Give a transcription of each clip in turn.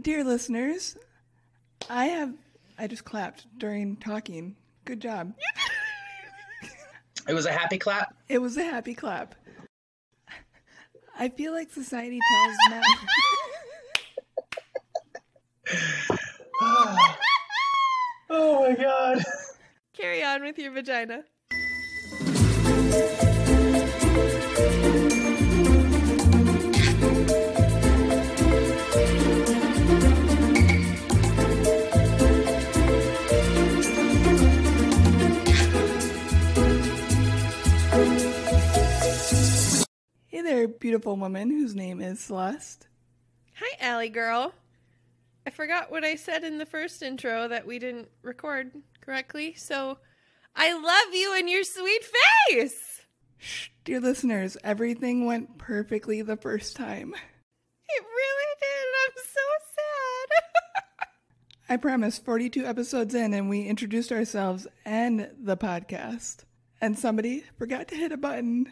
Dear listeners, I just clapped during talking. Good job. It was a happy clap? It was a happy clap. I feel like society tells men... Oh my God. Carry on with your vagina. Hey there, beautiful woman whose name is Celeste. Hi, Allie girl. I forgot what I said in the first intro that we didn't record correctly, so I love you and your sweet face! Shh, dear listeners, everything went perfectly the first time. It really did. I'm so sad. I promise, 42 episodes in and we introduced ourselves and the podcast. And somebody forgot to hit a button.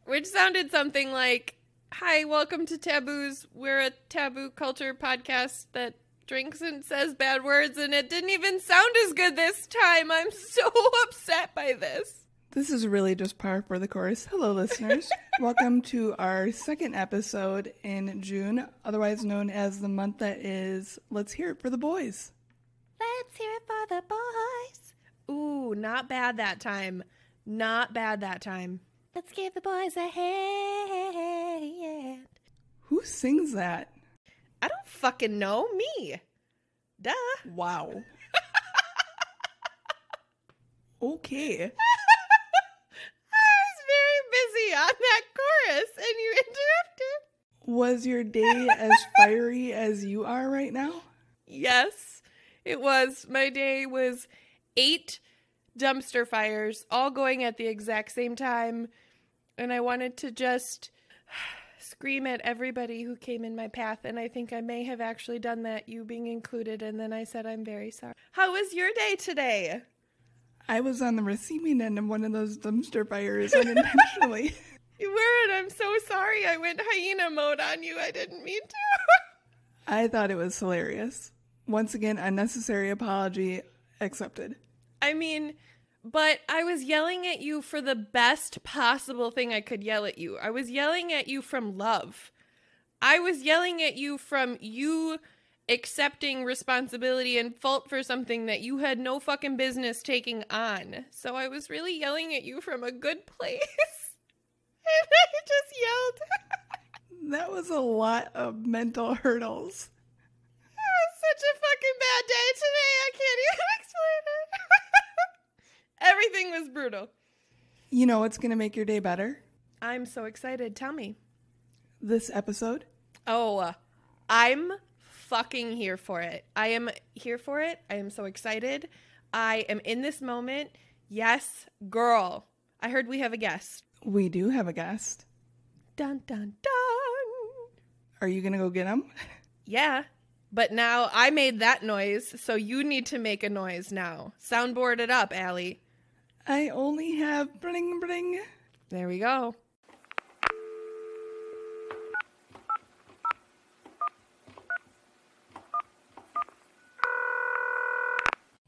Which sounded something like, hi, welcome to Taboos. We're a taboo culture podcast that drinks and says bad words, and it didn't even sound as good this time. I'm so upset by this. This is really just par for the course. Hello, listeners. Welcome to our second episode in June, otherwise known as the month that is Let's Hear It for the Boys. Let's hear it for the boys. Ooh, not bad that time. Not bad that time. Let's give the boys a hand. Who sings that? I don't fucking know. Me. Duh. Wow. Okay. I was very busy on that chorus and you interrupted. Was your day as fiery as you are right now? Yes, it was. My day was 8 dumpster fires all going at the exact same time. And I wanted to just scream at everybody who came in my path. And I think I may have actually done that, you being included. And then I said, I'm very sorry. How was your day today? I was on the receiving end of one of those dumpster fires unintentionally. You were, and I'm so sorry. I went hyena mode on you. I didn't mean to. I thought it was hilarious. Once again, unnecessary apology accepted. I mean, but I was yelling at you for the best possible thing I could yell at you. I was yelling at you from love. I was yelling at you from you accepting responsibility and fault for something that you had no fucking business taking on. So I was really yelling at you from a good place. And I just yelled. That was a lot of mental hurdles. It was such a fucking bad day today. I can't even explain it. Everything was brutal. You know what's going to make your day better? I'm so excited. Tell me. This episode? Oh, I'm fucking here for it. I am here for it. I am so excited. I am in this moment. Yes, girl. I heard we have a guest. We do have a guest. Dun, dun, dun. Are you going to go get him? Yeah, but now I made that noise, so you need to make a noise now. Soundboard it up, Allie. I only have bring, bring. There we go.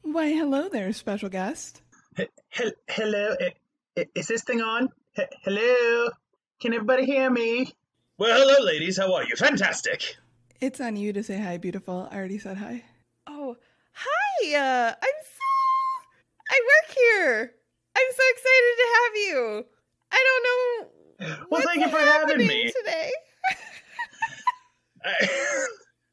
Why, hello there, special guest. Hello? Is this thing on? Hello? Can everybody hear me? Well, hello, ladies. How are you? Fantastic. It's on you to say hi, beautiful. I already said hi. Oh, hi. I work here. I'm so excited to have you. I don't know. Well, thank you for having me today.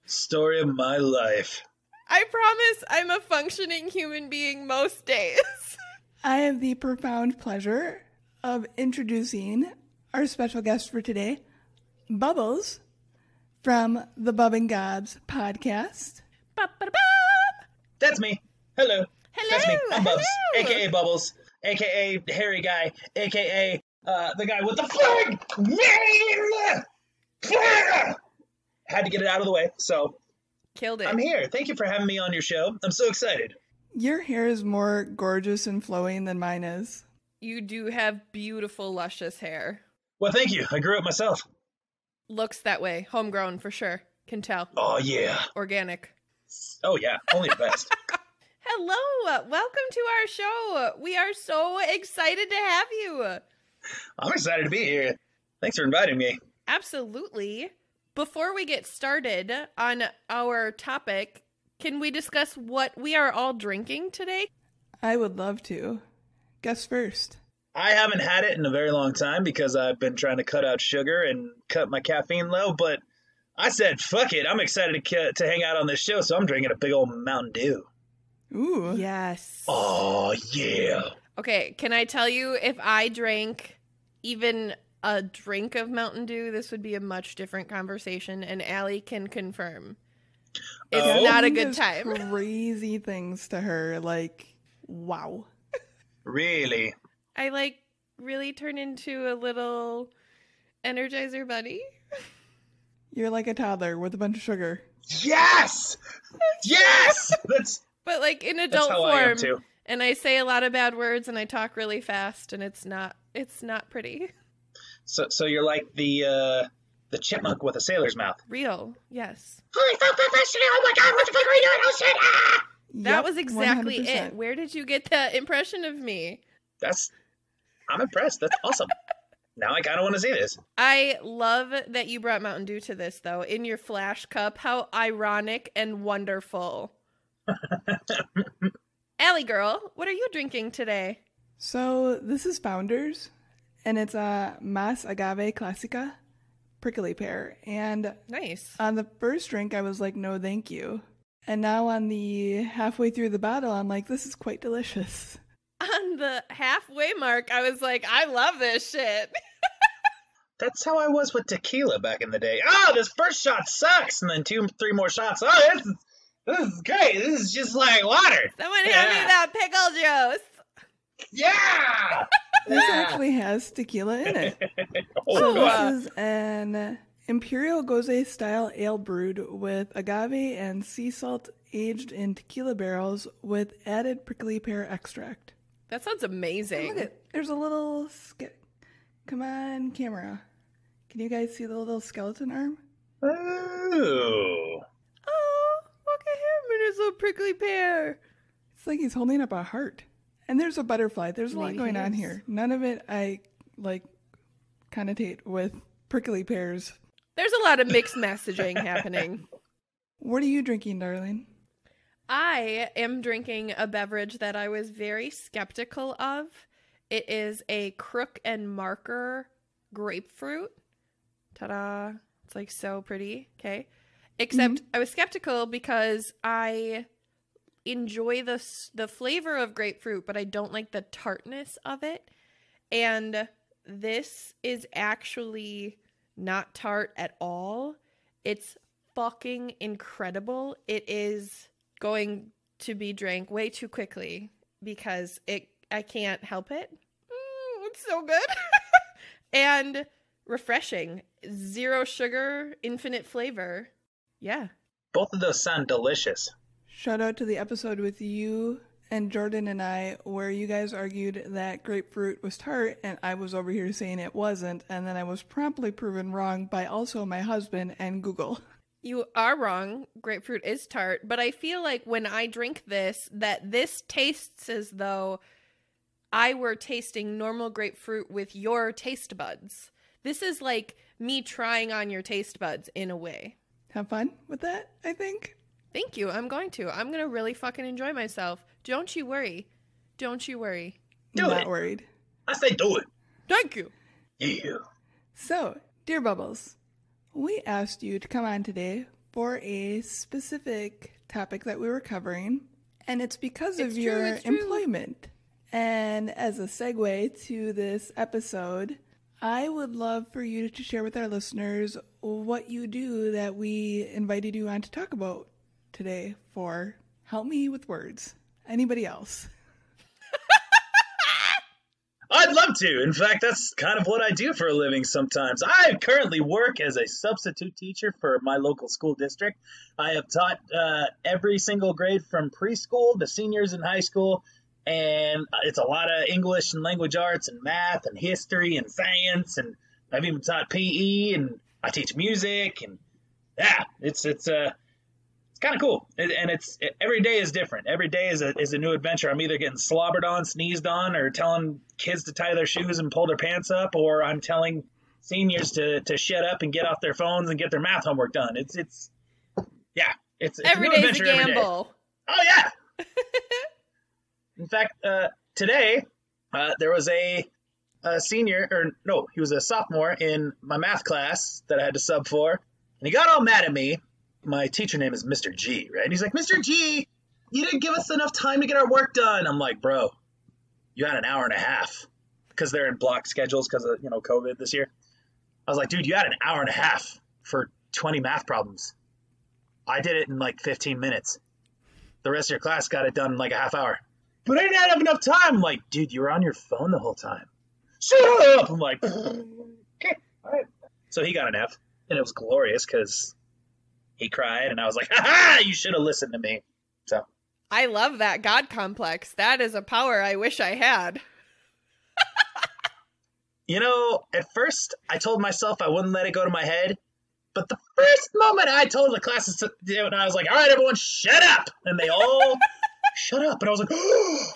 Story of my life. I promise I'm a functioning human being most days. I have the profound pleasure of introducing our special guest for today, Bubbles, from the Bub and Gobbz podcast. That's me. Hello. Hello. That's me. I'm Bubs, Hello. a.k.a. Bubbles, a.k.a. Hairy Guy, a.k.a. The guy with the flag. Had to get it out of the way, so Killed it. I'm here. Thank you for having me on your show. I'm so excited. Your hair is more gorgeous and flowing than mine is. You do have beautiful, luscious hair. Well, thank you. I grew it myself. Looks that way. Homegrown for sure. Can tell. Oh, yeah. Organic. Oh, yeah. Only the best. Hello. Welcome to our show. We are so excited to have you. I'm excited to be here. Thanks for inviting me. Absolutely. Before we get started on our topic, can we discuss what we are all drinking today? I would love to. Guess first. I haven't had it in a very long time because I've been trying to cut out sugar and cut my caffeine low, but I said, fuck it. I'm excited to hang out on this show, so I'm drinking a big old Mountain Dew. Ooh. Yes. Oh, yeah. Okay, can I tell you, if I drank even a drink of Mountain Dew, this would be a much different conversation, and Allie can confirm. It's not a good time. Crazy things to her, like, wow. Really? I, really turn into a little Energizer bunny. You're like a toddler with a bunch of sugar. Yes! Yes! But, in adult that's how form. I am, too. And I say a lot of bad words, and I talk really fast, and it's not pretty. So you're like the chipmunk with a sailor's mouth. Real, yes. Holy fuck, professional! Oh my god, what the fuck are we doing? Oh shit! Ah! That was exactly 100%. it. Where did you get that impression of me? I'm impressed. That's awesome. Now I kind of want to see this. I love that you brought Mountain Dew to this, though, in your flash cup. How ironic and wonderful. Allie girl, what are you drinking today? So this is Founders, and it's a Mas Agave Classica prickly pear. And Nice. on the first drink, I was like, no, thank you. And now on the halfway through the bottle, I'm like, this is quite delicious. On the halfway mark, I was like, I love this shit. That's how I was with tequila back in the day. Oh, this first shot sucks, and then 2-3 more shots. Oh, this is great. This is just like water. Someone hand me that pickle juice. Yeah. This actually has tequila in it. Oh, God. This is an Imperial Gose style ale brewed with agave and sea salt aged in tequila barrels with added prickly pear extract. That sounds And amazing. look at, there's a little come on, camera. Can you guys see the little skeleton arm? Oh. Oh, look at him and his little prickly pear. It's like he's holding up a heart. And there's a butterfly. There's a lot Maybe going he on is. here. None of it I connotate with prickly pears. There's a lot of mixed messaging happening. What are you drinking, darling? I am drinking a beverage that I was very skeptical of. It is a Crook and Marker grapefruit. Ta-da. It's so pretty. Okay. Except I was skeptical because I enjoy the flavor of grapefruit, but I don't like the tartness of it. And this is actually not tart at all. It's fucking incredible. It is going to be drank way too quickly because I can't help it. It's so good. And refreshing. 0 sugar, infinite flavor. Yeah. Both of those sound delicious. Shout out to the episode with you and Jordan and I where you guys argued that grapefruit was tart and I was over here saying it wasn't, and then I was promptly proven wrong by also my husband and Google. You are wrong. Grapefruit is tart, but I feel like when I drink this, that this tastes as though I were tasting normal grapefruit with your taste buds. This is like me trying on your taste buds in a way. Have fun with that, I think. Thank you. I'm going to really fucking enjoy myself. Don't you worry. Don't you worry. Do Not it. worried. I say do it. Thank you. Yeah. So, dear Bubbles, we asked you to come on today for a specific topic that we were covering, and it's because of your employment. And as a segue to this episode, I would love for you to share with our listeners what you do that we invited you on to talk about today for Help Me with Words. Anybody else? I'd love to. In fact, that's kind of what I do for a living sometimes. I currently work as a substitute teacher for my local school district. I have taught every single grade from preschool to seniors in high school, and it's a lot of English and language arts and math and history and science, and I've even taught PE, and I teach music, and yeah, it's kind of cool. And every day is different. Every day is a new adventure. I'm either getting slobbered on, sneezed on, or telling kids to tie their shoes and pull their pants up, or I'm telling seniors to shut up and get off their phones and get their math homework done. It's every a new day's adventure a gamble. Oh yeah. In fact, today there was a senior, or no, he was a sophomore in my math class that I had to sub for, and he got all mad at me. My teacher name is Mr. G, right? And he's like, Mr. G, you didn't give us enough time to get our work done. I'm like, bro, you had an hour and a half, because they're in block schedules because of COVID this year. I was like, dude, you had an hour and a half for 20 math problems. I did it in like 15 minutes. The rest of your class got it done in like a half hour. But I didn't have enough time. I'm like, dude, you were on your phone the whole time. Shut up! I'm like, okay, all right. So he got an F, and it was glorious because he cried, and I was like, ha-ha, you should have listened to me. So I love that God complex. That is a power I wish I had. At first, I told myself I wouldn't let it go to my head. But the first moment I told the classes to do it, I was like, all right, everyone, shut up. And they all shut up. And I was like, oh.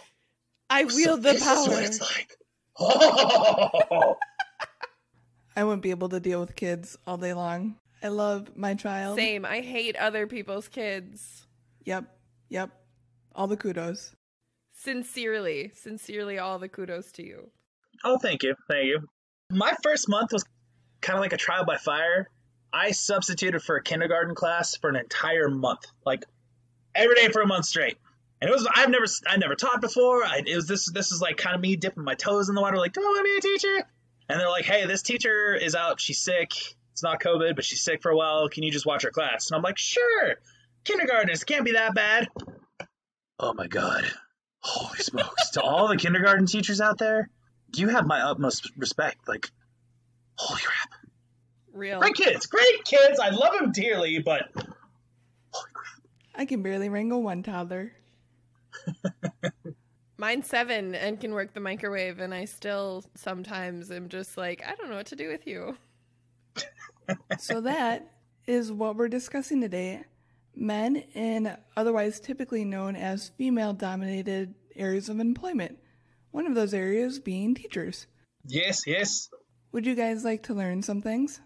I wield the power. This is what it's like. Oh. I wouldn't be able to deal with kids all day long. I love my child. Same. I hate other people's kids. Yep. All the kudos. Sincerely, all the kudos to you. Oh, thank you. My first month was kind of like a trial by fire. I substituted for a kindergarten class for an entire month, like every day for a month straight. And it was, I never taught before. This is like kind of me dipping my toes in the water, like, do I want to be a teacher? And they're like, hey, this teacher is out. She's sick. It's not COVID, but she's sick for a while. Can you just watch her class? And I'm like, sure. Kindergartners can't be that bad. Oh my God. Holy smokes. To all the kindergarten teachers out there, you have my utmost respect. Like, holy crap. Real. Great kids. I love them dearly, but holy crap. I can barely wrangle one toddler. Mine's 7 and can work the microwave, and I still sometimes am just like, I don't know what to do with you. So that is what we're discussing today. Men in otherwise typically known as female-dominated areas of employment. One of those areas being teachers. Yes. Would you guys like to learn some things?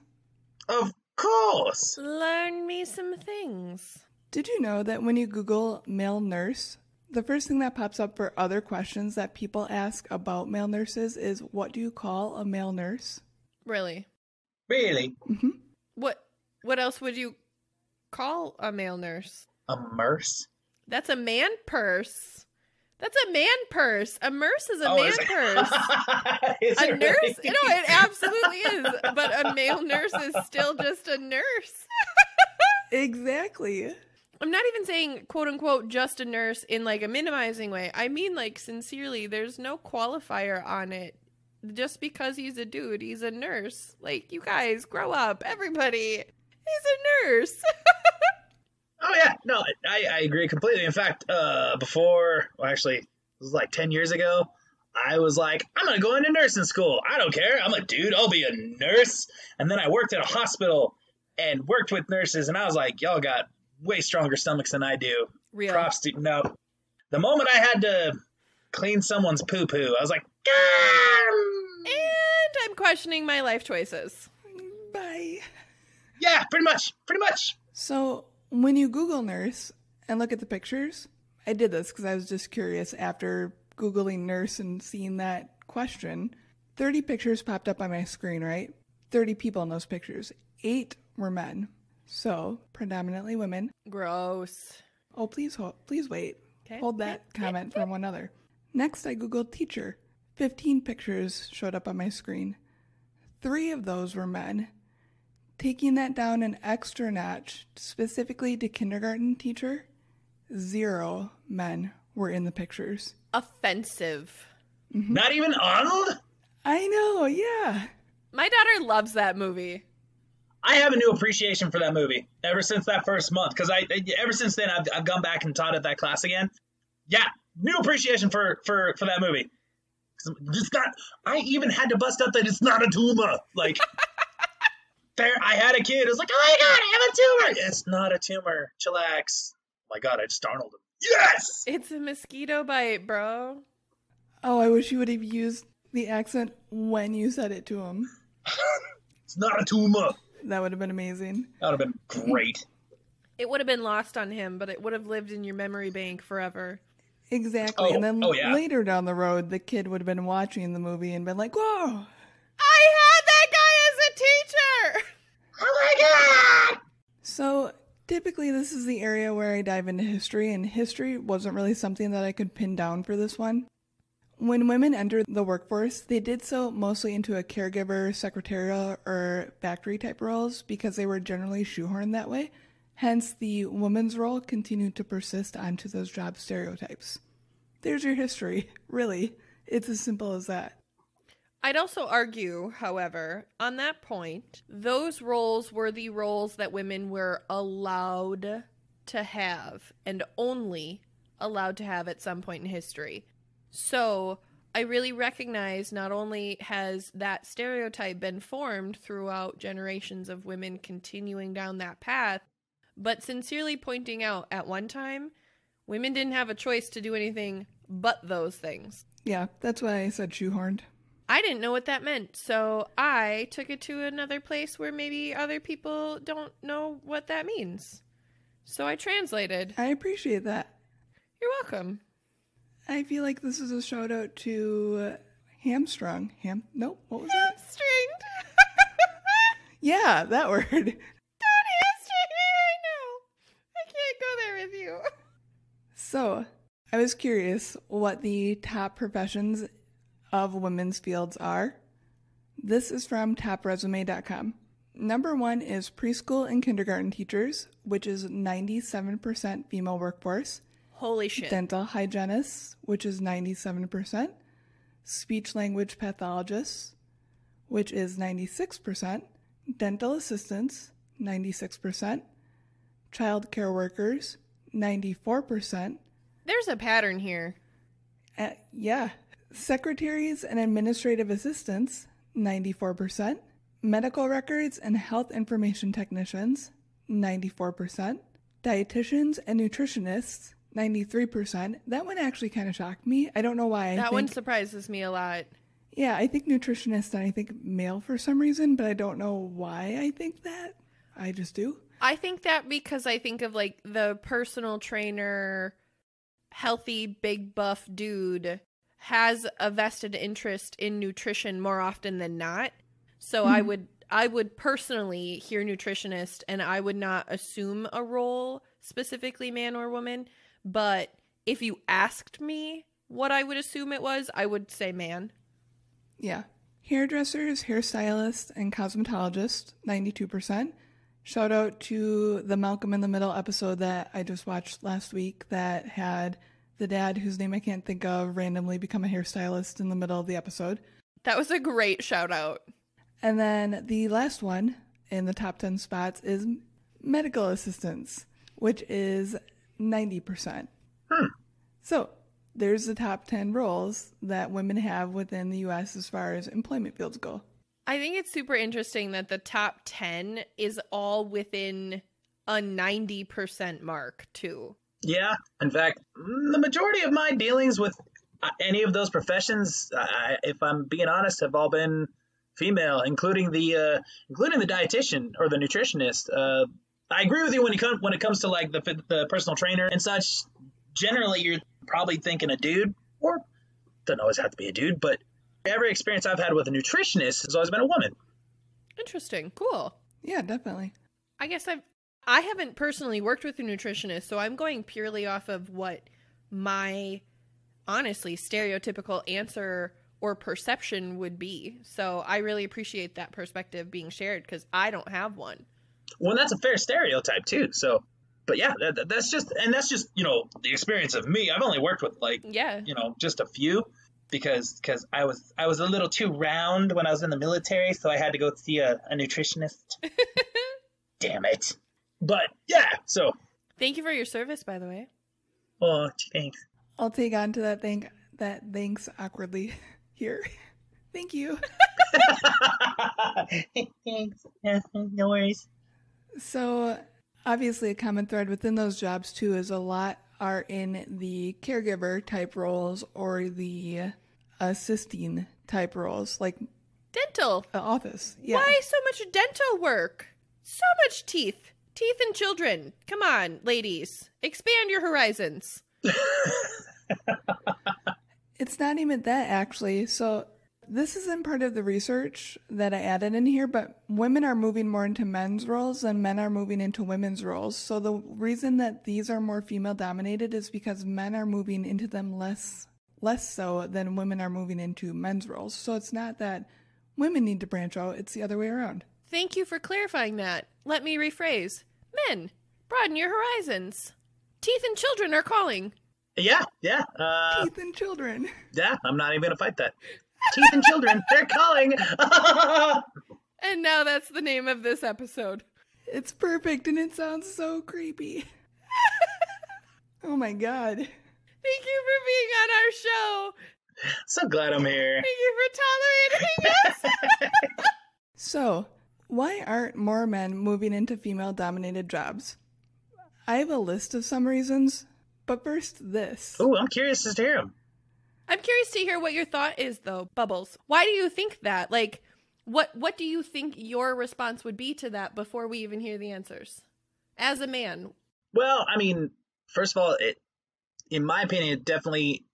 Of course. Learn me some things. Did you know that when you Google male nurse, the first thing that pops up for other questions that people ask about male nurses is, what do you call a male nurse? Really? Mm-hmm. What else would you call a male nurse? A murse? That's a man purse. That's a man purse. A murse is a man purse. A nurse? Really? No, it absolutely is. But a male nurse is still just a nurse. Exactly. I'm not even saying, quote unquote, just a nurse in like a minimizing way. I mean, like, sincerely, there's no qualifier on it. Just because he's a dude, he's a nurse. Like, you guys, grow up. Everybody. He's a nurse. Oh, yeah. No, I agree completely. In fact, it was like 10 years ago, I was like, I'm going to go into nursing school. I don't care. I'm a dude. I'll be a nurse. And then I worked at a hospital and worked with nurses, and I was like, y'all got way stronger stomachs than I do. Real. Props to, no. The moment I had to clean someone's poo-poo, I was like, Gah! And I'm questioning my life choices. Bye. Yeah, pretty much. So when you Google nurse and look at the pictures, I did this because I was just curious after Googling nurse and seeing that question. 30 pictures popped up on my screen, right? 30 people in those pictures. 8 were men. So predominantly women. Gross. Oh, please wait. Okay. Hold that comment for one other. Next, I Googled teacher. 15 pictures showed up on my screen. 3 of those were men. Taking that down an extra notch, specifically to kindergarten teacher, 0 men were in the pictures. Offensive. Mm-hmm. Not even Arnold? I know, yeah. My daughter loves that movie. I have a new appreciation for that movie ever since that first month, because ever since then I've gone back and taught at that class again. Yeah, new appreciation for that movie. It's not. I even had to bust up that it's not a tumor. Like, I had a kid. It was like, oh my God, I have a tumor. It's not a tumor. Chillax. Oh my God, I just Arnold him. Yes! It's a mosquito bite, bro. Oh, I wish you would have used the accent when you said it to him. It's not a tumor. That would have been amazing. That would have been great. It would have been lost on him, but it would have lived in your memory bank forever. Exactly. And then yeah. later down the road, the kid would have been watching the movie and been like, whoa! I had that guy as a teacher! Oh my God! So typically this is the area where I dive into history, and history wasn't really something that I could pin down for this one. When women entered the workforce, they did so mostly into a caregiver, secretarial, or factory type roles because they were generally shoehorned that way. Hence, the woman's role continued to persist onto those job stereotypes. There's your history. Really. It's as simple as that. I'd also argue, however, on that point, those roles were the roles that women were allowed to have and only allowed to have at some point in history. So I really recognize not only has that stereotype been formed throughout generations of women continuing down that path, but sincerely pointing out at one time, women didn't have a choice to do anything but those things. Yeah, that's why I said shoehorned. I didn't know what that meant, so I took it to another place where maybe other people don't know what that means. So I translated. I appreciate that. You're welcome. I feel like this is a shout out to hamstrung. Nope, what was that? Hamstringed. Yeah, that word. Don't hamstring me right now. I can't go there with you. So, I was curious what the top professions of women's fields are. This is from topresume.com. Number 1 is preschool and kindergarten teachers, which is 97% female workforce. Holy shit. Dental hygienists, which is 97%. Speech language pathologists, which is 96%. Dental assistants, 96%. Childcare workers, 94%. There's a pattern here. Yeah. Secretaries and administrative assistants, 94%. Medical records and health information technicians, 94%. Dietitians and nutritionists, 93%. That one actually kind of shocked me. I don't know why. That one surprises me a lot. Yeah, I think nutritionist and I think male for some reason, but I don't know why I think that. I just do. I think that because I think of like the personal trainer, healthy, big buff dude has a vested interest in nutrition more often than not. So I would personally hear nutritionist and I would not assume a role specifically man or woman. But if you asked me what I would assume it was, I would say man. Yeah. Hairdressers, hairstylists, and cosmetologists, 92%. Shout out to the Malcolm in the Middle episode that I just watched last week that had the dad, whose name I can't think of, randomly become a hairstylist in the middle of the episode. That was a great shout out. And then the last one in the top 10 spots is medical assistants, which is 90%. So there's the top 10 roles that women have within the U.S. as far as employment fields go. I think it's super interesting that the top 10 is all within a 90% mark, too. Yeah. In fact, the majority of my dealings with any of those professions, if I'm being honest, have all been female, including the dietitian or the nutritionist. I agree with you when it comes to like the personal trainer and such. Generally, you're probably thinking a dude, or doesn't always have to be a dude, but every experience I've had with a nutritionist has always been a woman. Interesting. Cool. Yeah, definitely. I guess I haven't personally worked with a nutritionist, so I'm going purely off of what my, honestly, stereotypical answer or perception would be. So I really appreciate that perspective being shared because I don't have one. Well, that's a fair stereotype too. So, but yeah, that's just the experience of me. I've only worked with just a few because I was a little too round when I was in the military, so I had to go see a nutritionist. Damn it. But yeah, so thank you for your service, by the way. Oh, thanks. I'll take on to that thanks awkwardly here. Thank you. Thanks. No worries. So obviously a common thread within those jobs too is a lot are in the caregiver type roles or the assisting type roles, like Dental. office. Yeah. Why so much dental work? So much teeth. Teeth and children. Come on, ladies. Expand your horizons. It's not even that, actually. So this isn't part of the research that I added in here, but women are moving more into men's roles and men are moving into women's roles. So the reason that these are more female dominated is because men are moving into them less so than women are moving into men's roles. So it's not that women need to branch out, it's the other way around. Thank you for clarifying that. Let me rephrase. Men, broaden your horizons. Teeth and children are calling. Yeah. Teeth and children. Yeah, I'm not even going to fight that. Teeth and children, they're calling. And now that's the name of this episode. It's perfect and it sounds so creepy. Oh my God. Thank you for being on our show. So glad I'm here. Thank you for tolerating us. So, why aren't more men moving into female-dominated jobs? I have a list of some reasons, but first this. Oh, I'm curious to hear them. I'm curious to hear what your thought is, though, Bubbles. Why do you think that? Like, what do you think your response would be to that before we even hear the answers? As a man. Well, I mean, first of all, in my opinion, it definitely,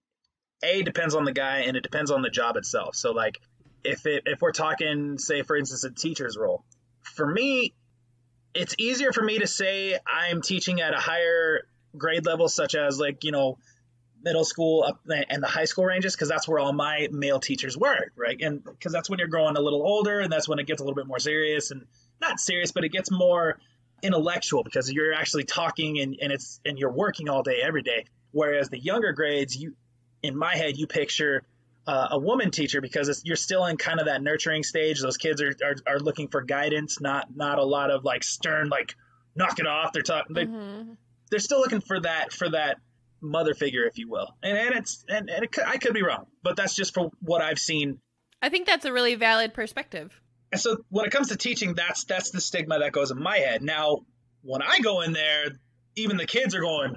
depends on the guy and it depends on the job itself. So, like, if we're talking, say, for instance, a teacher's role, for me, it's easier for me to say I'm teaching at a higher grade level, such as, like, you know, middle school up and the high school ranges, because that's where all my male teachers were, right? And because that's when you're growing a little older and that's when it gets a little bit more serious, and not serious, but it gets more intellectual because you're actually talking and you're working all day, every day. Whereas the younger grades, in my head, you picture a woman teacher because you're still in kind of that nurturing stage. Those kids are looking for guidance, not a lot of like stern, like knock it off. They're talking. They're still looking for that mother figure, if you will. I could be wrong, but that's just for what I've seen. I think that's a really valid perspective. And so when it comes to teaching, that's the stigma that goes in my head. Now, when I go in there, even the kids are going,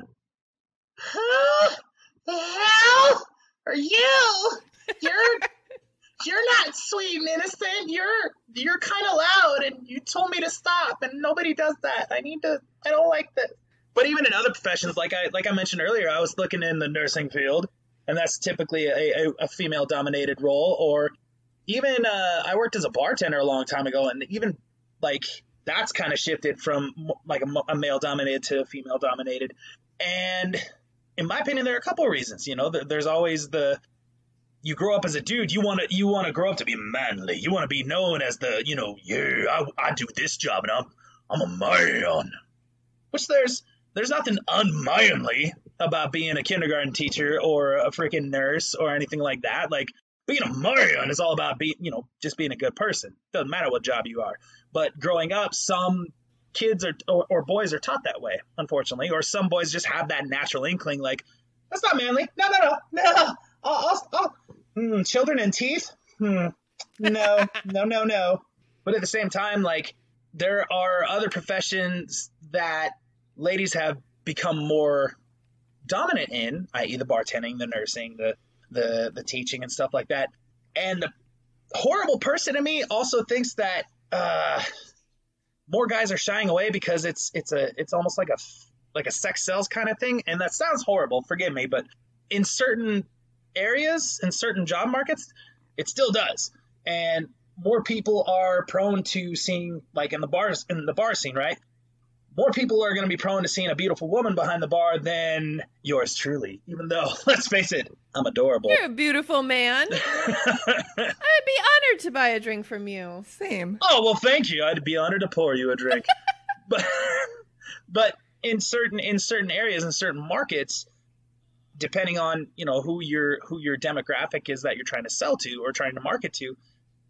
"Who the hell are you? You're not sweet and innocent. You're kind of loud, and you told me to stop, and nobody does that. I don't like this." But even in other professions, like I mentioned earlier, I was looking in the nursing field, and that's typically a female-dominated role. Or even I worked as a bartender a long time ago, and even like that's kind of shifted from like a male-dominated to female-dominated. And in my opinion, there are a couple of reasons. You know, there's always you grow up as a dude, you want to grow up to be manly. You want to be known as I do this job and I'm a man. Which there's nothing unmanly about being a kindergarten teacher or a freaking nurse or anything like that. Like, being a man is all about just being a good person. Doesn't matter what job you are. But growing up, some kids or boys are taught that way, unfortunately, or some boys just have that natural inkling, like, that's not manly. No. Children and teeth? No. But at the same time, like, there are other professions that ladies have become more dominant in, i.e. the bartending, the nursing, the teaching and stuff like that. And the horrible person in me also thinks that more guys are shying away because it's almost like a sex sells kind of thing. And that sounds horrible, forgive me, but in certain areas, in certain job markets, it still does. And more people are prone to seeing, like in the bar scene, right? More people are going to be prone to seeing a beautiful woman behind the bar than yours truly. Even though, let's face it, I'm adorable. You're a beautiful man. I'd be honored to buy a drink from you. Same. Oh, well, thank you. I'd be honored to pour you a drink. But in certain areas, in certain markets, depending on, who your demographic is that you're trying to sell to or trying to market to,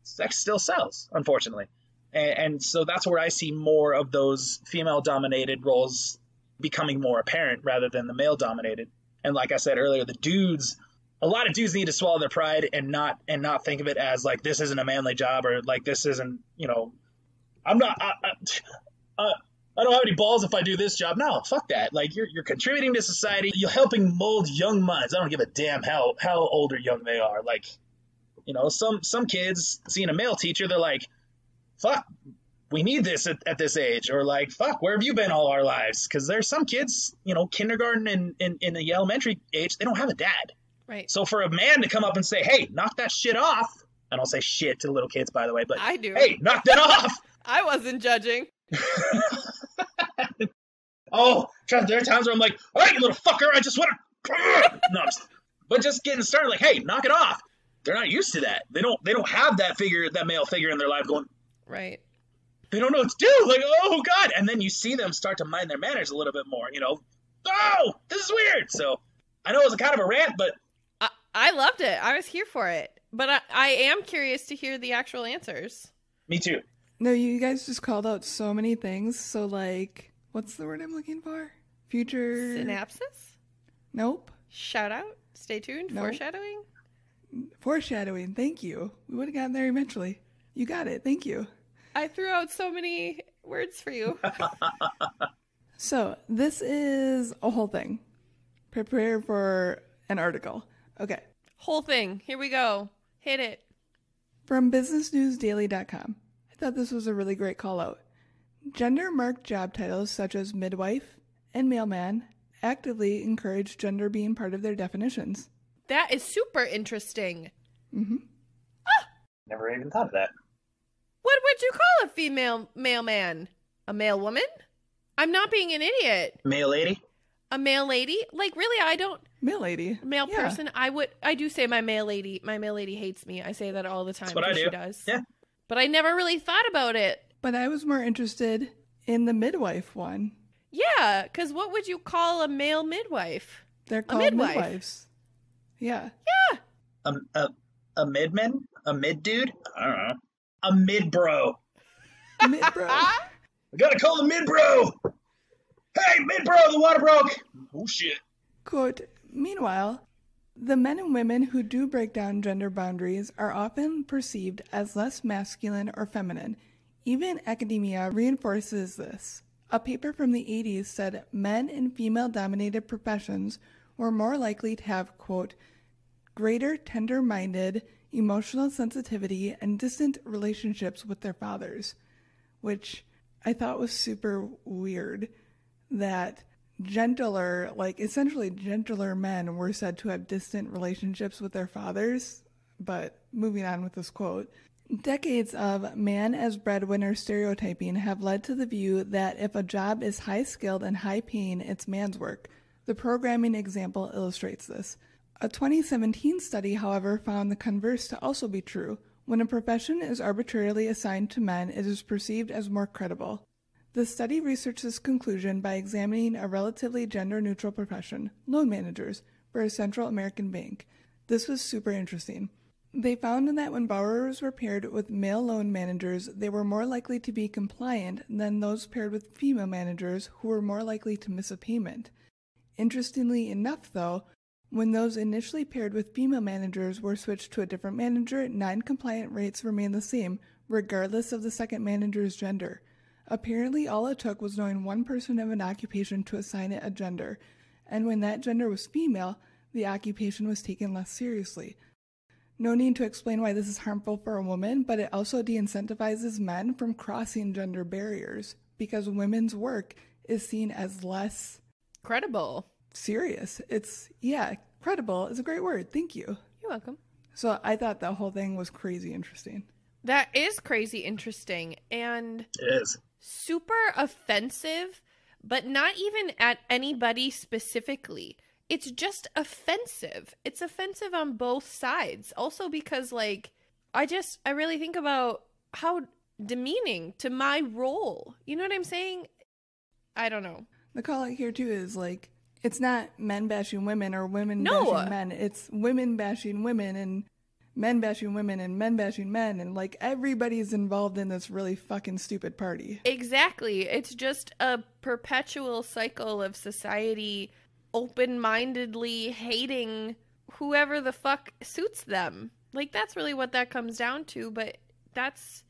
sex still sells, unfortunately. And so that's where I see more of those female-dominated roles becoming more apparent rather than the male-dominated. And like I said earlier, the dudes a lot of dudes need to swallow their pride and not think of it as like, this isn't a manly job, or like, this isn't, I don't have any balls if I do this job. No, fuck that. Like, you're contributing to society. You're helping mold young minds. I don't give a damn how old or young they are. Like, some kids seeing a male teacher, they're like, fuck, we need this at this age. Or like, fuck, where have you been all our lives? Because there's some kids, kindergarten and in the elementary age, they don't have a dad. Right. So for a man to come up and say, hey, knock that shit off. I don't say shit to little kids, by the way, but I do. Hey, knock that off. I wasn't judging. Oh, there are times where I'm like, all right, you little fucker, I just want to. No, but just getting started, like, hey, knock it off. They're not used to that. They don't have that male figure in their life going. Right. They don't know what to do. Like, oh God. And then you see them start to mind their manners a little bit more, Oh, this is weird. So I know it was a kind of a rant, but I loved it. I was here for it. But I am curious to hear the actual answers. Me too. No, you guys just called out so many things. So, like, what's the word I'm looking for? Future... Synapses? Nope. Shout out? Stay tuned? Nope. Foreshadowing? Foreshadowing. Thank you. We would have gotten there eventually. You got it. Thank you. I threw out so many words for you. So, this is a whole thing. Prepare for an article. Okay. Whole thing. Here we go. Hit it. From businessnewsdaily.com. I thought this was a really great call out. Gender-marked job titles such as midwife and mailman actively encourage gender being part of their definitions. That is super interesting. Mm-hmm. Ah! Never even thought of that. What would you call a female mailman? A male woman? I'm not being an idiot. Male lady? A male lady? Like, really, I don't... Male lady. Male person? I do say my male lady hates me. I say that all the time. That's what I do. She does. Yeah. But I never really thought about it. But I was more interested in the midwife one. Yeah, because what would you call a male midwife? They're called midwives. Yeah. Yeah. A midman? A mid dude? I don't know. A mid bro. Mid bro. I gotta call the mid bro. Hey, mid bro, the water broke. Oh shit. Quote, meanwhile, the men and women who do break down gender boundaries are often perceived as less masculine or feminine. Even academia reinforces this. A paper from the 80s said men in female-dominated professions were more likely to have, quote, greater tender-minded, emotional sensitivity, and distant relationships with their fathers, which I thought was super weird, that gentler, like essentially gentler men were said to have distant relationships with their fathers. But moving on with this quote, decades of man as breadwinner stereotyping have led to the view that if a job is high-skilled and high-paying, it's man's work. The programming example illustrates this. A 2017 study, however, found the converse to also be true. When a profession is arbitrarily assigned to men, it is perceived as more credible. The study researched this conclusion by examining a relatively gender-neutral profession, loan managers, for a Central American bank. This was super interesting. They found that when borrowers were paired with male loan managers, they were more likely to be compliant than those paired with female managers who were more likely to miss a payment. Interestingly enough, though, when those initially paired with female managers were switched to a different manager, non-compliant rates remained the same, regardless of the second manager's gender. Apparently, all it took was knowing one person of an occupation to assign it a gender, and when that gender was female, the occupation was taken less seriously. No need to explain why this is harmful for a woman, but it also de-incentivizes men from crossing gender barriers, because women's work is seen as less... credible. Serious. Credible is a great word. Thank you. You're welcome. So I thought the whole thing was crazy interesting. That is crazy interesting, and... It is. Super offensive, but not even at anybody specifically. It's just offensive. It's offensive on both sides. Also because, like, I really think about how demeaning to my role. You know what I'm saying? I don't know. The call out here, too, is, like, it's not men bashing women or women bashing men. It's women bashing women and men bashing women and men bashing men. And, like, everybody's involved in this really fucking stupid party. Exactly. It's just a perpetual cycle of society open-mindedly hating whoever the fuck suits them. Like, that's really what that comes down to. But that's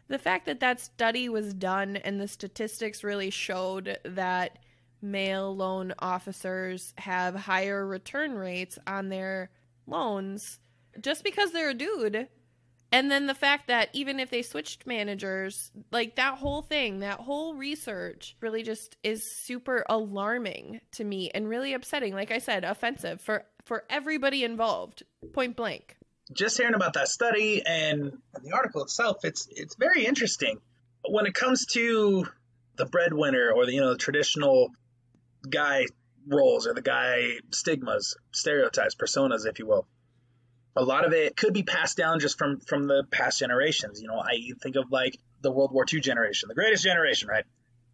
the fact that that study was done and the statistics really showed that male loan officers have higher return rates on their loans just because they're a dude. And then the fact that even if they switched managers, like, that whole thing, that whole research really just is super alarming to me and really upsetting. Like I said, offensive for everybody involved, point blank. Just hearing about that study and the article itself, it's very interesting. When it comes to the breadwinner or the traditional guy roles or the guy stigmas, stereotypes, personas, if you will, a lot of it could be passed down just from the past generations. I think of like the World War II generation, the greatest generation, right?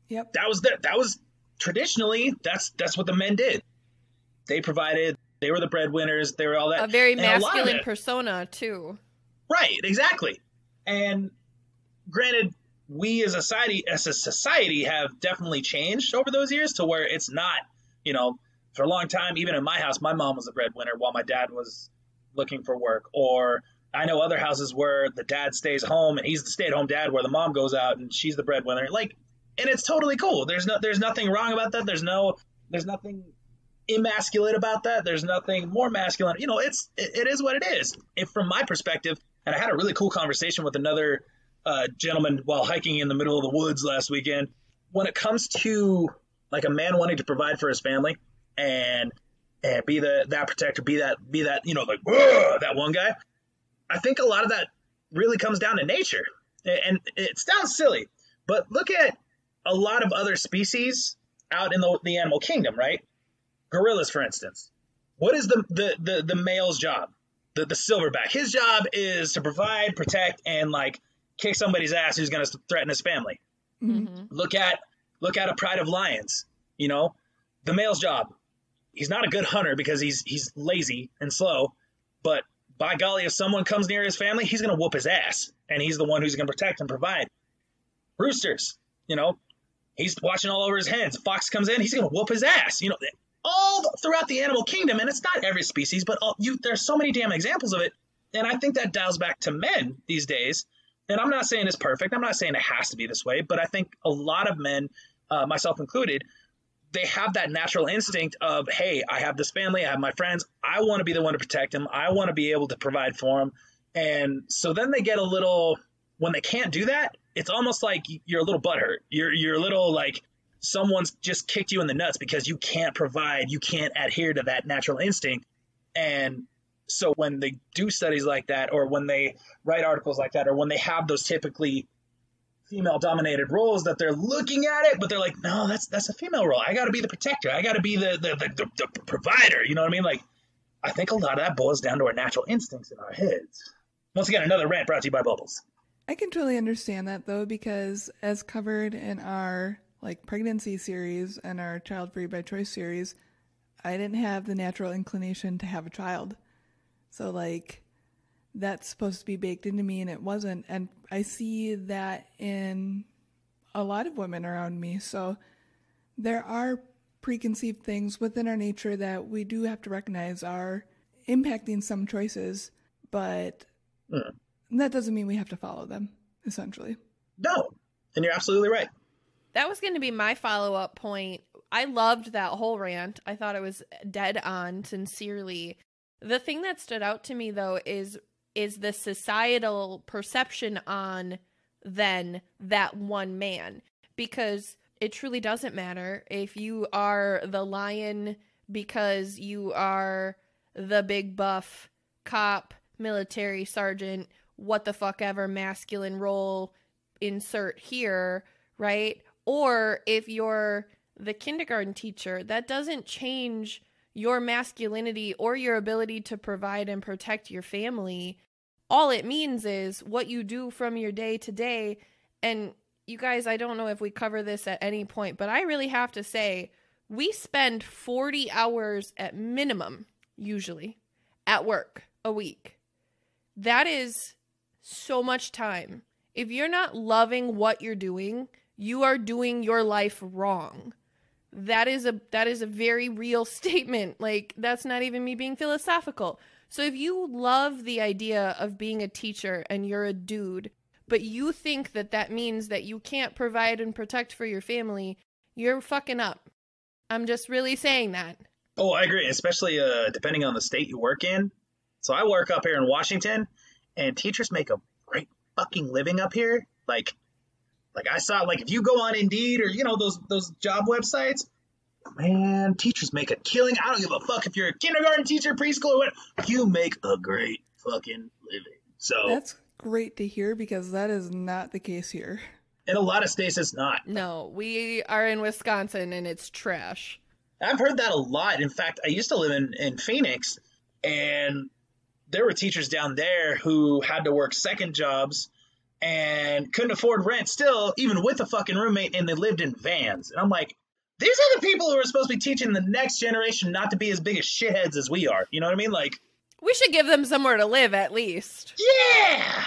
Yep. That was traditionally, that's what the men did. They provided, they were the breadwinners, they were all that. A very masculine persona too. Right, exactly. And granted, we as a society have definitely changed over those years to where it's not, for a long time, even in my house, my mom was the breadwinner while my dad was looking for work. Or I know other houses where the dad stays home and he's the stay-at-home dad, where the mom goes out and she's the breadwinner. Like, and it's totally cool. There's nothing wrong about that. There's nothing emasculate about that. There's nothing more masculine. It is what it is. If from my perspective, and I had a really cool conversation with another gentleman while hiking in the middle of the woods last weekend. When it comes to like a man wanting to provide for his family and be that protector, be that like that one guy, I think a lot of that really comes down to nature. And it sounds silly, but look at a lot of other species out in the animal kingdom, right? Gorillas, for instance. What is the male's job? The silverback. His job is to provide, protect, and like kick somebody's ass who's going to threaten his family. Mm-hmm. Look at a pride of lions. The male's job. He's not a good hunter because he's lazy and slow, but by golly, if someone comes near his family, he's going to whoop his ass, and he's the one who's going to protect and provide. Roosters, he's watching all over his hens. If a fox comes in, he's going to whoop his ass. All throughout the animal kingdom, and it's not every species, but there's so many damn examples of it, and I think that dials back to men these days. And I'm not saying it's perfect. I'm not saying it has to be this way, but I think a lot of men, myself included, they have that natural instinct of, hey, I have this family, I have my friends, I want to be the one to protect them, I want to be able to provide for them. And so then they get a little, when they can't do that, it's almost like you're a little butthurt. You're a little like someone's just kicked you in the nuts because you can't provide, you can't adhere to that natural instinct. And so when they do studies like that, or when they write articles like that, or when they have those typically female-dominated roles that they're looking at it, but they're like, no, that's a female role. I got to be the protector. I got to be the provider. You know what I mean? Like, I think a lot of that boils down to our natural instincts in our heads. Once again, another rant brought to you by Bubbles. I can totally understand that, though, because as covered in our pregnancy series and our Child Free by Choice series, I didn't have the natural inclination to have a child. So, that's supposed to be baked into me, and it wasn't. And I see that in a lot of women around me. So there are preconceived things within our nature that we do have to recognize are impacting some choices, but that doesn't mean we have to follow them, essentially. No, and you're absolutely right. That was going to be my follow-up point. I loved that whole rant. I thought it was dead on, sincerely. The thing that stood out to me, though, is the societal perception on then that one man. Because it truly doesn't matter if you are the lion because you are the big buff cop, military sergeant, what the fuck ever masculine role insert here, right? Or if you're the kindergarten teacher, that doesn't change your masculinity or your ability to provide and protect your family. All it means is what you do from your day to day. And you guys, I don't know if we cover this at any point, but I really have to say, we spend 40 hours at minimum, usually, at work a week. That is so much time. If you're not loving what you're doing, you are doing your life wrong. that is a very real statement. Like, that's not even me being philosophical. So if you love the idea of being a teacher and you're a dude, but you think that means that you can't provide and protect for your family, you're fucking up. I'm just really saying that. Oh, I agree, especially depending on the state you work in. So I work up here in Washington, and teachers make a great fucking living up here. Like I saw, like, if you go on Indeed or, you know, those job websites, man, teachers make a killing. I don't give a fuck if you're a kindergarten teacher, preschool, or what. You make a great fucking living. So that's great to hear, because that is not the case here. In a lot of states, it's not. No, we are in Wisconsin, and it's trash. I've heard that a lot. In fact, I used to live in Phoenix, and there were teachers down there who had to work second jobs and couldn't afford rent still, even with a fucking roommate, and they lived in vans. And I'm like, these are the people who are supposed to be teaching the next generation not to be as big as shitheads as we are. You know what I mean? Like, we should give them somewhere to live, at least. Yeah!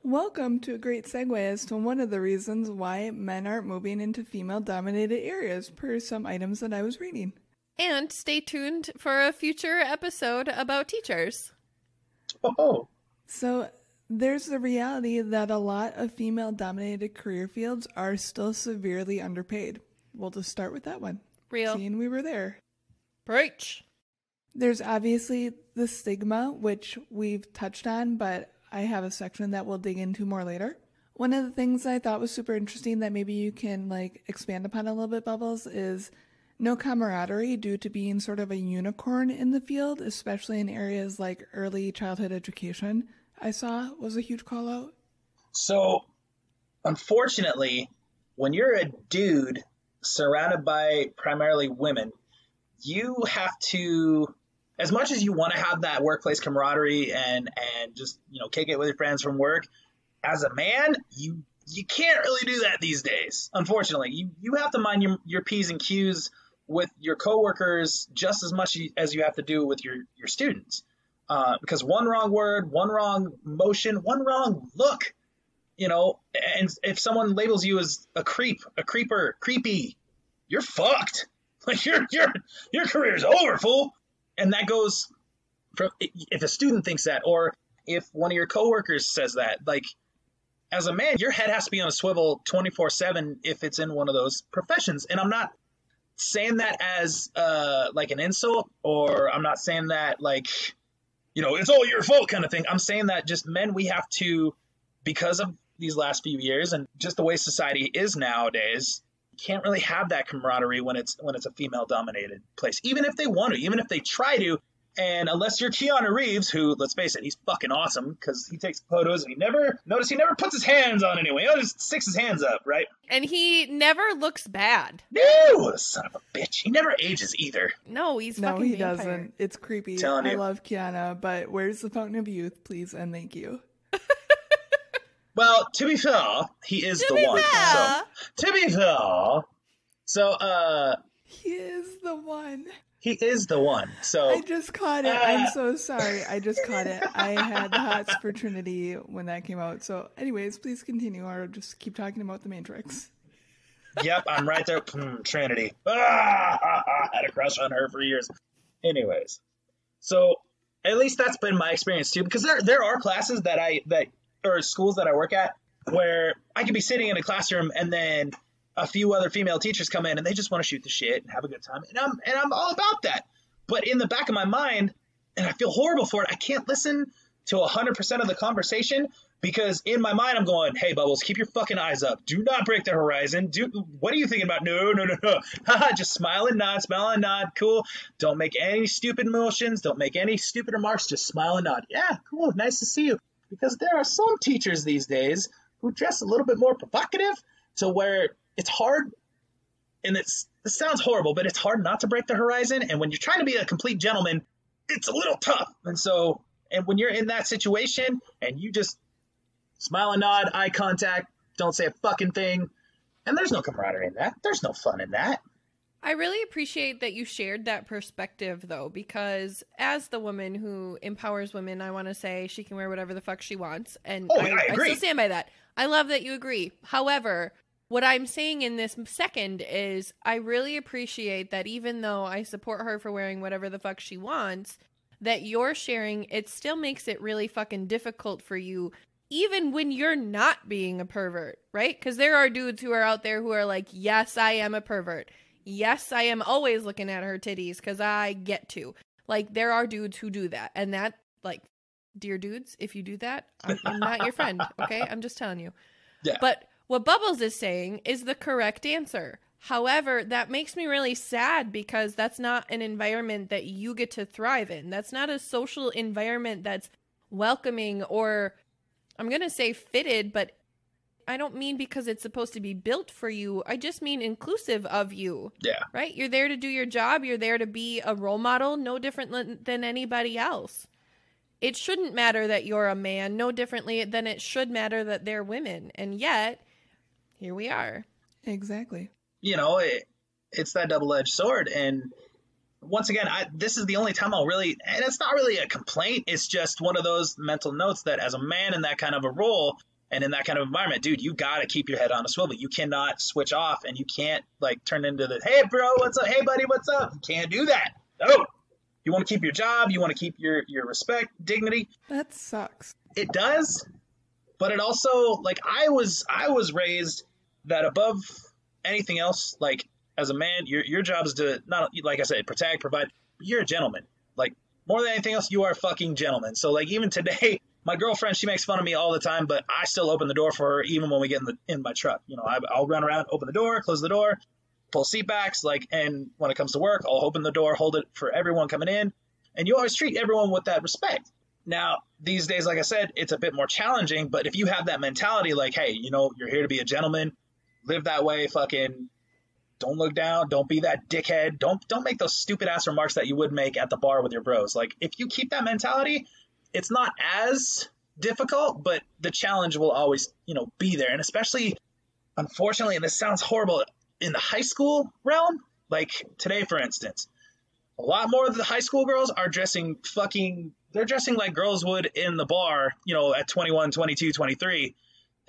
Welcome to a great segue as to one of the reasons why men aren't moving into female-dominated areas, per some items that I was reading. And stay tuned for a future episode about teachers. Oh. So there's the reality that a lot of female-dominated career fields are still severely underpaid. We'll just start with that one. Real. Seeing we were there. Preach. There's obviously the stigma, which we've touched on, but I have a section that we'll dig into more later. One of the things I thought was super interesting that maybe you can expand upon a little bit, Bubbles, is no camaraderie due to being sort of a unicorn in the field, especially in areas like early childhood education. I saw was a huge call out. So, unfortunately, when you're a dude surrounded by primarily women, you have to, as much as you want to have that workplace camaraderie and just, you know, kick it with your friends from work, as a man, you can't really do that these days. Unfortunately, you have to mind your P's and Q's with your coworkers just as much as you have to do with your students. Because one wrong word, one wrong motion, one wrong look, you know, and if someone labels you as a creep, a creeper, creepy, you're fucked. Like your career's over, fool. And that goes from if a student thinks that, or if one of your coworkers says that, like, as a man, your head has to be on a swivel 24/7 if it's in one of those professions. And I'm not saying that as like an insult, or I'm not saying that like, you know, it's all your fault kind of thing. I'm saying that just men, we have to, because of these last few years and just the way society is nowadays, can't really have that camaraderie when it's a female dominated place, even if they want to, even if they try to. And unless you're Keanu Reeves, who, let's face it, he's fucking awesome because he takes photos and he never puts his hands on anyone. He always sticks his hands up, right? And he never looks bad. No, son of a bitch. He never ages either. No, he's no, fucking he vampire. doesn't. It's creepy. Telling I you. love Keanu, but where's the fountain of youth, please and thank you. Well, to be fair, he is the one. So, to be fair, so he is the one. He is the one. So I just caught it. I'm so sorry. I just caught it. I had the hots for Trinity when that came out. So anyways, please continue or just keep talking about the Matrix. Yep, I'm right there. Trinity. Had a crush on her for years. Anyways, so at least that's been my experience too, because there are classes or schools that I work at where I could be sitting in a classroom and then a few other female teachers come in and they just want to shoot the shit and have a good time. And I'm all about that. But in the back of my mind, and I feel horrible for it, I can't listen to 100% of the conversation because in my mind I'm going, hey, Bubbles, keep your fucking eyes up. Do not break the horizon. What are you thinking about? No. Just smile and nod. Cool. Don't make any stupid motions. Don't make any stupid remarks. Just smile and nod. Yeah, cool. Nice to see you. Because there are some teachers these days who dress a little bit more provocative to where it's hard, and this sounds horrible, but it's hard not to break the horizon. And when you're trying to be a complete gentleman, it's a little tough. And when you're in that situation and you just smile and nod, eye contact, don't say a fucking thing, and there's no camaraderie in that. There's no fun in that. I really appreciate that you shared that perspective, though, because as the woman who empowers women, I want to say she can wear whatever the fuck she wants. And I agree. I still stand by that. I love that you agree. However, What I'm saying in this second is I really appreciate that even though I support her for wearing whatever the fuck she wants, that you're sharing, it still makes it really fucking difficult for you, even when you're not being a pervert, right? Because there are dudes who are out there who are like, yes, I am a pervert. Yes, I am always looking at her titties because I get to. Like, there are dudes who do that. And that, like, dear dudes, if you do that, I'm not your friend, okay? I'm just telling you. Yeah. But what Bubbles is saying is the correct answer. However, that makes me really sad because that's not an environment that you get to thrive in. That's not a social environment that's welcoming or, I'm going to say fitted, but I don't mean because it's supposed to be built for you. I just mean inclusive of you. Yeah. Right? You're there to do your job. You're there to be a role model, no different than anybody else. It shouldn't matter that you're a man, no differently than it should matter that they're women. And yet, here we are. Exactly. You know, it's that double-edged sword. And once again, this is the only time I'll really, and it's not really a complaint. It's just one of those mental notes that as a man in that kind of a role and in that kind of environment, dude, you got to keep your head on a swivel. You cannot switch off and you can't like turn into the, hey, bro, what's up? Hey, buddy, what's up? You can't do that. No. You want to keep your job. You want to keep your respect, dignity. That sucks. It does. But it also, like, I was raised that above anything else, like, as a man, your job is to not, like I said, protect, provide. You're a gentleman. Like, more than anything else, you are a fucking gentleman. So, like, even today, my girlfriend, she makes fun of me all the time, but I still open the door for her even when we get in my truck. You know, I'll run around, open the door, close the door, pull seat backs, like, and when it comes to work, I'll open the door, hold it for everyone coming in. And you always treat everyone with that respect. Now, these days, like I said, it's a bit more challenging, but if you have that mentality, like, hey, you know, you're here to be a gentleman, live that way, fucking don't look down, don't be that dickhead, don't make those stupid ass remarks that you would make at the bar with your bros. Like, if you keep that mentality, it's not as difficult, but the challenge will always, you know, be there. And especially, unfortunately, and this sounds horrible, in the high school realm, like today, for instance, a lot more of the high school girls are dressing they're dressing like girls would in the bar, you know, at 21, 22, 23.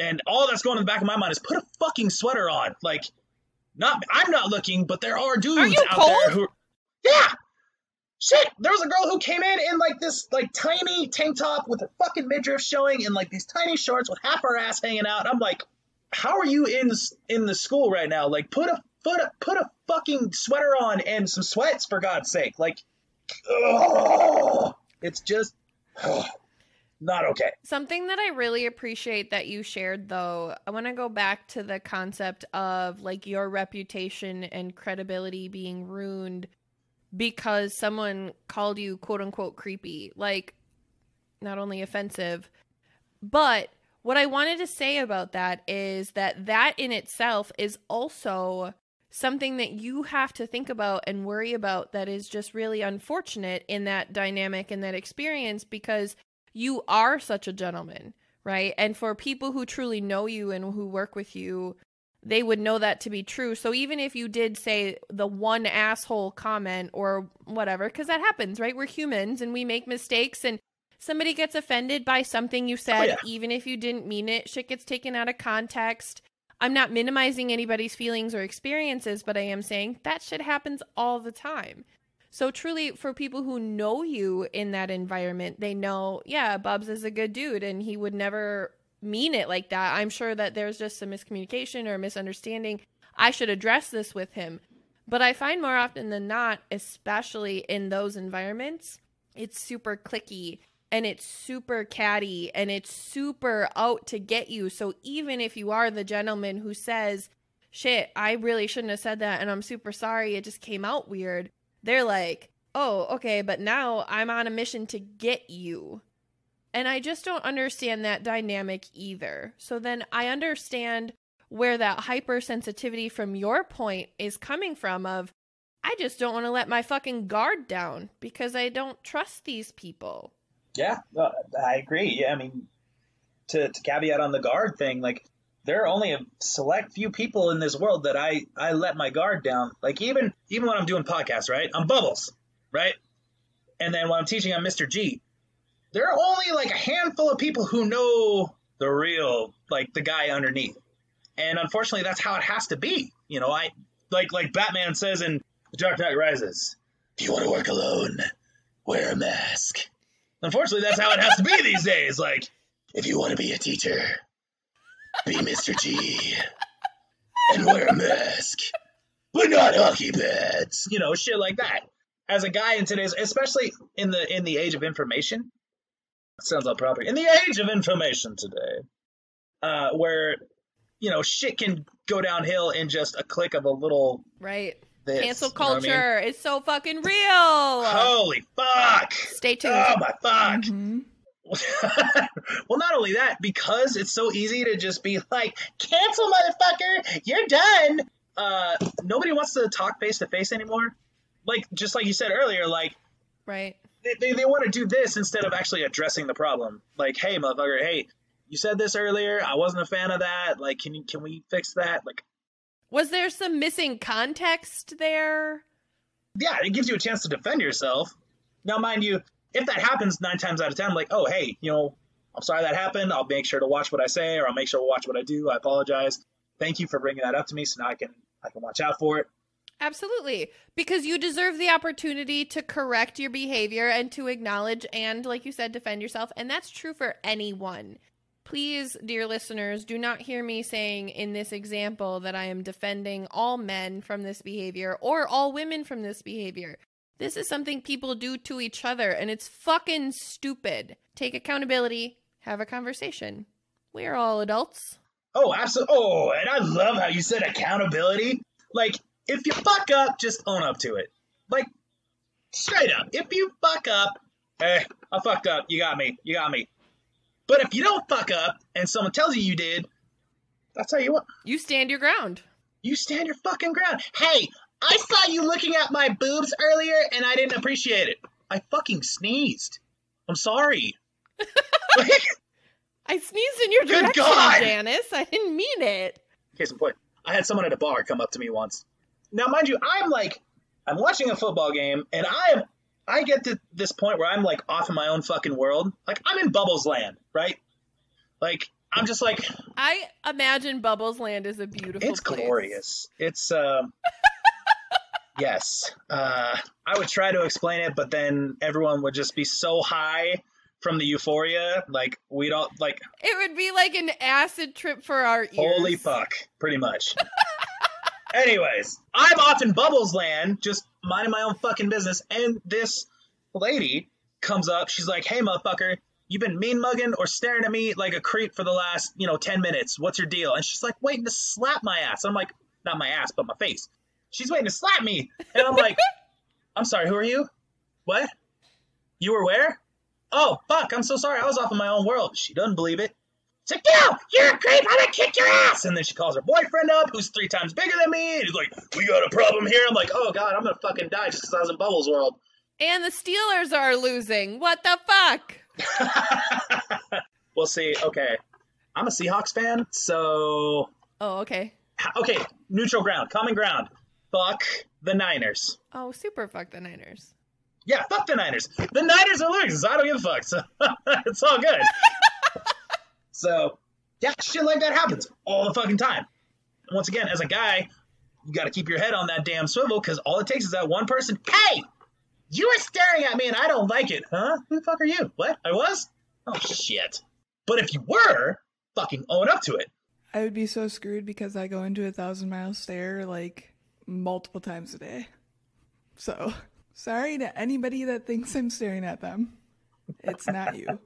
And all that's going in the back of my mind is put a fucking sweater on. Like, I'm not looking, but there are dudes out there who, yeah, shit. There was a girl who came in like this, like, tiny tank top with a fucking midriff showing and like these tiny shorts with half her ass hanging out. I'm like, how are you in the school right now? Like, put a fucking sweater on and some sweats, for God's sake. Like, ugh, it's just not okay. Something that I really appreciate that you shared, though, I want to go back to the concept of, like, your reputation and credibility being ruined because someone called you, quote unquote, creepy. Like, not only offensive, but what I wanted to say about that is that in itself is also something that you have to think about and worry about that is just really unfortunate in that dynamic and that experience because you are such a gentleman, right? And for people who truly know you and who work with you, they would know that to be true. So even if you did say the one asshole comment or whatever, because that happens, right? We're humans and we make mistakes and somebody gets offended by something you said, even if you didn't mean it. Shit gets taken out of context. I'm not minimizing anybody's feelings or experiences, but I am saying that shit happens all the time. So truly, for people who know you in that environment, they know, yeah, Bubs is a good dude and he would never mean it like that. I'm sure that there's just some miscommunication or misunderstanding. I should address this with him. But I find more often than not, especially in those environments, it's super cliquey. And it's super catty and it's super out to get you. So even if you are the gentleman who says, shit, I really shouldn't have said that and I'm super sorry, it just came out weird. They're like, oh, okay, but now I'm on a mission to get you. And I just don't understand that dynamic either. So then I understand where that hypersensitivity from your point is coming from of, I just don't want to let my fucking guard down because I don't trust these people. Yeah, I agree. Yeah, I mean, to caveat on the guard thing, like, there are only a select few people in this world that I let my guard down. Like, even when I'm doing podcasts, right? I'm Bubbles, right? And then when I'm teaching, I'm Mr. G. There are only, like, a handful of people who know the real, like, the guy underneath. And unfortunately, that's how it has to be. You know, like Batman says in The Dark Knight Rises, if you want to work alone, wear a mask. Unfortunately, that's how it has to be these days. Like, if you want to be a teacher, be Mr. G and wear a mask, but not hockey pads. You know, shit like that. As a guy in today's, especially in the age of information, sounds all proper. In the age of information today, where, you know, shit can go downhill in just a click of a little right. This, cancel culture. You know what I mean? It's so fucking real. Holy fuck. Stay tuned. Oh my fuck. Mm-hmm. Well, not only that, because it's so easy to just be like, cancel, motherfucker, you're done. Nobody wants to talk face to face anymore. Like, just like you said earlier, like, right. They want to do this instead of actually addressing the problem. Like, hey, motherfucker, hey, you said this earlier. I wasn't a fan of that. Like, can we fix that? Like, was there some missing context there? Yeah, it gives you a chance to defend yourself. Now, mind you, if that happens 9 times out of 10, I'm like, oh, hey, you know, I'm sorry that happened. I'll make sure to watch what I say, or I'll make sure to watch what I do. I apologize. Thank you for bringing that up to me, so now I can watch out for it. Absolutely. Because you deserve the opportunity to correct your behavior and to acknowledge and, like you said, defend yourself. And that's true for anyone. Please, dear listeners, do not hear me saying in this example that I am defending all men from this behavior or all women from this behavior. This is something people do to each other, and it's fucking stupid. Take accountability. Have a conversation. We are all adults. Oh, absolutely. Oh, and I love how you said accountability. Like, if you fuck up, just own up to it. Like, straight up. If you fuck up, hey, I fucked up. You got me. But if you don't fuck up and someone tells you did, that's how you want. You stand your ground. You stand your fucking ground. Hey, I saw you looking at my boobs earlier and I didn't appreciate it. I fucking sneezed. I'm sorry. I sneezed in your direction, Good God. Janice. I didn't mean it. Case in point, I had someone at a bar come up to me once. Now, mind you, I'm watching a football game and I get to this point where I'm like off in my own fucking world. Like, I'm in Bubbles land, right? Like, I'm just like, I imagine Bubbles land is a beautiful it's place. glorious. It's, yes. I would try to explain it, but then everyone would just be so high from the euphoria. Like, we don't, like. It would be like an acid trip for our ears. Holy fuck. Pretty much. Anyways, I'm off in Bubbles land, just minding my own fucking business, and this lady comes up. She's like, hey, motherfucker, you been mean mugging or staring at me like a creep for the last, 10 minutes. What's your deal? And she's like, waiting to slap my ass. I'm like, not my ass, but my face. She's waiting to slap me. And I'm like, I'm sorry, who are you? What? You were where? Oh, fuck, I'm so sorry. I was off in my own world. She doesn't believe it. It's like, no, you're a creep. I'm going to kick your ass. And then she calls her boyfriend up, who's 3 times bigger than me. And he's like, we got a problem here. I'm like, oh, God, I'm going to fucking die just because I was in Bubbles World. And the Steelers are losing. What the fuck? We'll see. Okay. I'm a Seahawks fan, so. Oh, okay. Okay, neutral ground, common ground. Fuck the Niners. Oh, super fuck the Niners. Yeah, fuck the Niners. The Niners are losing, so I don't give a fuck. So it's all good. So, yeah, shit like that happens all the fucking time. And once again, as a guy, you got to keep your head on that damn swivel, because all it takes is that one person. Hey, you were staring at me and I don't like it. Huh? Who the fuck are you? What? I was? Oh, shit. But if you were, fucking own up to it. I would be so screwed because I go into 1,000-mile stare like multiple times a day. So, sorry to anybody that thinks I'm staring at them. It's not you.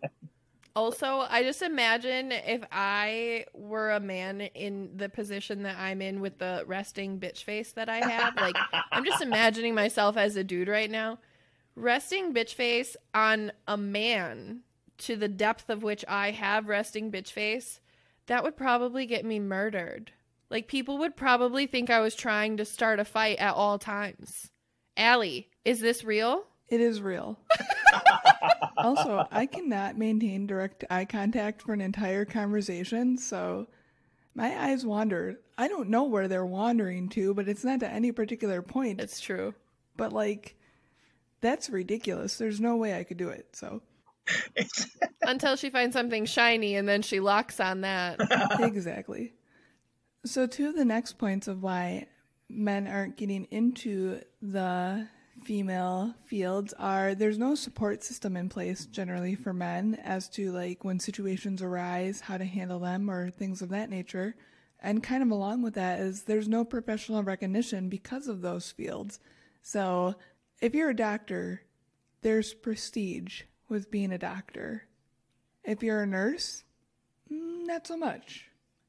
Also, I just imagine if I were a man in the position that I'm in with the resting bitch face that I have. Like, I'm just imagining myself as a dude right now. Resting bitch face on a man to the depth of which I have resting bitch face, that would probably get me murdered. Like, people would probably think I was trying to start a fight at all times. Allie, is this real? It is real. Also, I cannot maintain direct eye contact for an entire conversation, so my eyes wander. I don't know where they're wandering to, but it's not to any particular point. It's true. But, like, that's ridiculous. There's no way I could do it, so. Until she finds something shiny and then she locks on that. Exactly. So two of the next points of why men aren't getting into the female fields are there's no support system in place generally for men as to like when situations arise, how to handle them or things of that nature. And kind of along with that is there's no professional recognition because of those fields. So if you're a doctor, there's prestige with being a doctor. If you're a nurse, not so much.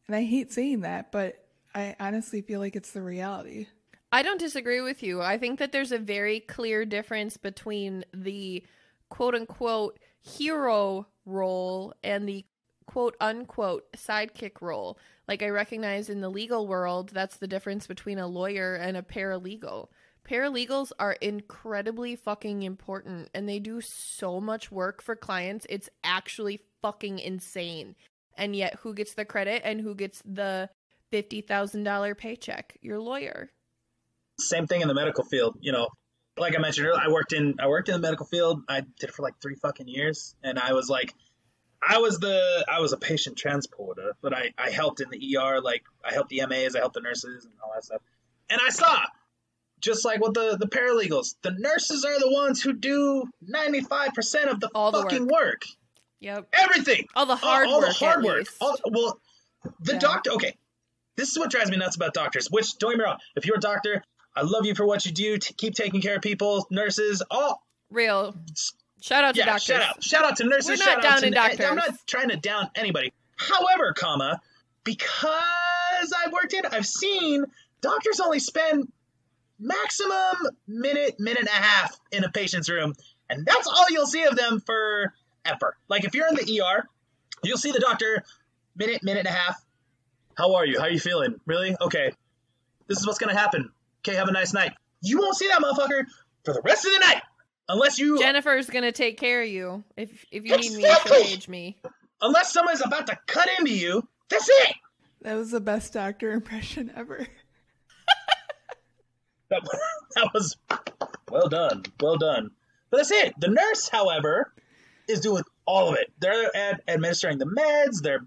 And I hate saying that, but I honestly feel like it's the reality. I don't disagree with you. I think that there's a very clear difference between the quote-unquote hero role and the quote-unquote sidekick role. Like I recognize in the legal world, that's the difference between a lawyer and a paralegal. Paralegals are incredibly fucking important, and they do so much work for clients. It's actually fucking insane. And yet, who gets the credit and who gets the $50,000 paycheck? Your lawyer. Same thing in the medical field. You know, like I mentioned earlier, I worked in the medical field. I did it for like 3 fucking years, and I was a patient transporter, but I helped in the ER. Like I helped the MAs, I helped the nurses, and all that stuff. And I saw, just like with the paralegals, the nurses are the ones who do 95% of the fucking work. Yep. Everything. All the hard work. All the hard work. Yeah. Doctor, okay. This is what drives me nuts about doctors, which, don't get me wrong, if you're a doctor, I love you for what you do. Keep taking care of people, nurses, all. Real. Shout out to doctors. Shout out to nurses. We're not down in doctors. I'm not trying to down anybody. However, because I've worked in, I've seen doctors only spend maximum minute and a half in a patient's room, and that's all you'll see of them for ever. Like if you're in the ER, you'll see the doctor minute and a half. How are you? How are you feeling? Really? Okay. This is what's gonna happen. Okay, have a nice night. You won't see that motherfucker for the rest of the night unless you. Jennifer's gonna take care of you. If you need me, she'll page me. Unless someone's about to cut into you, that's it. That was the best doctor impression ever. That was well done. Well done. But that's it. The nurse, however, is doing all of it. They're administering the meds. They're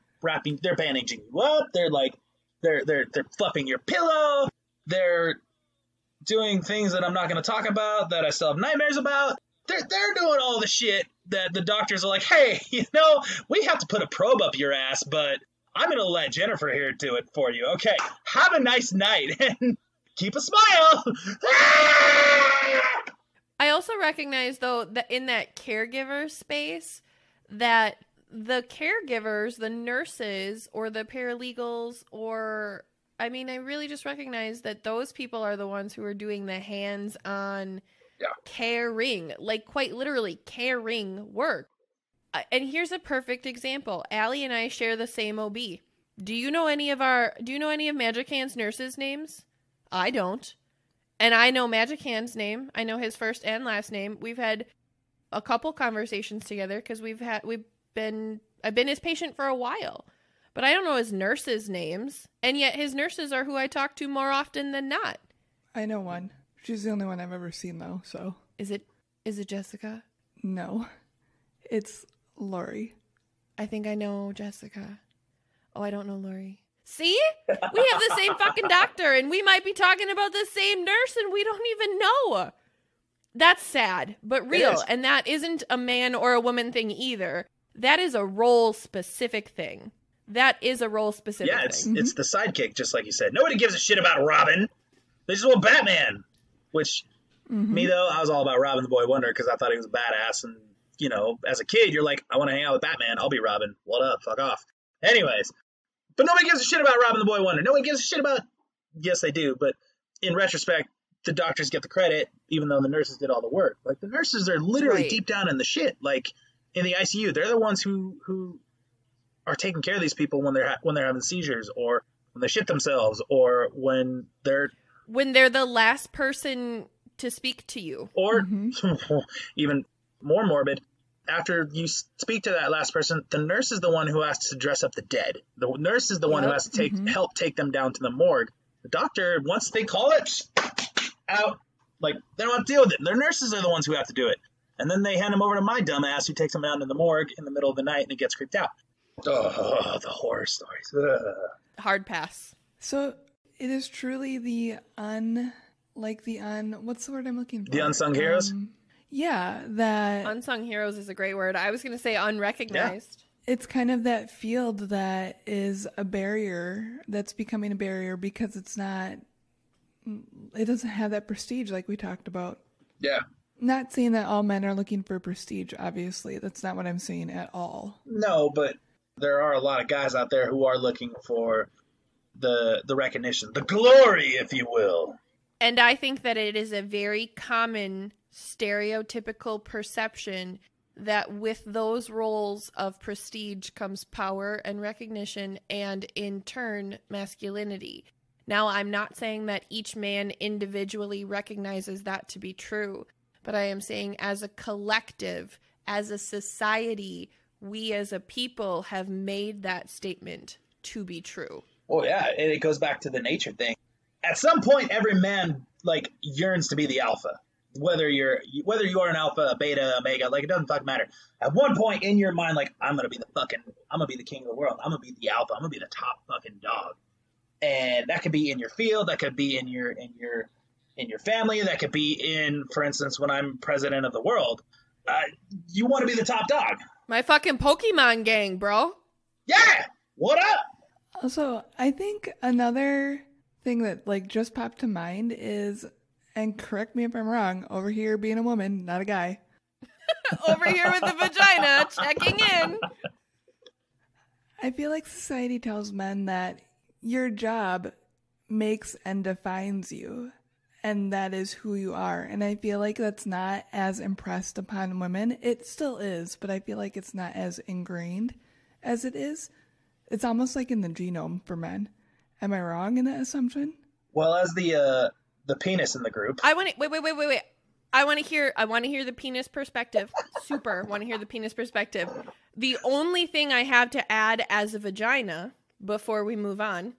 bandaging you up. They're fluffing your pillow. They're doing things that I'm not going to talk about that I still have nightmares about. They're doing all the shit that the doctors are like, hey, we have to put a probe up your ass, but I'm going to let Jennifer here do it for you. Okay, have a nice night and keep a smile. I also recognize, though, that in that caregiver space, that the caregivers, the nurses or the paralegals I really just recognize that those people are the ones who are doing the hands-on caring, like quite literally caring work. And here's a perfect example. Allie and I share the same OB. Do you know any of Magic Hand's nurses' names? I don't. And I know Magic Hand's name. I know his first and last name. We've had a couple conversations together because I've been his patient for a while. But I don't know his nurses' names. And yet his nurses are who I talk to more often than not. I know one. She's the only one I've ever seen, though, so. Is it Jessica? No. It's Lori. I think I know Jessica. Oh, I don't know Lori. See? We have the same fucking doctor, and we might be talking about the same nurse, and we don't even know. That's sad, but real. And that isn't a man or a woman thing either. That is a role-specific thing. Yeah, it's the sidekick, just like you said. Nobody gives a shit about Robin. They just want Batman. Which, me though, I was all about Robin the Boy Wonder because I thought he was a badass. And, as a kid, you're like, I want to hang out with Batman. I'll be Robin. What up? Fuck off. Anyways. But nobody gives a shit about Robin the Boy Wonder. Nobody gives a shit about... Yes, they do. But in retrospect, the doctors get the credit, even though the nurses did all the work. Like, the nurses are literally deep down in the shit. Like, in the ICU, they're the ones who are taking care of these people when they're having seizures, or when they shit themselves, or when they're the last person to speak to you, or even more morbid, after you speak to that last person, the nurse is the one who has to dress up the dead. The nurse is the one who has to help take them down to the morgue. The doctor, once they call it out, like, they don't have to deal with it. Their nurses are the ones who have to do it, and then they hand them over to my dumbass who takes them down to the morgue in the middle of the night and it gets creeped out. Oh, the horror stories. Ugh. Hard pass. So it is truly what's the word I'm looking for? The unsung heroes? Yeah, that... Unsung heroes is a great word. I was going to say unrecognized. Yeah. It's kind of that field that is a barrier, that's becoming a barrier because it doesn't have that prestige like we talked about. Yeah. Not saying that all men are looking for prestige, obviously. That's not what I'm saying at all. No, but there are a lot of guys out there who are looking for the recognition, the glory, if you will. And I think that it is a very common stereotypical perception that with those roles of prestige comes power and recognition and, in turn, masculinity. Now, I'm not saying that each man individually recognizes that to be true, but I am saying as a collective, as a society, we as a people have made that statement to be true. Oh, yeah, and it goes back to the nature thing. At some point, every man, yearns to be the alpha. Whether you are an alpha, a beta, omega, it doesn't fucking matter. At one point in your mind, I'm gonna be the king of the world. I'm gonna be the alpha. I'm gonna be the top fucking dog. And that could be in your field. That could be in your family. That could be in, for instance, when I'm president of the world. You want to be the top dog. My fucking Pokemon gang, bro. Yeah. What up? Also, I think another thing that just popped to mind is, and correct me if I'm wrong, over here being a woman, not a guy. Over here with the vagina, checking in. I feel like society tells men that your job makes and defines you, and that is who you are. And I feel like that's not as impressed upon women. It still is, but I feel like it's not as ingrained as it is. It's almost like in the genome for men. Am I wrong in that assumption? Well, as the penis in the group. I want to wait. I want to hear the penis perspective. Super want to hear the penis perspective. The only thing I have to add as a vagina before we move on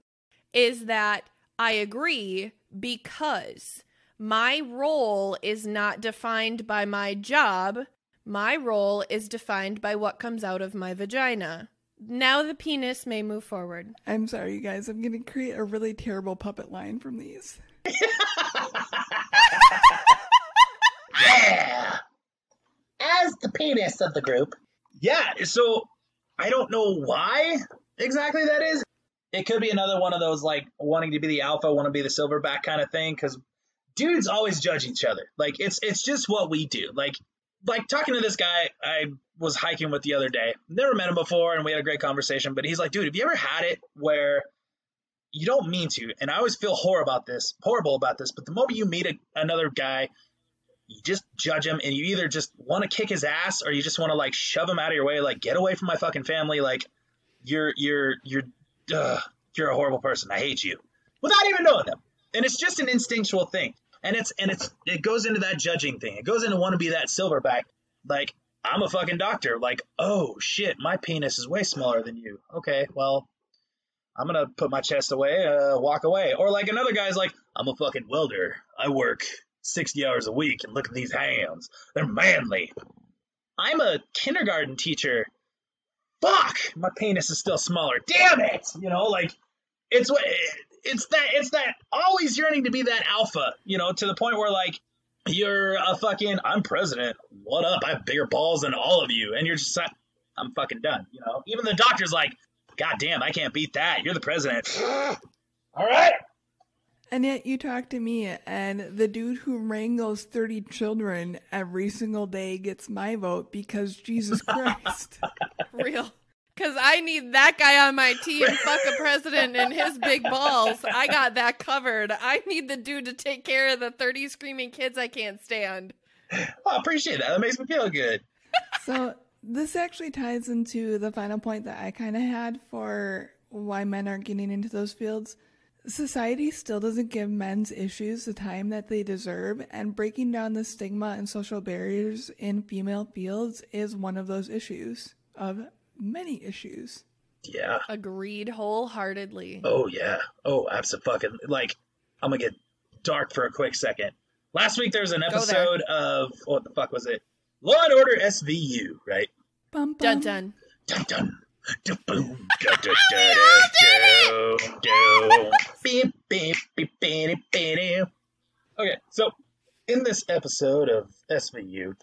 is that I agree, because my role is not defined by my job. My role is defined by what comes out of my vagina. Now the penis may move forward. I'm sorry, you guys. I'm going to create a really terrible puppet line from these. Yeah. As the penis of the group. Yeah, so I don't know why exactly that is. It could be another one of those, wanting to be the alpha, want to be the silverback kind of thing, because dudes always judge each other. It's just what we do. Like talking to this guy I was hiking with the other day. Never met him before, and we had a great conversation, but he's like, dude, have you ever had it where you don't mean to, and I always feel horrible about this, but the moment you meet another guy, you just judge him, and you either just want to kick his ass, or you just want to shove him out of your way, get away from my fucking family, you're a horrible person, I hate you, without even knowing them. And it's just an instinctual thing, and it goes into that judging thing. It goes into want to be that silverback. I'm a fucking doctor. Oh shit, my penis is way smaller than you. Okay, well, I'm going to put my chest away, walk away. Or another guy's I'm a fucking welder. I work 60 hours a week, and look at these hands. They're manly. I'm a kindergarten teacher. Fuck, my penis is still smaller. Damn it. It's that always yearning to be that alpha, to the point where you're a fucking, I'm president. What up? I have bigger balls than all of you. And you're just I'm fucking done. Even the doctor's God damn, I can't beat that. You're the president. All right. And yet you talk to me, and the dude who wrangles 30 children every single day gets my vote because Jesus Christ. Real. Because I need that guy on my team. Fuck a president and his big balls. I got that covered. I need the dude to take care of the 30 screaming kids I can't stand. Well, I appreciate that. That makes me feel good. So this actually ties into the final point that I kind of had for why men aren't getting into those fields. Society still doesn't give men's issues the time that they deserve, and breaking down the stigma and social barriers in female fields is one of those issues, of many issues. Yeah. Agreed wholeheartedly. Oh, yeah. Oh, absolutely. I'm going to get dark for a quick second. Last week there was an episode of, what the fuck was it? Law and Order SVU, right? Bum, bum. Dun dun. Dun dun. Da-boom. Da-da-da-da-da-da. Okay, so in this episode of SVU,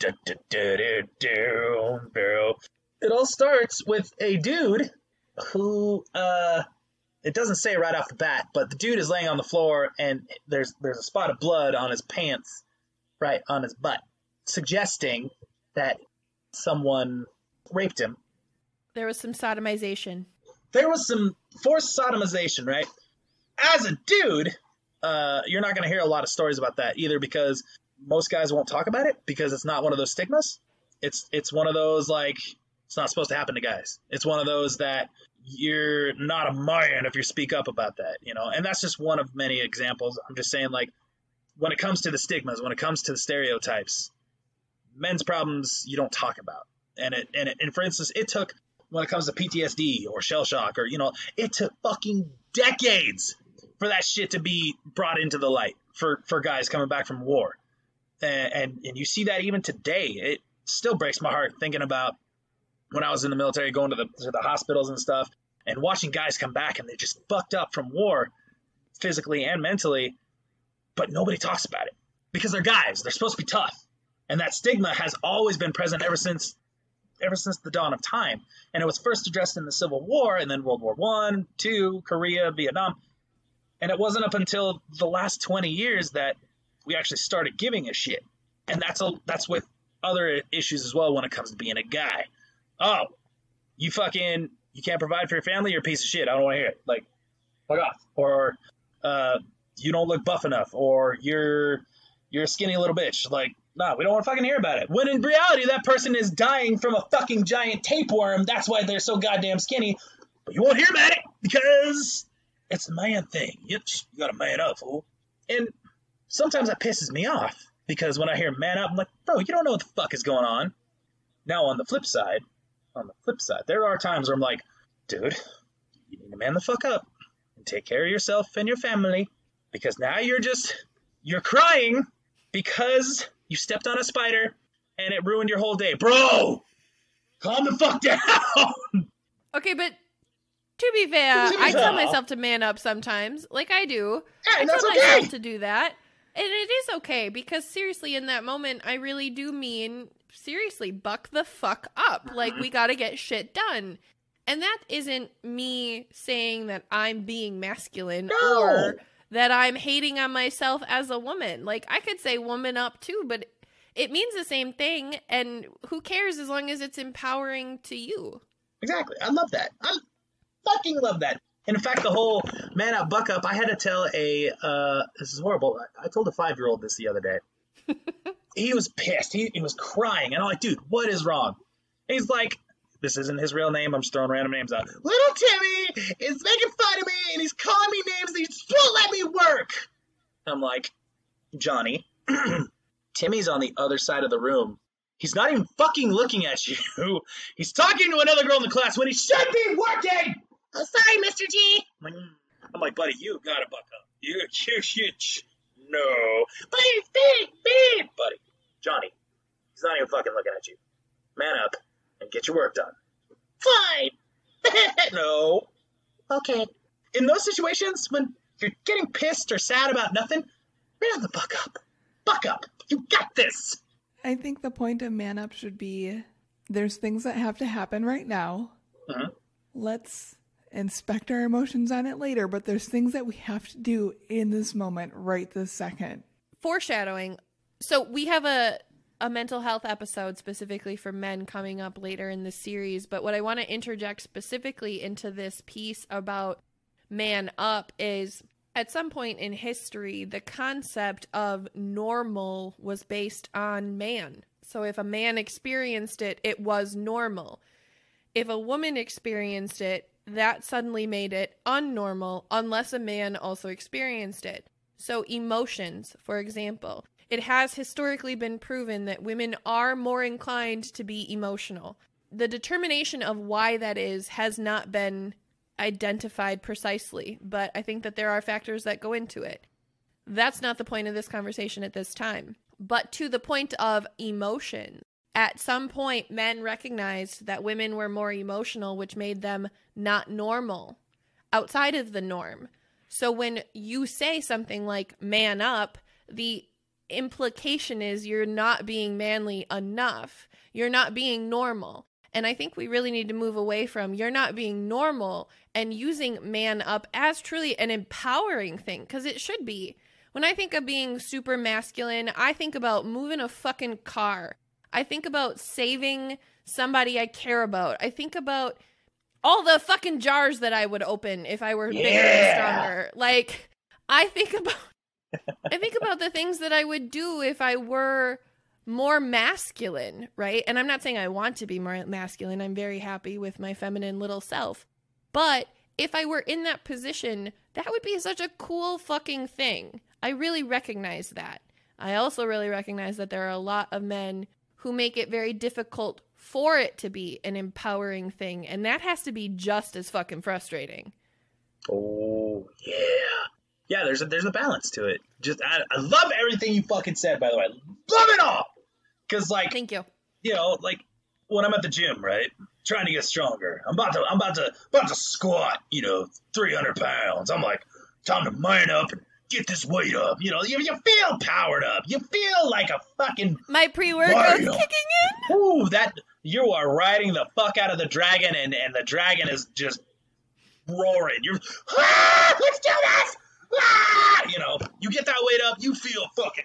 it all starts with a dude who, it doesn't say right off the bat, but the dude is laying on the floor and there's a spot of blood on his pants, right on his butt, suggesting that someone raped him. There was some sodomization. There was some forced sodomization, right? As a dude, you're not going to hear a lot of stories about that either because most guys won't talk about it because it's not one of those stigmas. It's one of those, like, it's not supposed to happen to guys. It's one of those that you're not a man if you speak up about that, you know? And that's just one of many examples. I'm just saying, like, when it comes to the stigmas, when it comes to the stereotypes, men's problems you don't talk about. And for instance, it took, when it comes to PTSD or shell shock or, you know, it took fucking decades for that shit to be brought into the light for guys coming back from war. And you see that even today. It still breaks my heart thinking about when I was in the military, going to the hospitals and stuff, and watching guys come back and they're just fucked up from war, physically and mentally, but nobody talks about it because they're guys. They're supposed to be tough, and that stigma has always been present ever since the dawn of time. And it was first addressed in the Civil War, and then World War I, II, Korea, Vietnam, and it wasn't up until the last 20 years that we actually started giving a shit. And that's with other issues as well when it comes to being a guy. Oh, you can't provide for your family, you're a piece of shit. I don't want to hear it. Like, fuck off. Or you don't look buff enough, or you're a skinny little bitch. Like, nah, we don't want to fucking hear about it. When in reality, that person is dying from a fucking giant tapeworm. That's why they're so goddamn skinny. But you won't hear about it because it's a man thing. You gotta man up, fool. And sometimes that pisses me off because when I hear man up, I'm like, bro, you don't know what the fuck is going on. Now, on the flip side, there are times where I'm like, dude, you need to man the fuck up and take care of yourself and your family because now you're crying because you stepped on a spider and it ruined your whole day. Bro, calm the fuck down. Okay, but to be fair, I tell myself to man up sometimes. Like I do. Yeah, I tell myself to do that. And it is okay because seriously, in that moment, I really do mean, seriously, buck the fuck up. Like, we gotta get shit done. And that isn't me saying that I'm being masculine or that I'm hating on myself as a woman. Like, I could say woman up too, but it means the same thing. And who cares as long as it's empowering to you? Exactly. I love that. I fucking love that. And in fact, the whole man up, buck up, I had to tell this is horrible. I told a 5-year-old this the other day. He was pissed. He was crying. And I'm like, dude, what is wrong? And he's like, this isn't his real name. I'm just throwing random names out. Little Timmy is making fun of me and he's calling me names and he just won't let me work. I'm like, Johnny, Timmy's on the other side of the room. He's not even fucking looking at you. He's talking to another girl in the class when he should be working. Oh, sorry, Mr. G. I'm like, buddy, you gotta buck up. You, no. Please, buddy. Johnny, he's not even fucking looking at you. Man up and get your work done. Fine. No. Okay. In those situations, when you're getting pissed or sad about nothing, man the fuck up. Buck up. You got this. I think the point of man up should be there's things that have to happen right now. Uh-huh. Let's inspect our emotions on it later, but there's things that we have to do in this moment right this second. Foreshadowing. So we have a mental health episode specifically for men coming up later in the series, but what I want to interject specifically into this piece about man up is at some point in history, the concept of normal was based on man. So if a man experienced it, it was normal. If a woman experienced it, that suddenly made it unnormal unless a man also experienced it. So emotions, for example, it has historically been proven that women are more inclined to be emotional. The determination of why that is has not been identified precisely, but I think that there are factors that go into it. That's not the point of this conversation at this time. But to the point of emotion, at some point, men recognized that women were more emotional, which made them not normal, outside of the norm. So when you say something like man up, the implication is you're not being manly enough. You're not being normal. And I think we really need to move away from you're not being normal and using man up as truly an empowering thing, because it should be. When I think of being super masculine, I think about moving a fucking car. I think about saving somebody I care about. I think about all the fucking jars that I would open if I were bigger and stronger. Like, I think about the things that I would do if I were more masculine, right? And I'm not saying I want to be more masculine. I'm very happy with my feminine little self. But if I were in that position, that would be such a cool fucking thing. I really recognize that. I also really recognize that there are a lot of men who make it very difficult for it to be an empowering thing. And that has to be just as fucking frustrating. Oh, yeah. Yeah, there's a balance to it. I love everything you fucking said, by the way. Love it all! Because, like... Thank you. You know, like, when I'm at the gym, right? Trying to get stronger. I'm about to squat, 300 pounds. I'm like, time to man up and get this weight up. You feel powered up. You feel like a fucking... My pre-workout's kicking in? Ooh, you are riding the fuck out of the dragon, and the dragon is just roaring. You're, let's do this! You get that weight up, you feel fucking,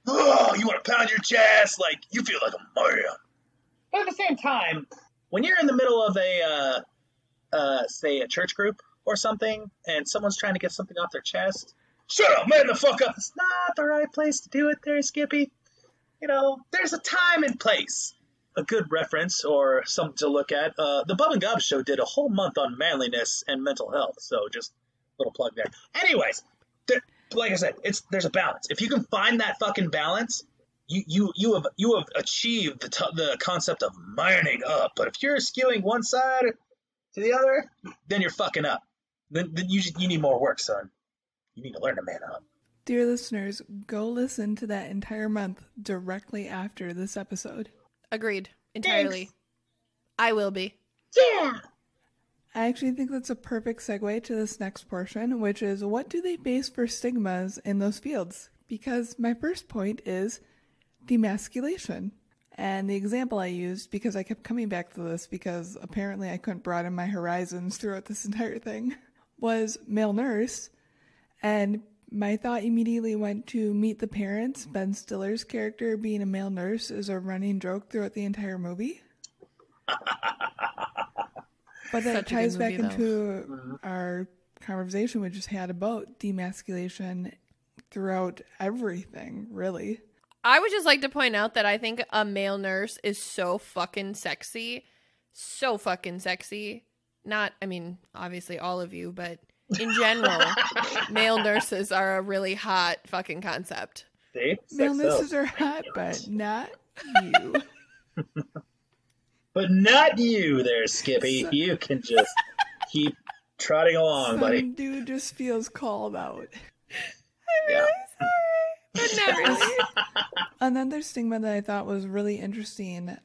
you want to pound your chest, like, you feel like a man. But at the same time, when you're in the middle of say, a church group or something, and someone's trying to get something off their chest, shut up, man the fuck up. It's not the right place to do it there, Skippy. There's a time and place. A good reference or something to look at. The Bub and Gobbz Show did a whole month on manliness and mental health, so just a little plug there. Anyways, like I said, there's a balance. If you can find that fucking balance, you have achieved the concept of manning up. But if you're skewing one side to the other, then you're fucking up. Then you need more work, son. You need to learn to man up. Dear listeners, go listen to that entire month directly after this episode. Agreed. Entirely. Thanks. I will be. Yeah. I actually think that's a perfect segue to this next portion, which is what do they base for stigmas in those fields? Because my first point is demasculation. And the example I used, because I kept coming back to this because apparently I couldn't broaden my horizons throughout this entire thing, was male nurse. And my thought immediately went to Meet the Parents. Ben Stiller's character being a male nurse is a running joke throughout the entire movie. But that ties back into our conversation we just had about demasculation throughout everything, really. I would just like to point out that I think a male nurse is so fucking sexy. So fucking sexy. Not, obviously all of you, but in general, male nurses are a really hot fucking concept. See? Male nurses are hot, but not you. But not you there, Skippy. You can just keep trotting along, buddy. Some dude just feels called out. I'm really sorry, but not really. Another stigma that I thought was really interesting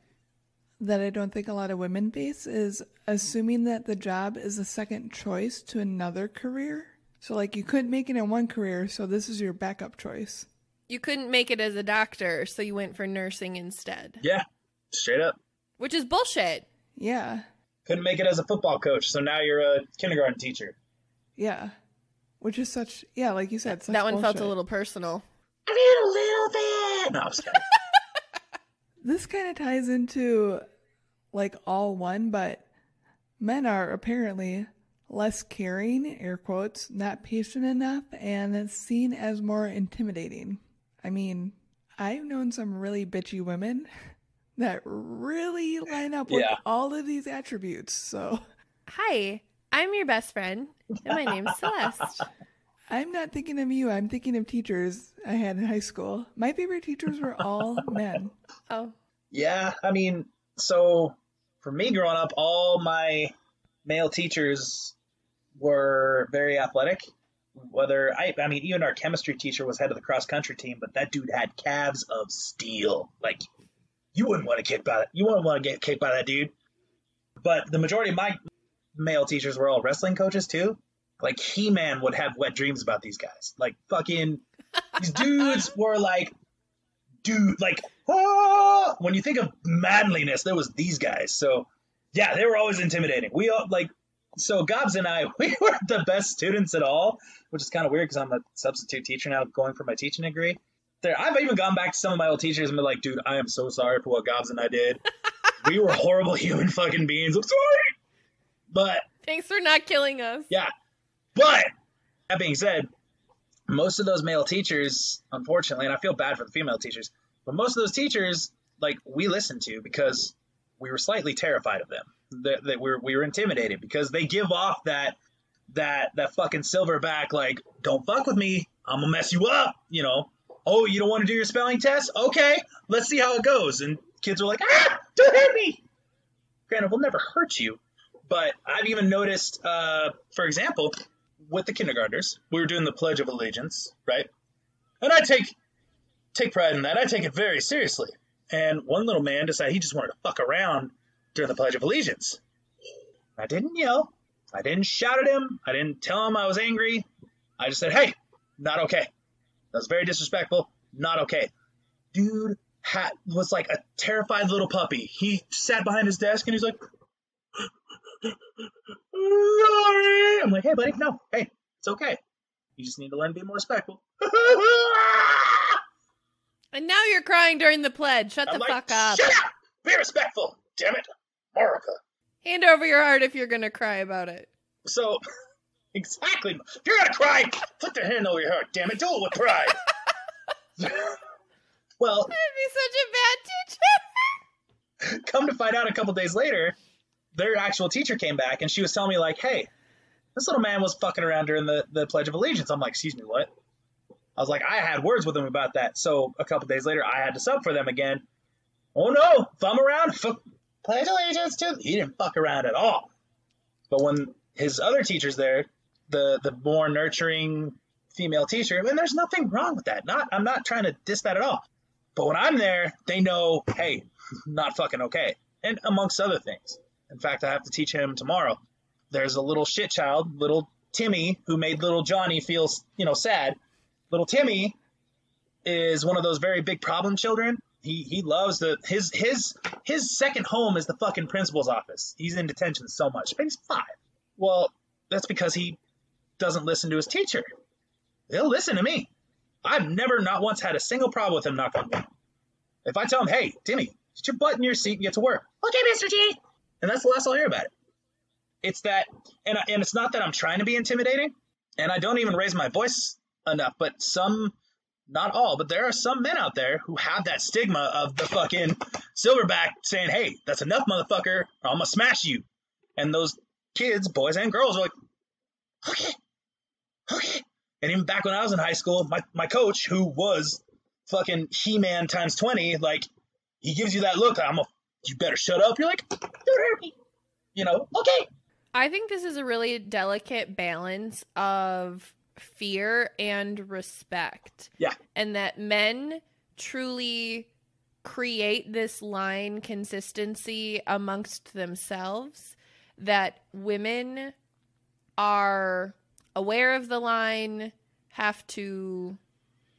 that I don't think a lot of women face is assuming that the job is a second choice to another career. So, like, you couldn't make it in one career, so this is your backup choice. You couldn't make it as a doctor, so you went for nursing instead. Yeah, straight up. Which is bullshit. Yeah. Couldn't make it as a football coach, so now you're a kindergarten teacher. Yeah. Which is such, like you said, such that one bullshit. felt a little personal. I mean, a little bit. No, I was kidding. This kind of ties into, like, all one, but men are apparently less caring, air quotes, not patient enough, and it's seen as more intimidating. I mean, I've known some really bitchy women that really line up with all of these attributes, so. Hi, I'm your best friend, and my name's Celeste. I'm not thinking of you. I'm thinking of teachers I had in high school. My favorite teachers were all men. Oh. Yeah, so for me growing up, all my male teachers were very athletic. Even our chemistry teacher was head of the cross-country team, but that dude had calves of steel. Like, you wouldn't want to get kicked by that dude. But the majority of my male teachers were all wrestling coaches too. Like He-Man would have wet dreams about these guys. Like fucking these dudes were like, when you think of manliness, there was these guys. So yeah, they were always intimidating. We all so Gobbz and I, we weren't the best students at all, which is kind of weird because I'm a substitute teacher now going for my teaching degree. I've even gone back to some of my old teachers and been like, dude, I am so sorry for what Gobbz and I did. We were horrible human fucking beings. I'm sorry. But thanks for not killing us. Yeah. But that being said, most of those male teachers, unfortunately, and I feel bad for the female teachers, but most of those teachers, like, we listened to because we were slightly terrified of them. That we were intimidated because they give off that fucking silverback, like, don't fuck with me, I'm gonna mess you up, you know. Oh, you don't want to do your spelling test? Okay, let's see how it goes. And kids are like, don't hurt me. Granted, we'll never hurt you, but I've even noticed, for example, with the kindergartners, we were doing the Pledge of Allegiance, right? And I take pride in that. I take it very seriously. And one little man decided he just wanted to fuck around during the Pledge of Allegiance. I didn't yell. I didn't shout at him. I didn't tell him I was angry. I just said, hey, not okay. That was very disrespectful. Not okay. Dude was like a terrified little puppy. He sat behind his desk and he's like, sorry. I'm like, hey, buddy, no. Hey, it's okay. You just need to learn to be more respectful. And now you're crying during the pledge. Shut the fuck up. Shut up! Be respectful. Damn it. America. Hand over your heart if you're going to cry about it. So, exactly. If you're going to cry, put the hand over your heart. Damn it. Do it with pride. Well. That'd be such a bad teacher. Come to find out a couple days later, their actual teacher came back and she was telling me like, hey, this little man was fucking around during the Pledge of Allegiance. I'm like, excuse me, what? I was like, I had words with him about that. So a couple days later, I had to sub for them again. Oh no, if I'm around, Pledge Allegiance to. He didn't fuck around at all. But when his other teacher's there, the more nurturing female teacher, I mean, there's nothing wrong with that. I'm not trying to diss that at all. But when I'm there, they know, hey, not fucking okay. And amongst other things. In fact, I have to teach him tomorrow. There's a little shit child, little Timmy, who made little Johnny feel, sad. Little Timmy is one of those very big problem children. He loves his second home is the fucking principal's office. He's in detention so much. But he's 5. Well, that's because he doesn't listen to his teacher. He'll listen to me. I've never, not once, had a single problem with him, knock on wood. If I tell him, hey, Timmy, sit your butt in your seat and get to work. Okay, Mr. G. And that's the last I'll hear about it. It's that, and it's not that I'm trying to be intimidating, and I don't even raise my voice enough, but some, not all, but there are some men out there who have that stigma of the fucking silverback saying, hey, that's enough, motherfucker, or I'm gonna smash you. And those kids, boys and girls, are like, okay. And even back when I was in high school, my coach, who was fucking He-Man times 20, like, he gives you that look, you better shut up. You're like, don't hurt me. Okay. I think this is a really delicate balance of fear and respect. Yeah. And that men truly create this line consistency amongst themselves, that women are aware of the line, have to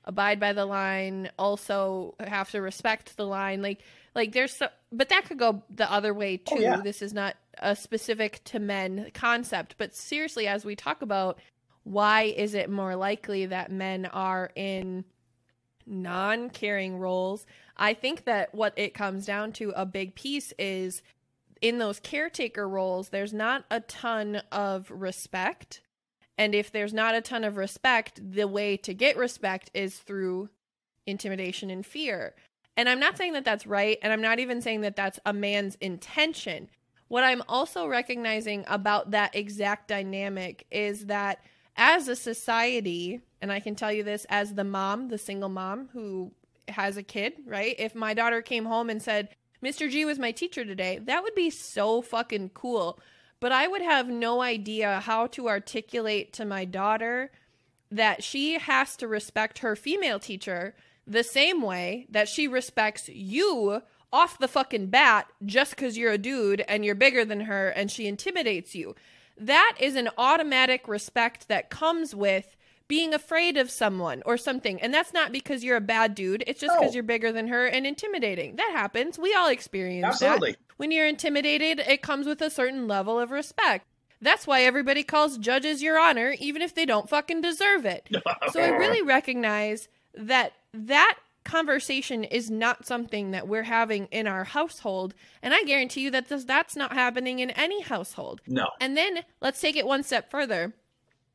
abide by the line, also have to respect the line. Like there's so, but that could go the other way too. Oh, yeah. This is not a specific to men concept, but seriously, as we talk about, why is it more likely that men are in non-caring roles? I think that what it comes down to, a big piece, is in those caretaker roles, there's not a ton of respect. And if there's not a ton of respect, the way to get respect is through intimidation and fear. And I'm not saying that that's right, and I'm not even saying that that's a man's intention. What I'm also recognizing about that exact dynamic is that as a society, and I can tell you this as the mom, the single mom who has a kid, right? If my daughter came home and said, Mr. G was my teacher today, that would be so fucking cool. But I would have no idea how to articulate to my daughter that she has to respect her female teacher the same way that she respects you off the fucking bat just because you're a dude and you're bigger than her and she intimidates you. that is an automatic respect that comes with being afraid of someone or something. And that's not because you're a bad dude. It's just because you're bigger than her and intimidating. That happens. We all experience that. When you're intimidated, it comes with a certain level of respect. That's why everybody calls judges your honor, even if they don't fucking deserve it. So I really recognize that conversation is not something that we're having in our household. And I guarantee you that that's not happening in any household. No. And then let's take it one step further.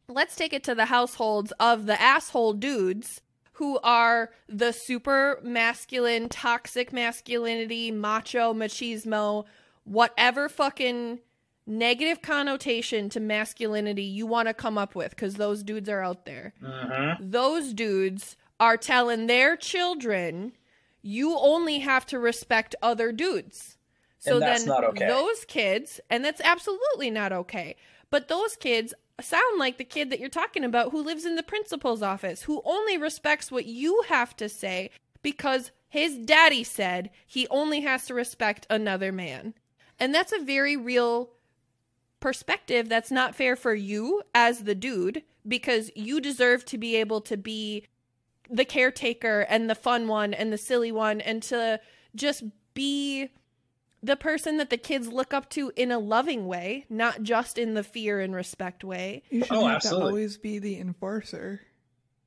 Let's take it to the households of the asshole dudes who are the super masculine, toxic masculinity, macho, machismo, whatever fucking negative connotation to masculinity you want to come up with, because those dudes are out there. Those dudes are telling their children, you only have to respect other dudes. So and that's then not okay. Those kids, and that's absolutely not okay. But those kids sound like the kid that you're talking about who lives in the principal's office, who only respects what you have to say because his daddy said he only has to respect another man. And that's a very real perspective that's not fair for you as the dude, because you deserve to be able to be the caretaker and the fun one and the silly one, and to just be the person that the kids look up to in a loving way, not just in the fear and respect way. You should have to always be the enforcer.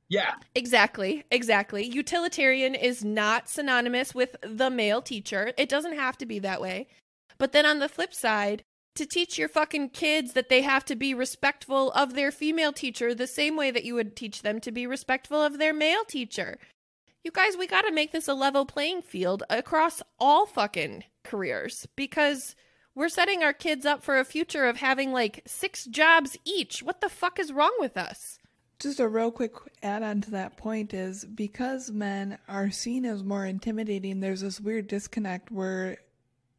Yeah. Exactly. Utilitarian is not synonymous with the male teacher. It doesn't have to be that way. But then on the flip side, to teach your fucking kids that they have to be respectful of their female teacher the same way that you would teach them to be respectful of their male teacher. You guys, we got to make this a level playing field across all fucking careers, because we're setting our kids up for a future of having like 6 jobs each. What the fuck is wrong with us? Just a real quick add-on to that point is, because men are seen as more intimidating, there's this weird disconnect where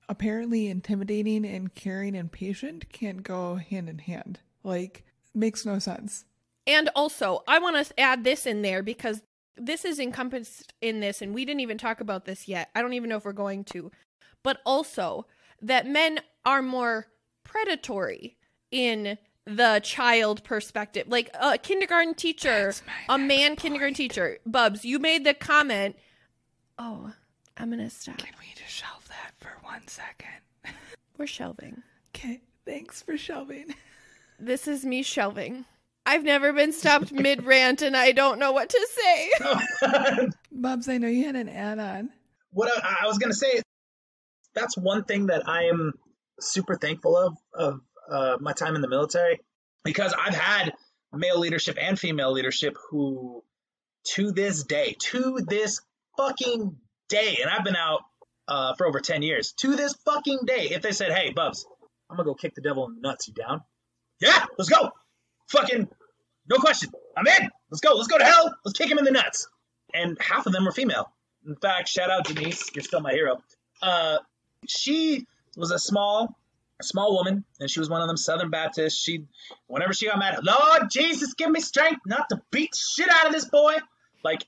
apparently intimidating and caring and patient can't go hand in hand. Like, makes no sense. And also, I want to add this in there because this is encompassed in this, and we didn't even talk about this yet. I don't even know if we're going to. But also, that men are more predatory in the child perspective. Like a kindergarten teacher, a man kindergarten teacher. Bubs, you made the comment. Oh, I'm going to stop. Can we just shelve that for 1 second? We're shelving. Okay, thanks for shelving. This is me shelving. I've never been stopped mid-rant and I don't know what to say. Bubs, I know you had an add-on. What I was going to say, that's one thing that I am super thankful of my time in the military, because I've had male leadership and female leadership who, to this fucking day, and I've been out for over 10 years, to this fucking day, if they said, hey, Bubs, I'm going to go kick the devil in the nuts, you down? Yeah, let's go. Fucking, no question. I'm in. Let's go to hell. Let's kick him in the nuts. And half of them were female. In fact, shout out Denise. You're still my hero. She was a small woman, and she was one of them Southern Baptists. Whenever she got mad, Lord Jesus, give me strength not to beat the shit out of this boy. Like,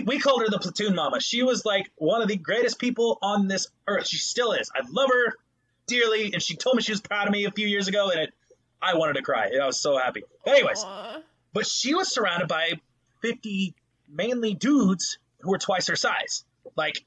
we called her the platoon mama. She was like one of the greatest people on this earth. She still is. I love her dearly, and she told me she was proud of me a few years ago, and I wanted to cry. I was so happy. Anyways, but she was surrounded by 50 mainly dudes who were twice her size. Like,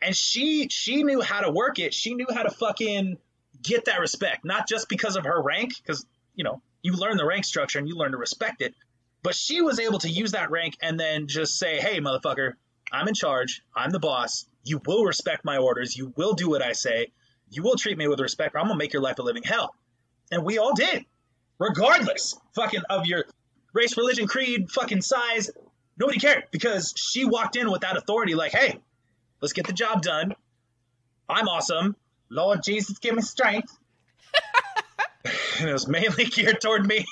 and she knew how to work it. She knew how to fucking get that respect, not just because of her rank, because, you know, you learn the rank structure and you learn to respect it. But she was able to use that rank and then just say, hey, motherfucker, I'm in charge. I'm the boss. You will respect my orders. You will do what I say. You will treat me with respect, or I'm going to make your life a living hell. And we all did, regardless fucking of your race, religion, creed, fucking size. Nobody cared, because she walked in with that authority like, hey, let's get the job done. I'm awesome. Lord Jesus, give me strength. And it was mainly geared toward me.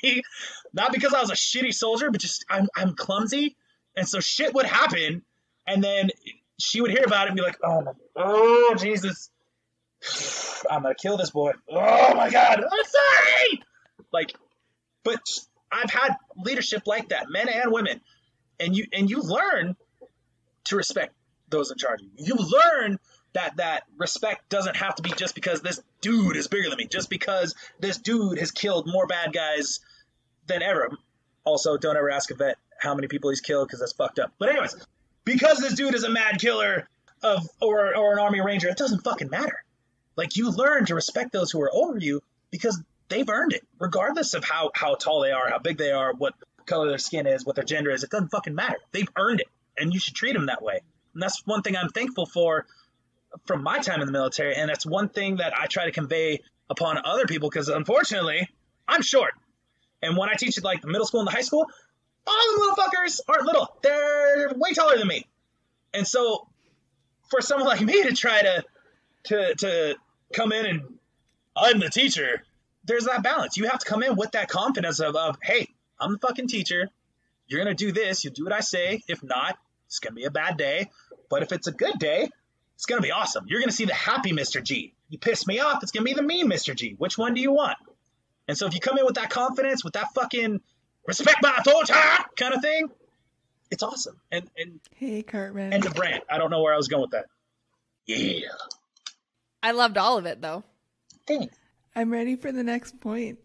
Not because I was a shitty soldier, but just I'm clumsy. And so shit would happen. And then she would hear about it and be like, oh, Jesus. I'm going to kill this boy. Oh, my God. I'm sorry. Like, but I've had leadership like that, men and women. And you learn to respect those in charge of you. You learn that respect doesn't have to be just because this dude is bigger than me, just because this dude has killed more bad guys than ever. Also, don't ever ask a vet how many people he's killed, because that's fucked up. But anyways, because this dude is a mad killer or an army ranger, it doesn't fucking matter. Like, you learn to respect those who are over you because they've earned it, regardless of how tall they are, how big they are, what color their skin is, what their gender is. It doesn't fucking matter. They've earned it, and you should treat them that way. And that's one thing I'm thankful for from my time in the military, and that's one thing that I try to convey upon other people, because unfortunately, I'm short. And when I teach at like the middle school and the high school, all the little fuckers aren't little. They're way taller than me. And so for someone like me to try to come in and I'm the teacher, there's that balance. You have to come in with that confidence of hey, I'm the fucking teacher. You're going to do this. You do what I say. If not, it's going to be a bad day. But if it's a good day, it's going to be awesome. You're going to see the happy Mr. G. You piss me off, it's going to be the mean Mr. G. Which one do you want? And so if you come in with that confidence, with that fucking respect my authority kind of thing, it's awesome. And hey, Cartman. And the brand. I don't know where I was going with that. Yeah. I loved all of it, though. Thanks. I'm ready for the next point,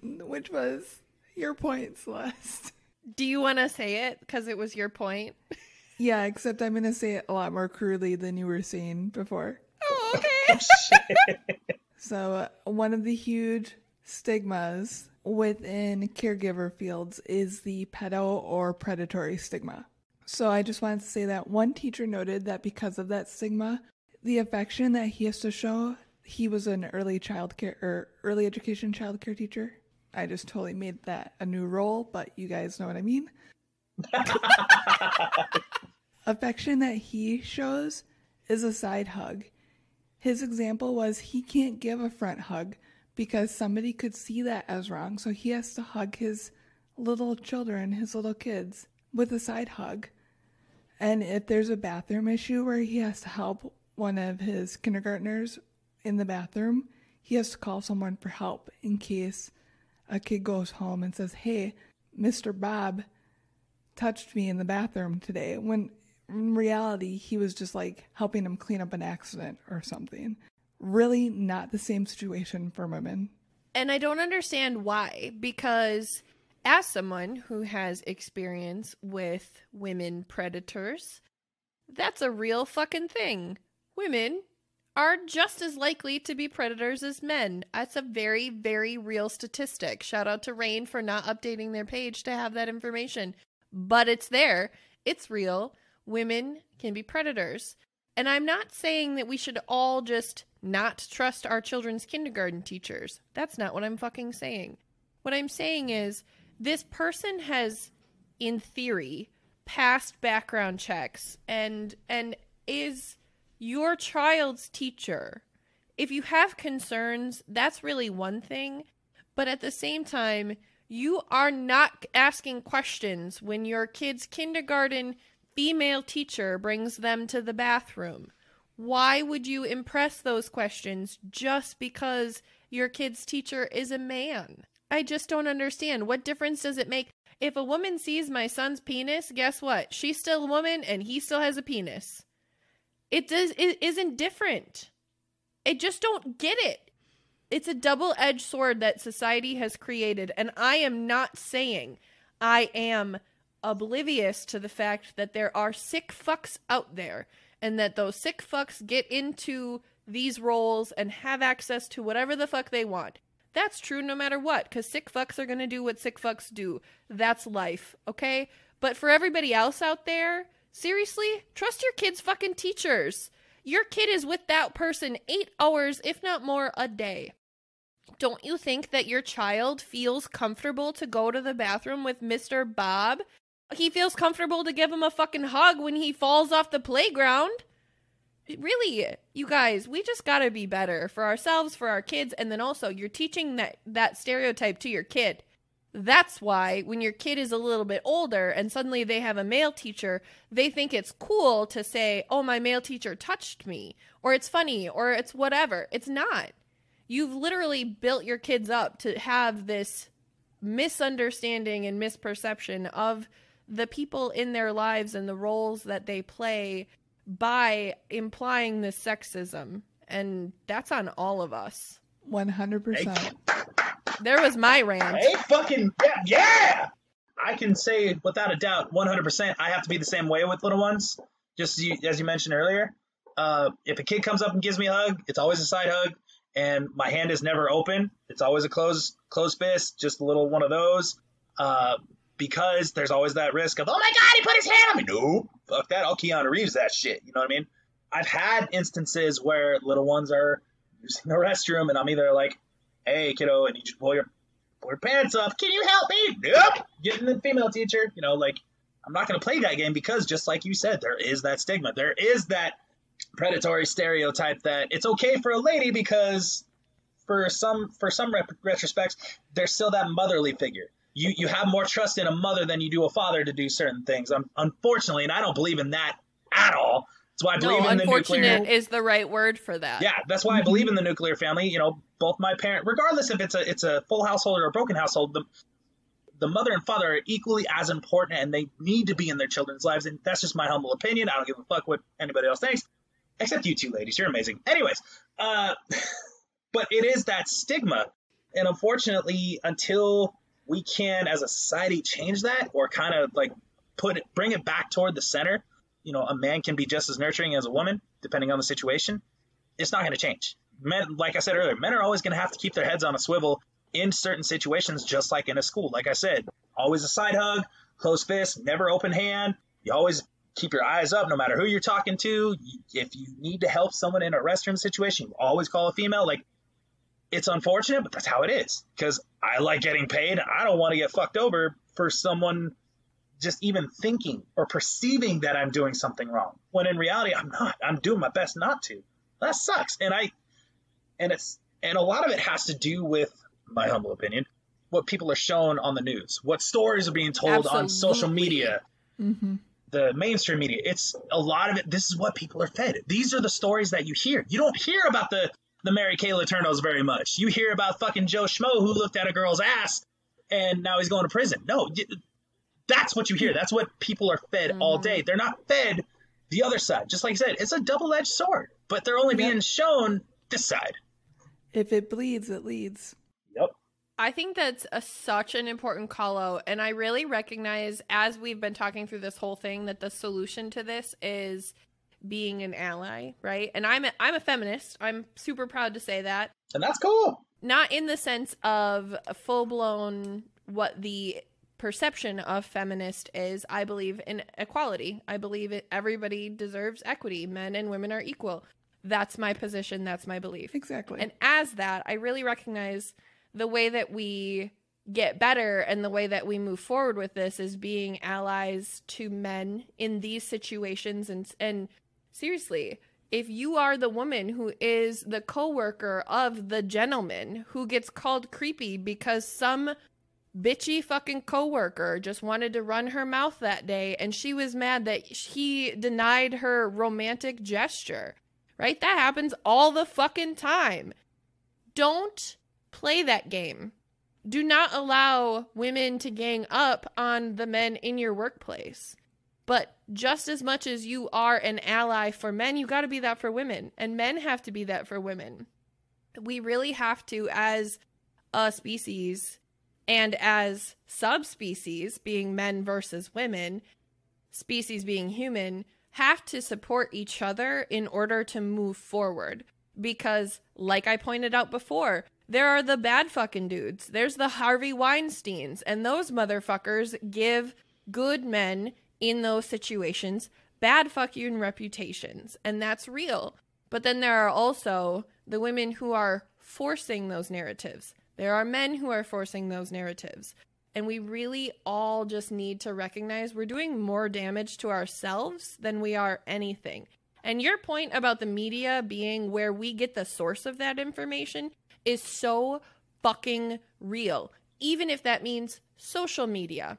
which was your point, Celeste. Do you want to say it? Because it was your point. Yeah, except I'm going to say it a lot more crudely than you were saying before. Oh, okay. So one of the huge stigmas within caregiver fields is the pedo or predatory stigma. So I just wanted to say that one teacher noted that because of that stigma, the affection that he has to show, he was an early education childcare teacher. I just totally made that a new role, but you guys know what I mean. Affection that he shows is a side hug. His example was he can't give a front hug because somebody could see that as wrong. So he has to hug his little children, his little kids, with a side hug. And if there's a bathroom issue where he has to help one of his kindergartners in the bathroom, he has to call someone for help in case a kid goes home and says, hey, Mr. Bob touched me in the bathroom today, when in reality he was just like helping him clean up an accident or something. Really not the same situation for women. And I don't understand why, because as someone who has experience with women predators, that's a real fucking thing. Women are just as likely to be predators as men. That's a very, very real statistic. Shout out to Rain for not updating their page to have that information. But it's there. It's real. Women can be predators. And I'm not saying that we should all just not trust our children's kindergarten teachers. That's not what I'm fucking saying. What I'm saying is this person has, in theory, passed background checks and is your child's teacher. If you have concerns, that's really one thing. But at the same time, you are not asking questions when your kid's kindergarten female teacher brings them to the bathroom. Why would you impress those questions just because your kid's teacher is a man? I just don't understand. What difference does it make? If a woman sees my son's penis, guess what? She's still a woman and he still has a penis. It isn't different. I just don't get it. It's a double-edged sword that society has created, and I am not saying I am oblivious to the fact that there are sick fucks out there, and that those sick fucks get into these roles and have access to whatever the fuck they want. That's true no matter what, because sick fucks are going to do what sick fucks do. That's life, okay? But for everybody else out there, seriously, trust your kid's fucking teachers. Your kid is with that person 8 hours, if not more, a day. Don't you think that your child feels comfortable to go to the bathroom with Mr. Bob? He feels comfortable to give him a fucking hug when he falls off the playground. Really, you guys, we just gotta be better for ourselves, for our kids, and then also you're teaching that stereotype to your kid. That's why when your kid is a little bit older and suddenly they have a male teacher, they think it's cool to say, oh, my male teacher touched me, or it's funny, or it's whatever. It's not. You've literally built your kids up to have this misunderstanding and misperception of the people in their lives and the roles that they play by implying this sexism. And that's on all of us. 100%. There was my rant. Hey, fucking, yeah! I can say without a doubt, 100%, I have to be the same way with little ones. Just as you mentioned earlier. If a kid comes up and gives me a hug, it's always a side hug. And my hand is never open. It's always a closed fist, just a little one of those. Because there's always that risk of, oh my God, he put his hand on me. No, fuck that. I'll Keanu Reeves that shit. You know what I mean? I've had instances where little ones are using the restroom and I'm either like, hey, kiddo, I need you to pull your pants up. Can you help me? Nope. Getting the female teacher. You know, like, I'm not going to play that game because just like you said, there is that stigma. There is that predatory stereotype that it's okay for a lady because for some retrospects, there's still that motherly figure. You have more trust in a mother than you do a father to do certain things. Unfortunately, and I don't believe in that at all. That's why I believe in the nuclear. Unfortunate is the right word for that. Yeah, that's why I believe in the nuclear family. You know, both my parents, regardless if it's a full household or a broken household, the mother and father are equally as important, and they need to be in their children's lives. And that's just my humble opinion. I don't give a fuck what anybody else thinks, except you two ladies. You're amazing. Anyways, but it is that stigma, and unfortunately, until we can, as a society, change that or kind of like bring it back toward the center. You know, a man can be just as nurturing as a woman, depending on the situation. It's not going to change. Men, like I said earlier, men are always going to have to keep their heads on a swivel in certain situations, just like in a school. Like I said, always a side hug, closed fist, never open hand. You always keep your eyes up no matter who you're talking to. If you need to help someone in a restroom situation, you always call a female. Like, it's unfortunate, but that's how it is. Because I like getting paid. I don't want to get fucked over for someone just even thinking or perceiving that I'm doing something wrong. When in reality, I'm not. I'm doing my best not to. That sucks. And a lot of it has to do with, my humble opinion, what people are shown on the news, what stories are being told on social media, the mainstream media. It's a lot of it. This is what people are fed. These are the stories that you hear. You don't hear about the Mary Kay Letourneaus very much. You hear about fucking Joe Schmo who looked at a girl's ass and now he's going to prison. No, that's what you hear. That's what people are fed all day. They're not fed the other side. Just like I said, it's a double-edged sword, but they're only being shown this side. If it bleeds, it leads. Yep. I think that's such an important call out. And I really recognize, as we've been talking through this whole thing, that the solution to this is being an ally, right? And I'm a feminist. I'm super proud to say that. And that's cool. Not in the sense of a full-blown what the perception of feminist is. I believe in equality. I believe everybody deserves equity. Men and women are equal. That's my position. That's my belief. Exactly. And as that, I really recognize the way that we get better and the way that we move forward with this is being allies to men in these situations. And seriously, if you are the woman who is the coworker of the gentleman who gets called creepy because some bitchy fucking coworker just wanted to run her mouth that day and she was mad that he denied her romantic gesture, right? That happens all the fucking time. Don't play that game. Do not allow women to gang up on the men in your workplace. But just as much as you are an ally for men, you got to be that for women. And men have to be that for women. We really have to, as a species and as subspecies, being men versus women, species being human, have to support each other in order to move forward. Because, like I pointed out before, there are the bad fucking dudes. There's the Harvey Weinsteins. And those motherfuckers give good men in those situations bad fucking reputations. And that's real. But then there are also the women who are forcing those narratives. There are men who are forcing those narratives. And we really all just need to recognize we're doing more damage to ourselves than we are anything. And your point about the media being where we get the source of that information is so fucking real. Even if that means social media.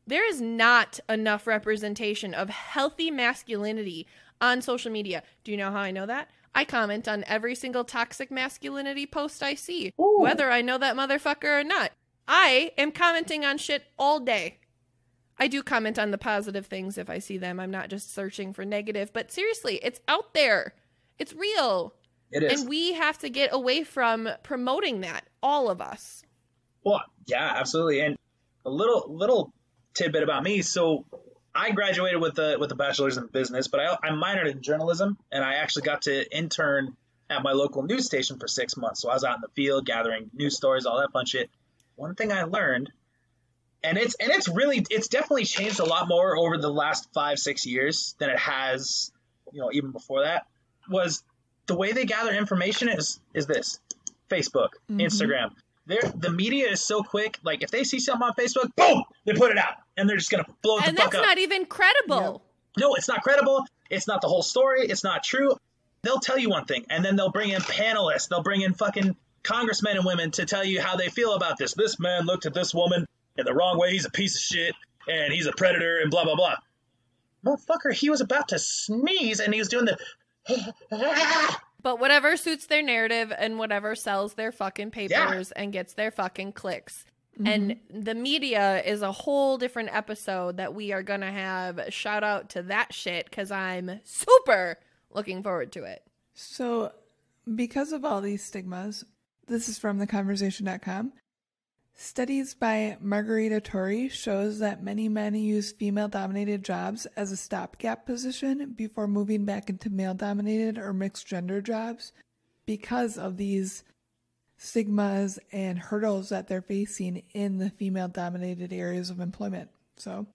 There is not enough representation of healthy masculinity on social media. Do you know how I know that? I comment on every single toxic masculinity post I see, whether I know that motherfucker or not. I am commenting on shit all day. I do comment on the positive things if I see them. I'm not just searching for negative, but seriously, it's out there. It's real. It is. And we have to get away from promoting that, all of us. Well, yeah, absolutely. And a little tidbit about me. So I graduated with a bachelor's in business, but I minored in journalism, and I actually got to intern at my local news station for 6 months. So I was out in the field gathering news stories, all that fun shit. One thing I learned, and it's definitely changed a lot more over the last 5-6 years than it has, even before that, was the way they gather information is this: Facebook, Instagram. The media is so quick. Like, if they see something on Facebook, boom, they put it out, and they're just gonna blow it the fuck up. And that's not even credible. No, it's not credible. It's not the whole story. It's not true. They'll tell you one thing, and then they'll bring in panelists. They'll bring in fucking congressmen and women to tell you how they feel about this. This man looked at this woman in the wrong way. He's a piece of shit, and he's a predator, and blah, blah, blah. Motherfucker, he was about to sneeze, and he was doing the... But whatever suits their narrative and whatever sells their fucking papers and gets their fucking clicks. And the media is a whole different episode that we are going to have. Shout out to that shit, because I'm super looking forward to it. So because of all these stigmas, this is from theconversation.com. Studies by Margarita Torrey shows that many men use female-dominated jobs as a stopgap position before moving back into male-dominated or mixed-gender jobs because of these stigmas and hurdles that they're facing in the female-dominated areas of employment. So,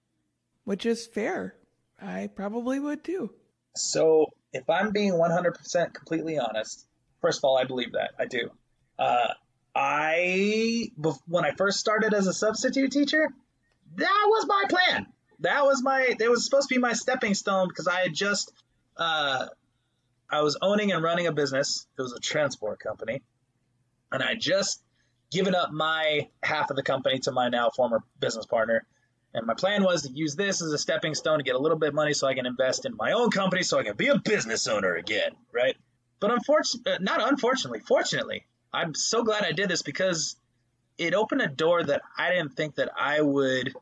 which is fair. I probably would too. So, if I'm being 100% completely honest, first of all, I believe that. I do. When I first started as a substitute teacher, that was my plan. It was supposed to be my stepping stone, because I had just, I was owning and running a business. It was a transport company. And I just given up my half of the company to my now former business partner. And my plan was to use this as a stepping stone to get a little bit of money so I can invest in my own company so I can be a business owner again, right? But fortunately, I'm so glad I did this, because it opened a door that I didn't think that I would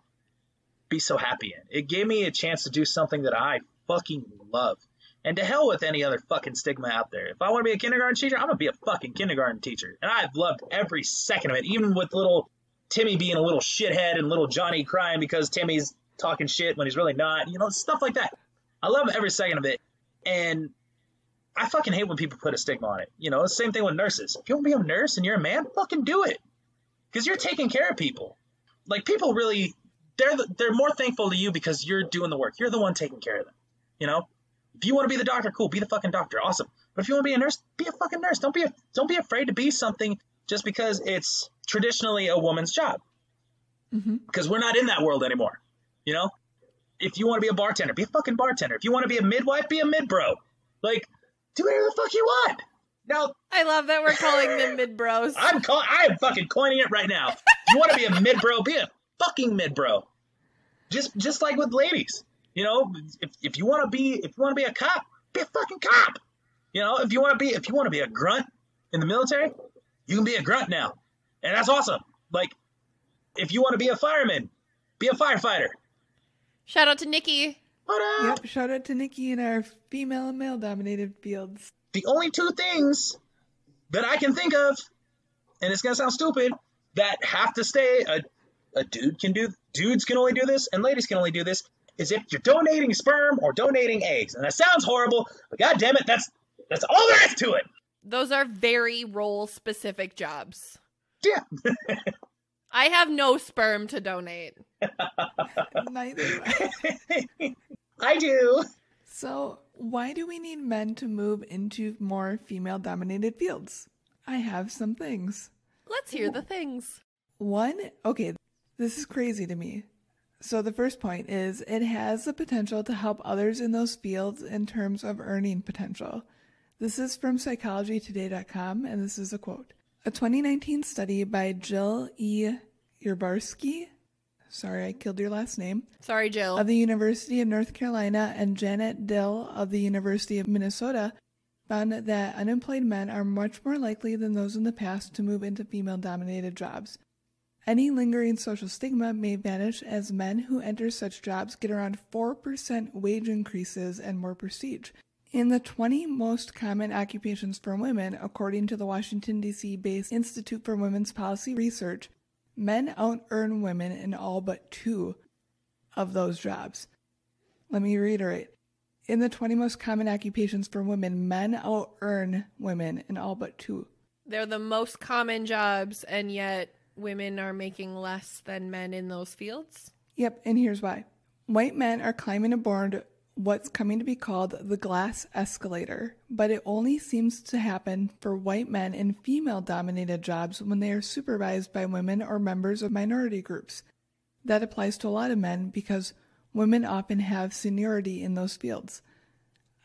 be so happy in. It gave me a chance to do something that I fucking love. And to hell with any other fucking stigma out there. If I want to be a kindergarten teacher, I'm going to be a fucking kindergarten teacher. And I've loved every second of it, even with little Timmy being a little shithead and little Johnny crying because Timmy's talking shit when he's really not. Stuff like that. I love every second of it. And I fucking hate when people put a stigma on it. The same thing with nurses. If you want to be a nurse and you're a man, fucking do it. Because you're taking care of people. Like, people really, they're more thankful to you because you're doing the work. You're the one taking care of them. If you want to be the doctor, cool, be the fucking doctor, awesome. But if you want to be a nurse, be a fucking nurse. Don't be afraid to be something just because it's traditionally a woman's job. Because we're not in that world anymore. If you want to be a bartender, be a fucking bartender. If you want to be a midwife, be a mid-bro. Like, do whatever the fuck you want. Now, I love that we're calling them mid-bros. I am fucking coining it right now. If you want to be a mid-bro, be a fucking mid-bro. Just like with ladies. If you want to be a cop, be a fucking cop. If you want to be a grunt in the military, you can be a grunt now. And that's awesome. Like, if you want to be a fireman, be a firefighter. Shout out to Nikki. What up? Yep, shout out to Nikki in our female and male-dominated fields. The only two things that I can think of, and it's going to sound stupid, that have to stay, dudes can only do this, and ladies can only do this, is if you're donating sperm or donating eggs. And that sounds horrible, but God damn it, that's all there is to it. Those are very role-specific jobs. Yeah. I have no sperm to donate. Neither. I do. So, why do we need men to move into more female-dominated fields? I have some things. Let's hear the things. One, okay, this is crazy to me. So the first point is it has the potential to help others in those fields in terms of earning potential. This is from psychologytoday.com, and this is a quote. A 2019 study by Jill E. Yerbarsky, sorry I killed your last name, Sorry, Jill, of the University of North Carolina and Janet Dill of the University of Minnesota found that unemployed men are much more likely than those in the past to move into female-dominated jobs. Any lingering social stigma may vanish as men who enter such jobs get around 4% wage increases and more prestige. In the 20 most common occupations for women, according to the Washington, D.C.-based Institute for Women's Policy Research, men out-earn women in all but 2 of those jobs. Let me reiterate. In the 20 most common occupations for women, men out-earn women in all but 2. They're the most common jobs, and yet women are making less than men in those fields? Yep, and here's why. White men are climbing aboard what's coming to be called the glass escalator, but it only seems to happen for white men in female-dominated jobs when they are supervised by women or members of minority groups. That applies to a lot of men because women often have seniority in those fields.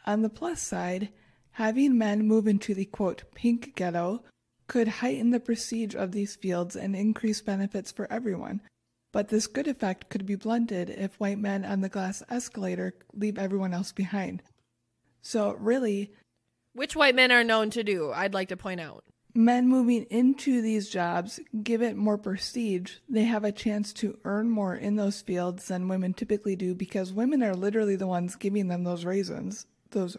On the plus side, having men move into the, quote, pink ghetto could heighten the prestige of these fields and increase benefits for everyone. But this good effect could be blunted if white men on the glass escalator leave everyone else behind. So really, which white men are known to do, I'd like to point out. Men moving into these jobs give it more prestige. They have a chance to earn more in those fields than women typically do because women are literally the ones giving them those raisins. Those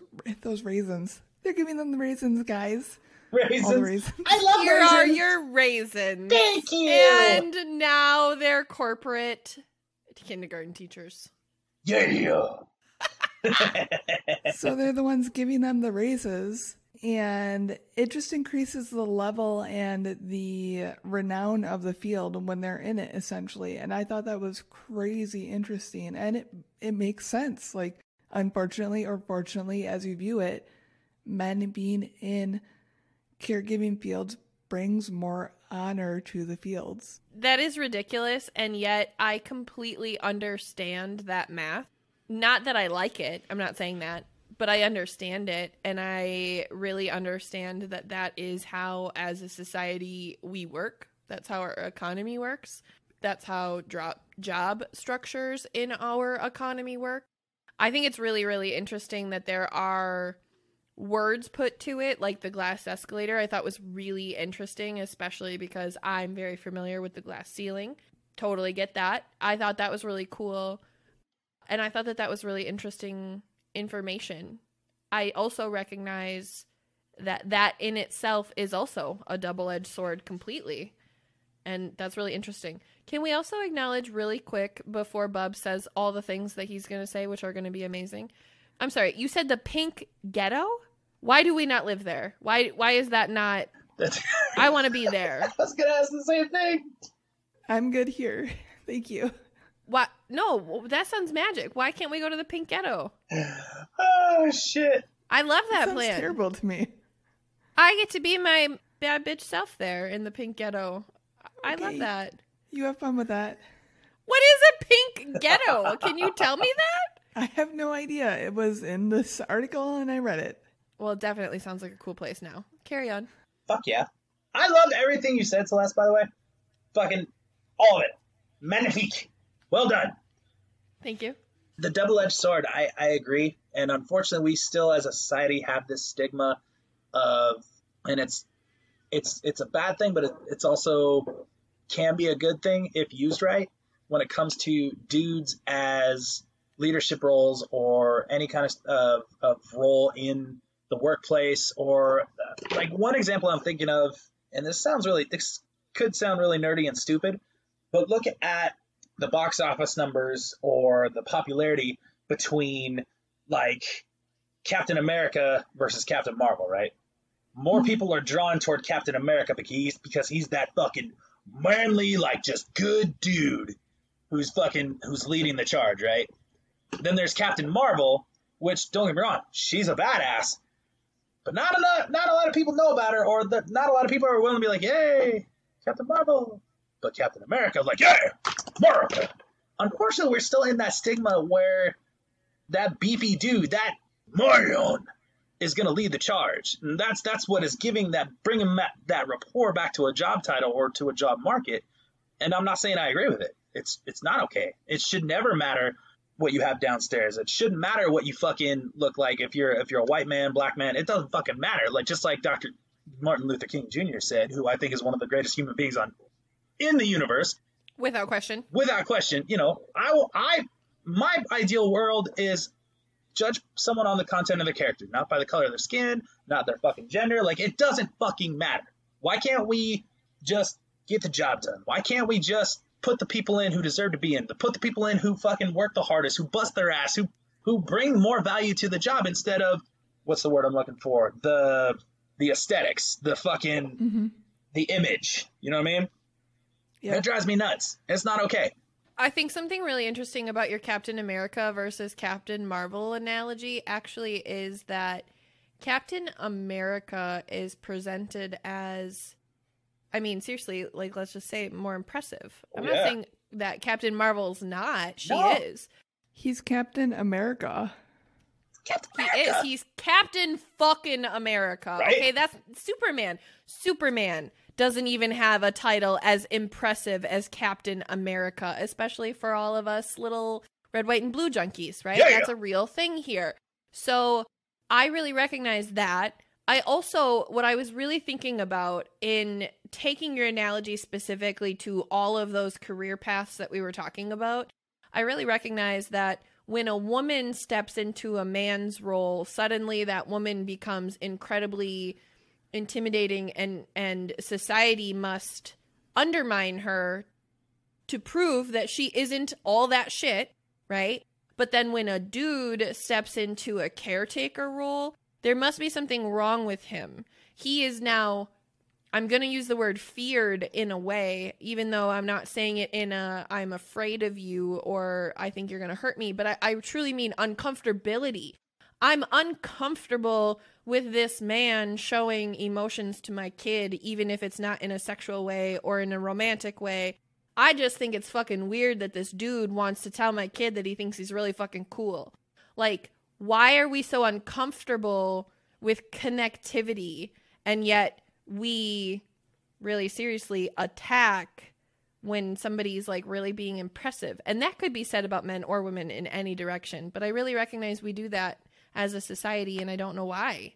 raisins. They're giving them the raisins, guys. Raisins. All the raisins. I love Here raisins. are your raisins. Thank you. And now they're corporate kindergarten teachers. Yeah. So they're the ones giving them the raises, and it just increases the level and the renown of the field when they're in it, essentially. And I thought that was crazy interesting, and it makes sense. Like, unfortunately or fortunately, as you view it, men being in caregiving fields brings more honor to the fields. That is ridiculous, and yet I completely understand that math. Not that I like it, I'm not saying that, but I understand it, and I really understand that that is how, as a society, we work. That's how our economy works. That's how job structures in our economy work. I think it's really, really interesting that there are words put to it, like the glass escalator. I thought was really interesting, especially because I'm very familiar with the glass ceiling. Totally get that. I thought that was really cool. And I thought that that was really interesting information. I also recognize that that in itself is also a double-edged sword completely. And that's really interesting. Can we also acknowledge really quick before Bub says all the things that he's going to say, which are going to be amazing? I'm sorry, you said the pink ghetto? Why do we not live there? Why is that not? I want to be there. I was going to ask the same thing. I'm good here. Thank you. What? No, that sounds magic. Why can't we go to the pink ghetto? Oh, shit. I love that Sounds plan. terrible to me. I get to be my bad bitch self there in the pink ghetto. I love Okay. that. You have fun with that. What is a pink ghetto? Can you tell me that? I have no idea. It was in this article and I read it. Well, it definitely sounds like a cool place now. Carry on. Fuck yeah. I loved everything you said, Celeste, by the way. Fucking all of it. Magnifique. Well done. Thank you. The double-edged sword, I agree. And unfortunately, we still as a society have this stigma of, and it's a bad thing, but it's also can be a good thing if used right when it comes to dudes as leadership roles or any kind of role in the workplace. Or like one example I'm thinking of, and this could sound really nerdy and stupid, but look at the box office numbers or the popularity between like Captain America versus Captain Marvel, right? More people are drawn toward Captain America because he's that fucking manly, like just good dude who's leading the charge, right? Then there's Captain Marvel, which don't get me wrong, she's a badass, but not a lot of people know about her, or not a lot of people are willing to be like, yay, Captain Marvel. But Captain America, like, yeah, America. Unfortunately, we're still in that stigma where that beefy dude, that man, is going to lead the charge. And that's what is bringing that rapport back to a job title or to a job market. And I'm not saying I agree with it. It's not okay. It should never matter what you have downstairs. It shouldn't matter what you fucking look like. If you're a white man, black man, it doesn't fucking matter. Like, just like Dr. Martin Luther King Jr. said, who I think is one of the greatest human beings in the universe. Without question. Without question. You know, my ideal world is judge someone on the content of their character, not by the color of their skin, not their fucking gender. Like, it doesn't fucking matter. Why can't we just get the job done? Why can't we just put the people in who deserve to be in? Put the people in who fucking work the hardest, who bust their ass, who bring more value to the job instead of, what's the word I'm looking for? The aesthetics, the fucking, the image. You know what I mean? Yeah. That drives me nuts. It's not okay. I think something really interesting about your Captain America versus Captain Marvel analogy actually is that Captain America is presented as, I mean, seriously, like, let's just say more impressive. I'm not saying that Captain Marvel's not. She is. He's Captain America. Captain America. He is. He's Captain fucking America. Right? Okay, that's Superman. Superman doesn't even have a title as impressive as Captain America, especially for all of us little red, white, and blue junkies, right? That's a real thing here. So I really recognize that. I also, what I was really thinking about in taking your analogy specifically to all of those career paths that we were talking about, I really recognize that when a woman steps into a man's role, suddenly that woman becomes incredibly intimidating, and society must undermine her to prove that she isn't all that shit, right? But then when a dude steps into a caretaker role, there must be something wrong with him. He is now, I'm going to use the word feared in a way, even though I'm not saying it in a, I'm afraid of you or I think you're going to hurt me, but I truly mean uncomfortability. I'm uncomfortable with this man showing emotions to my kid, even if it's not in a sexual way or in a romantic way. I just think it's fucking weird that this dude wants to tell my kid that he thinks he's really fucking cool. Like, why are we so uncomfortable with connectivity, and yet we really seriously attack when somebody's like really being impressive? And that could be said about men or women in any direction, but I really recognize we do that as a society, and I don't know why.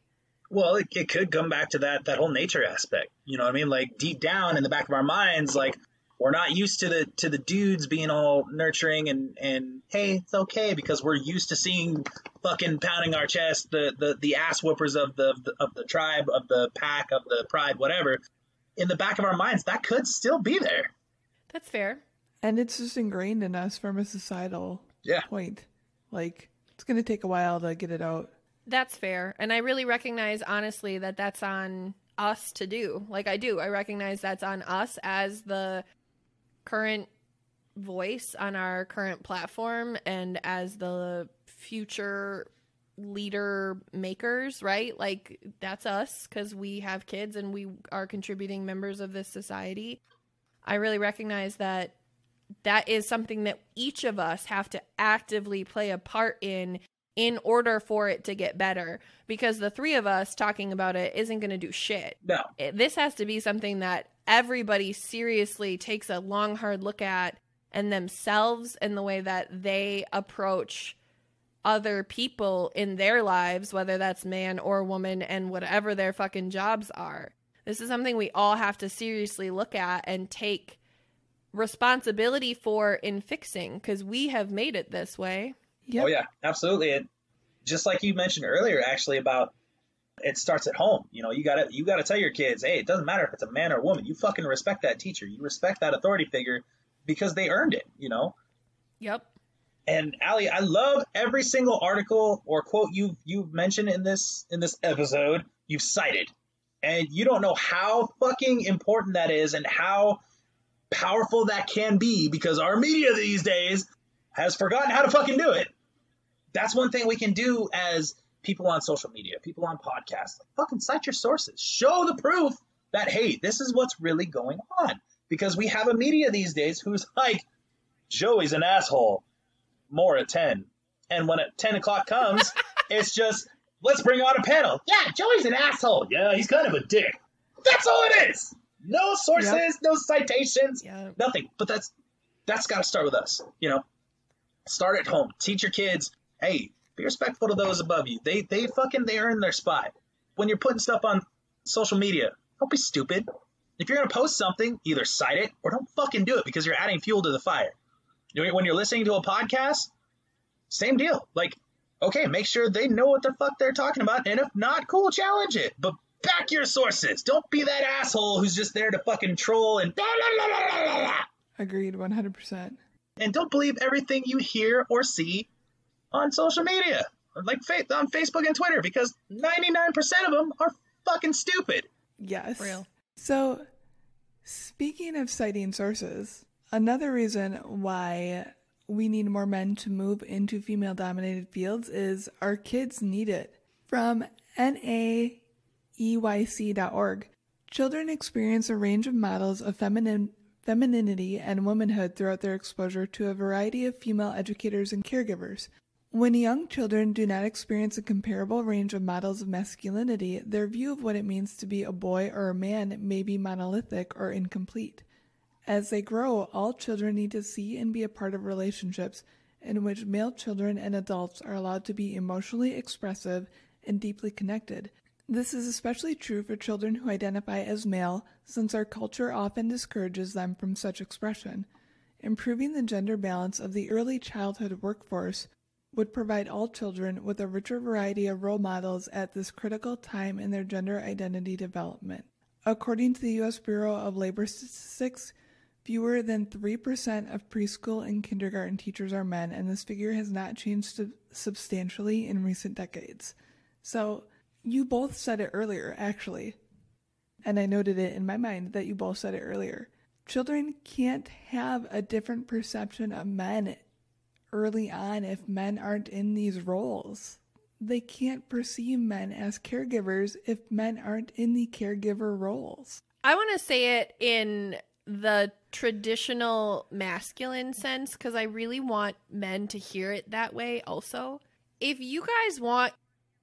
Well, it could come back to that whole nature aspect. You know what I mean? Like, deep down in the back of our minds, like, we're not used to the dudes being all nurturing and hey, it's okay, because we're used to seeing fucking pounding our chest, the ass whoopers of the tribe, of the pack, of the pride, whatever. In the back of our minds, that could still be there. That's fair. And it's just ingrained in us from a societal point. Like, it's going to take a while to get it out. That's fair. And I really recognize, honestly, that that's on us to do. Like, I do. I recognize that's on us as the current voice on our current platform and as the future leader makers, right? Like, that's us because we have kids and we are contributing members of this society. I really recognize that that is something that each of us have to actively play a part in order for it to get better, because the three of us talking about it isn't going to do shit. No. This has to be something that everybody seriously takes a long, hard look at, and themselves and the way that they approach other people in their lives, whether that's man or woman and whatever their fucking jobs are. This is something we all have to seriously look at and take responsibility for in fixing, because we have made it this way. Yep. Oh yeah, absolutely. And just like you mentioned earlier, actually, about it starts at home. You know, you gotta tell your kids, hey, it doesn't matter if it's a man or a woman. You fucking respect that teacher. You respect that authority figure because they earned it, you know? Yep. And Allie, I love every single article or quote you've mentioned in this episode, you've cited. And you don't know how fucking important that is and how powerful that can be, because our media these days has forgotten how to fucking do it. That's one thing we can do as people on social media, people on podcasts. Like, fucking cite your sources. Show the proof that, hey, this is what's really going on. Because we have a media these days who's like, Joey's an asshole. More at 10. And when at 10 o'clock comes, it's just, let's bring on a panel. Yeah, Joey's an asshole. Yeah, he's kind of a dick. That's all it is. No sources, no citations, nothing. But that's got to start with us, you know. Start at home. Teach your kids, hey, be respectful to those above you. They earn their spot. When you're putting stuff on social media, don't be stupid. If you're going to post something, either cite it or don't fucking do it because you're adding fuel to the fire. When you're listening to a podcast, same deal. Like, okay, make sure they know what the fuck they're talking about. And if not, cool, challenge it. But back your sources. Don't be that asshole who's just there to fucking troll and blah, blah, blah, blah, blah, blah. Agreed, 100%. And don't believe everything you hear or see on social media, like on Facebook and Twitter, because 99% of them are fucking stupid. Yes. Real. So, speaking of citing sources, another reason why we need more men to move into female-dominated fields is our kids need it. From naeyc.org, children experience a range of models of femininity and womanhood throughout their exposure to a variety of female educators and caregivers. When young children do not experience a comparable range of models of masculinity, their view of what it means to be a boy or a man may be monolithic or incomplete. As they grow, all children need to see and be a part of relationships in which male children and adults are allowed to be emotionally expressive and deeply connected. This is especially true for children who identify as male, since our culture often discourages them from such expression. Improving the gender balance of the early childhood workforce would provide all children with a richer variety of role models at this critical time in their gender identity development. According to the U.S. Bureau of Labor Statistics, fewer than 3% of preschool and kindergarten teachers are men, and this figure has not changed substantially in recent decades. So, you both said it earlier, actually. And I noted it in my mind that you both said it earlier. Children can't have a different perception of men early on if men aren't in these roles. They can't perceive men as caregivers if men aren't in the caregiver roles. I want to say it in the traditional masculine sense because I really want men to hear it that way also. If you guys want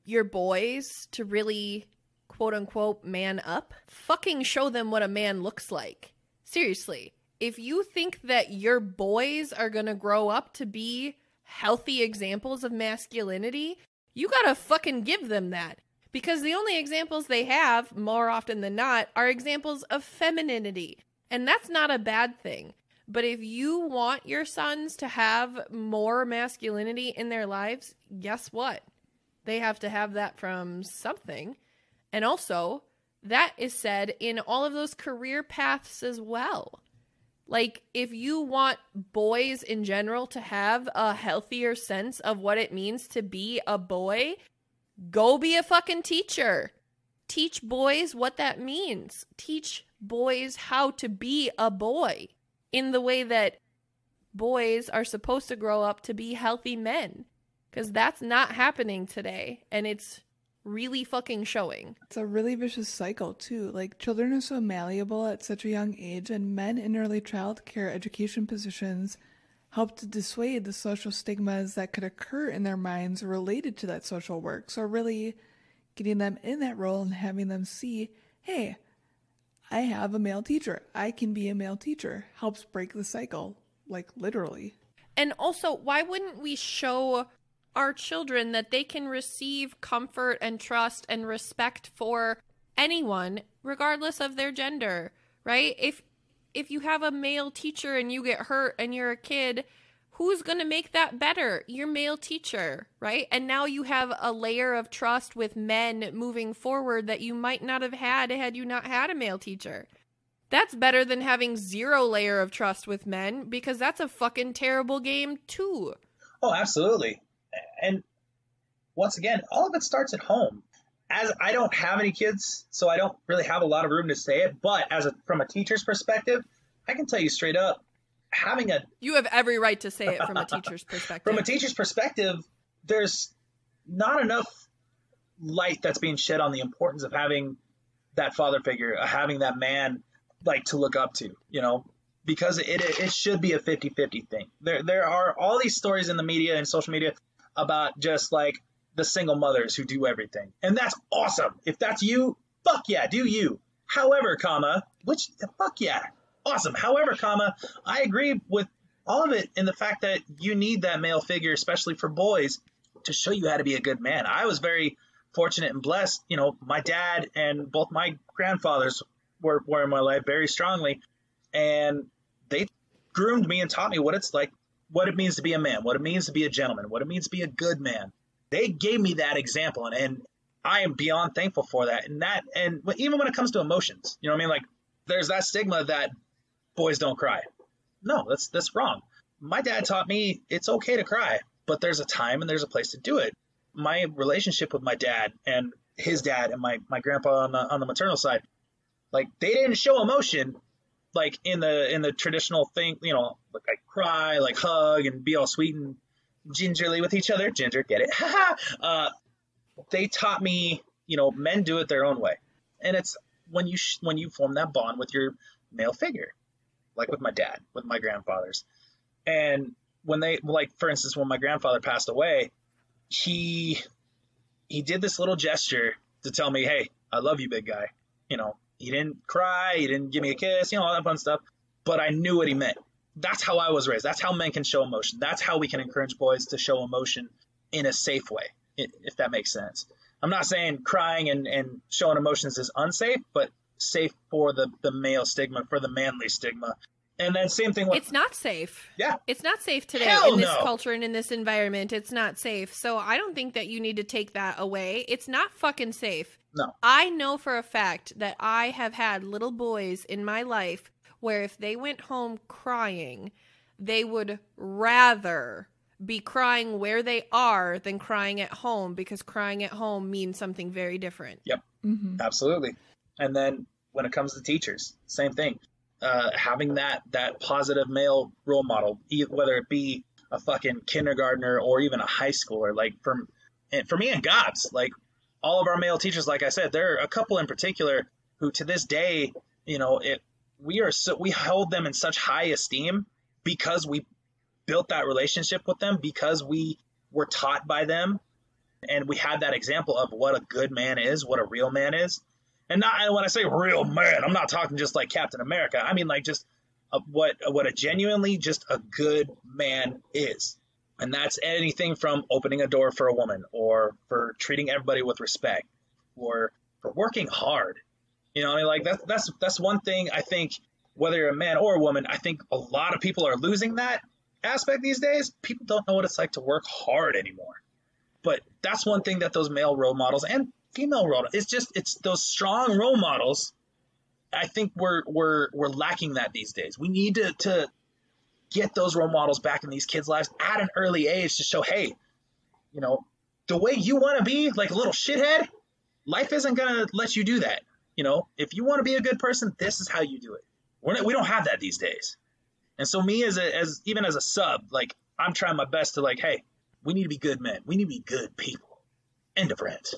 your boys to really, quote unquote, man up, fucking show them what a man looks like. Seriously. If you think that your boys are going to grow up to be healthy examples of masculinity, you got to fucking give them that. Because the only examples they have, more often than not, are examples of femininity. And that's not a bad thing. But if you want your sons to have more masculinity in their lives, guess what? They have to have that from something. And also, that is said in all of those career paths as well. Like, if you want boys in general to have a healthier sense of what it means to be a boy, go be a fucking teacher. Teach boys what that means. Teach boys how to be a boy in the way that boys are supposed to grow up to be healthy men. Because that's not happening today, and it's really fucking showing. It's a really vicious cycle, too. Like, children are so malleable at such a young age, and men in early childcare education positions help to dissuade the social stigmas that could occur in their minds related to that social work. So really getting them in that role and having them see, hey, I have a male teacher. I can be a male teacher. Helps break the cycle, like literally. And also, why wouldn't we show our children that they can receive comfort and trust and respect for anyone, regardless of their gender, right? If you have a male teacher and you get hurt and you're a kid, who's going to make that better? Your male teacher, right? And now you have a layer of trust with men moving forward that you might not have had you not had a male teacher. That's better than having zero layer of trust with men, because that's a fucking terrible game too. Oh, absolutely. And once again, all of it starts at home. As I don't have any kids, so I don't really have a lot of room to say it, but from a teacher's perspective, I can tell you straight up, you have every right to say it from a teacher's perspective. From a teacher's perspective, there's not enough light that's being shed on the importance of having that father figure, having that man like to look up to, you know, because it should be a 50-50 thing. There are all these stories in the media and social media about just like the single mothers who do everything. And that's awesome. If that's you, fuck yeah, do you. However, fuck yeah. Awesome. However, I agree with all of it in the fact that you need that male figure, especially for boys, to show you how to be a good man. I was very fortunate and blessed. You know, my dad and both my grandfathers were in my life very strongly, and they groomed me and taught me what it's like, what it means to be a man, what it means to be a gentleman, what it means to be a good man. They gave me that example, and I am beyond thankful for that. And even when it comes to emotions, you know what I mean? Like, there's that stigma that boys don't cry. No, that's wrong. My dad taught me it's okay to cry, but there's a time and there's a place to do it. My relationship with my dad and his dad and my grandpa on the maternal side, like, they didn't show emotion like in the traditional thing, you know, like cry, like hug and be all sweet and gingerly with each other. Ginger, get it? They taught me, you know, men do it their own way. And it's when you form that bond with your male figure, like with my dad, with my grandfathers. And when they, like, for instance, when my grandfather passed away, he did this little gesture to tell me, hey, I love you, big guy. You know, he didn't cry, he didn't give me a kiss, you know, all that fun stuff, but I knew what he meant. That's how I was raised. That's how men can show emotion. That's how we can encourage boys to show emotion in a safe way, if that makes sense. I'm not saying crying and showing emotions is unsafe, but safe for the male stigma, for the manly stigma. And then same thing with... It's not safe. Yeah. It's not safe today in this culture and in this environment. It's not safe. So I don't think that you need to take that away. It's not fucking safe. No. I know for a fact that I have had little boys in my life where if they went home crying, they would rather be crying where they are than crying at home, because crying at home means something very different. Yep. Mm-hmm. Absolutely. And then when it comes to teachers, same thing. Having that positive male role model, whether it be a fucking kindergartner or even a high schooler, like for me and Gobbz, like all of our male teachers, like I said, there are a couple in particular who to this day, you know, we hold them in such high esteem because we built that relationship with them, because we were taught by them, and we had that example of what a good man is, what a real man is. And when I say real man, I'm not talking just like Captain America. I mean like just what a genuinely just a good man is. And that's anything from opening a door for a woman, or for treating everybody with respect, or for working hard. You know, I mean, like that's one thing I think, whether you're a man or a woman, I think a lot of people are losing that aspect these days. People don't know what it's like to work hard anymore. But that's one thing that those male role models and female role, it's those strong role models. I think we're lacking that these days. We need to get those role models back in these kids' lives at an early age to show, hey, you know, the way you want to be, like a little shithead, life isn't gonna let you do that. You know, if you want to be a good person, this is how you do it. We don't have that these days. And so me as even as a sub, like, I'm trying my best to, like, hey, we need to be good men. We need to be good people. End of rant.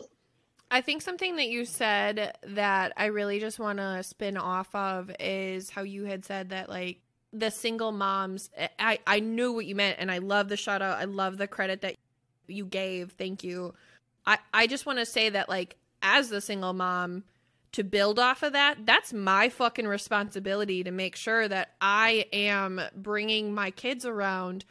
I think something that you said that I really just want to spin off of is how you had said that, like, the single moms, I knew what you meant, and I love the shout out. I love the credit that you gave. Thank you. I just want to say that, like, as the single mom, to build off of that, that's my fucking responsibility to make sure that I am bringing my kids around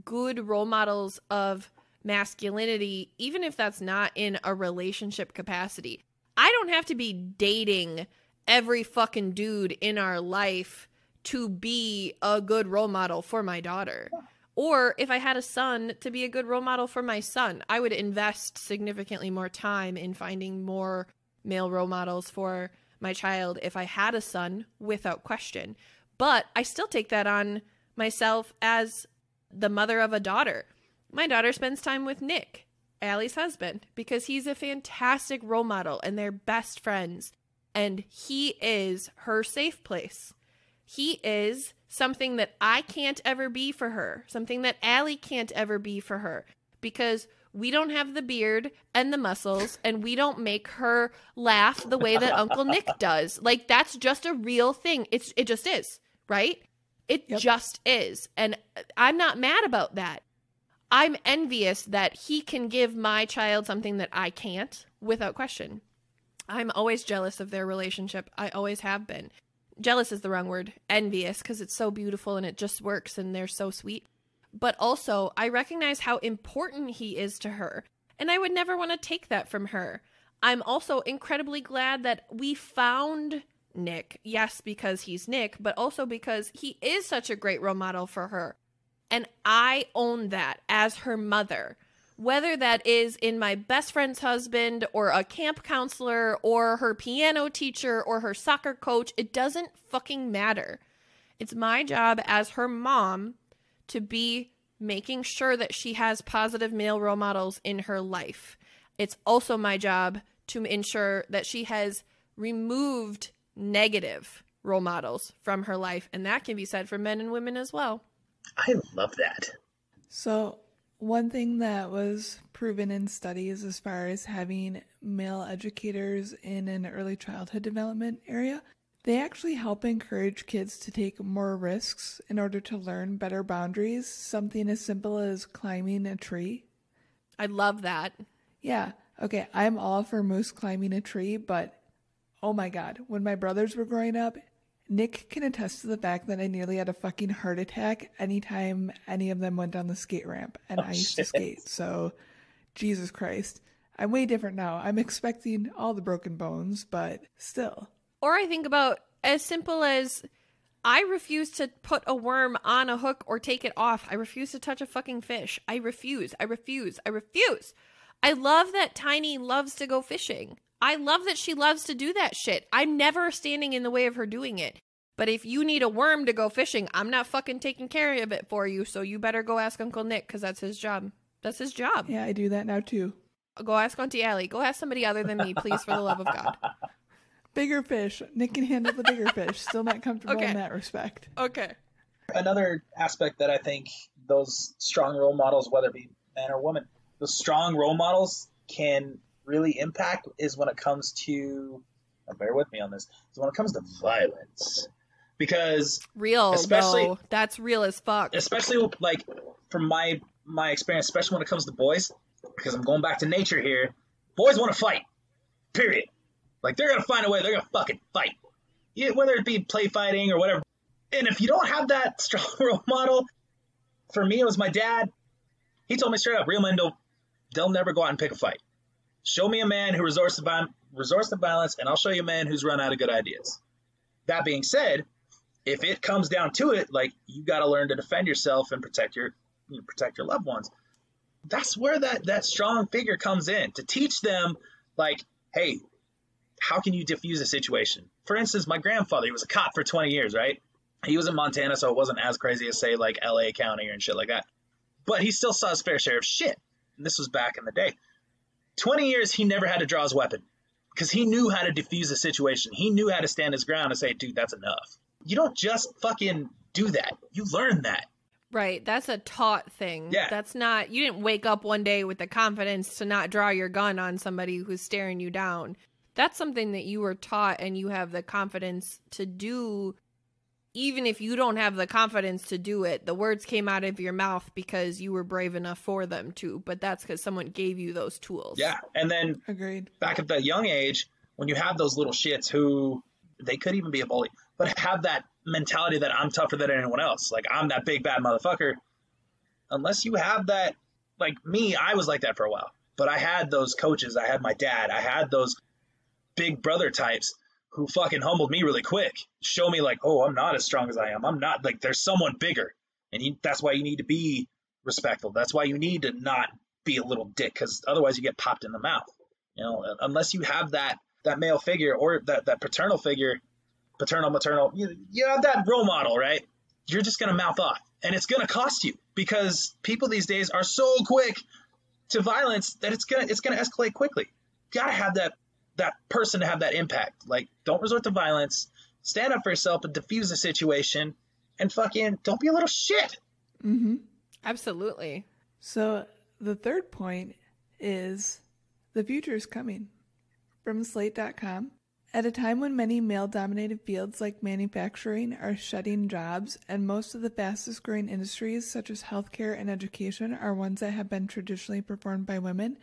good role models of masculinity, even if that's not in a relationship capacity. I don't have to be dating every fucking dude in our life to be a good role model for my daughter. Or if I had a son, to be a good role model for my son. I would invest significantly more time in finding more male role models for my child if I had a son, without question. But I still take that on myself as the mother of a daughter. My daughter spends time with Nick, Allie's husband, because he's a fantastic role model and they're best friends. And he is her safe place. He is something that I can't ever be for her, something that Allie can't ever be for her, because we don't have the beard and the muscles, and we don't make her laugh the way that Uncle Nick does. Like, that's just a real thing. It just is, right? It just is. And I'm not mad about that. I'm envious that he can give my child something that I can't, without question. I'm always jealous of their relationship. I always have been. Jealous is the wrong word. Envious, because it's so beautiful and it just works and they're so sweet. But also, I recognize how important he is to her, and I would never want to take that from her. I'm also incredibly glad that we found Nick. Yes, because he's Nick, but also because he is such a great role model for her. And I own that as her mother. Whether that is in my best friend's husband or a camp counselor or her piano teacher or her soccer coach, it doesn't fucking matter. It's my job as her mom to be making sure that she has positive male role models in her life. It's also my job to ensure that she has removed negative role models from her life. And that can be said for men and women as well. I love that. So one thing that was proven in studies as far as having male educators in an early childhood development area, they actually help encourage kids to take more risks in order to learn better boundaries, something as simple as climbing a tree. I love that. Yeah, okay, I'm all for moose climbing a tree, but oh my God, when my brothers were growing up, Nick can attest to the fact that I nearly had a fucking heart attack anytime any of them went down the skate ramp, and I used to skate. So, Jesus Christ. I'm way different now. I'm expecting all the broken bones, but still. Or I think about as simple as I refuse to put a worm on a hook or take it off. I refuse to touch a fucking fish. I refuse. I love that Tiny loves to go fishing. I love that she loves to do that shit. I'm never standing in the way of her doing it. But if you need a worm to go fishing, I'm not fucking taking care of it for you. So you better go ask Uncle Nick, because that's his job. That's his job. Yeah, I do that now too. Go ask Auntie Allie. Go ask somebody other than me, please, for the love of God. Bigger fish. Nick can handle the bigger fish. Still not comfortable in that respect. Okay. Another aspect that I think those strong role models, whether it be man or woman, those strong role models can really impact is when it comes to, bear with me on this, is when it comes to violence. Because that's real as fuck. Especially like from my experience, especially when it comes to boys, because I'm going back to nature here, boys want to fight. Period. Like they're gonna find a way, they're gonna fucking fight. Yeah, whether it be play fighting or whatever. And if you don't have that strong role model, for me it was my dad. He told me straight up, real men they'll never go out and pick a fight. Show me a man who resorts to violence, and I'll show you a man who's run out of good ideas. That being said, if it comes down to it, like you got to learn to defend yourself and protect your loved ones. That's where that strong figure comes in to teach them, like, hey, how can you diffuse a situation? For instance, my grandfather, he was a cop for 20 years, right? He was in Montana, so it wasn't as crazy as say like LA County and shit like that. But he still saw his fair share of shit. And this was back in the day. 20 years, he never had to draw his weapon because he knew how to defuse a situation. He knew how to stand his ground and say, dude, that's enough. You don't just fucking do that. You learn that. Right. That's a taught thing. Yeah. That's not, you didn't wake up one day with the confidence to not draw your gun on somebody who's staring you down. That's something that you were taught and you have the confidence to do. Even if you don't have the confidence to do it, the words came out of your mouth because you were brave enough for them to, but that's because someone gave you those tools. Yeah. And then agreed. Back at the young age, when you have those little shits who they could even be a bully, but have that mentality that I'm tougher than anyone else. Like I'm that big bad motherfucker. Unless you have that, like me, I was like that for a while, but I had those coaches. I had my dad. I had those big brother types who fucking humbled me really quick. Show me like, oh, I'm not as strong as I am. I'm not like, there's someone bigger. And that's why you need to be respectful. That's why you need to not be a little dick, because otherwise you get popped in the mouth. You know, unless you have that male figure or that paternal figure, maternal, you have that role model, right? You're just going to mouth off. And it's going to cost you because people these days are so quick to violence that it's going to escalate quickly. You got to have that person to have that impact. Like, don't resort to violence, stand up for yourself and diffuse the situation, and fucking don't be a little shit. Mm-hmm. Absolutely. So the third point is the future is coming. From Slate.com. At a time when many male-dominated fields like manufacturing are shedding jobs, and most of the fastest-growing industries such as healthcare and education are ones that have been traditionally performed by women,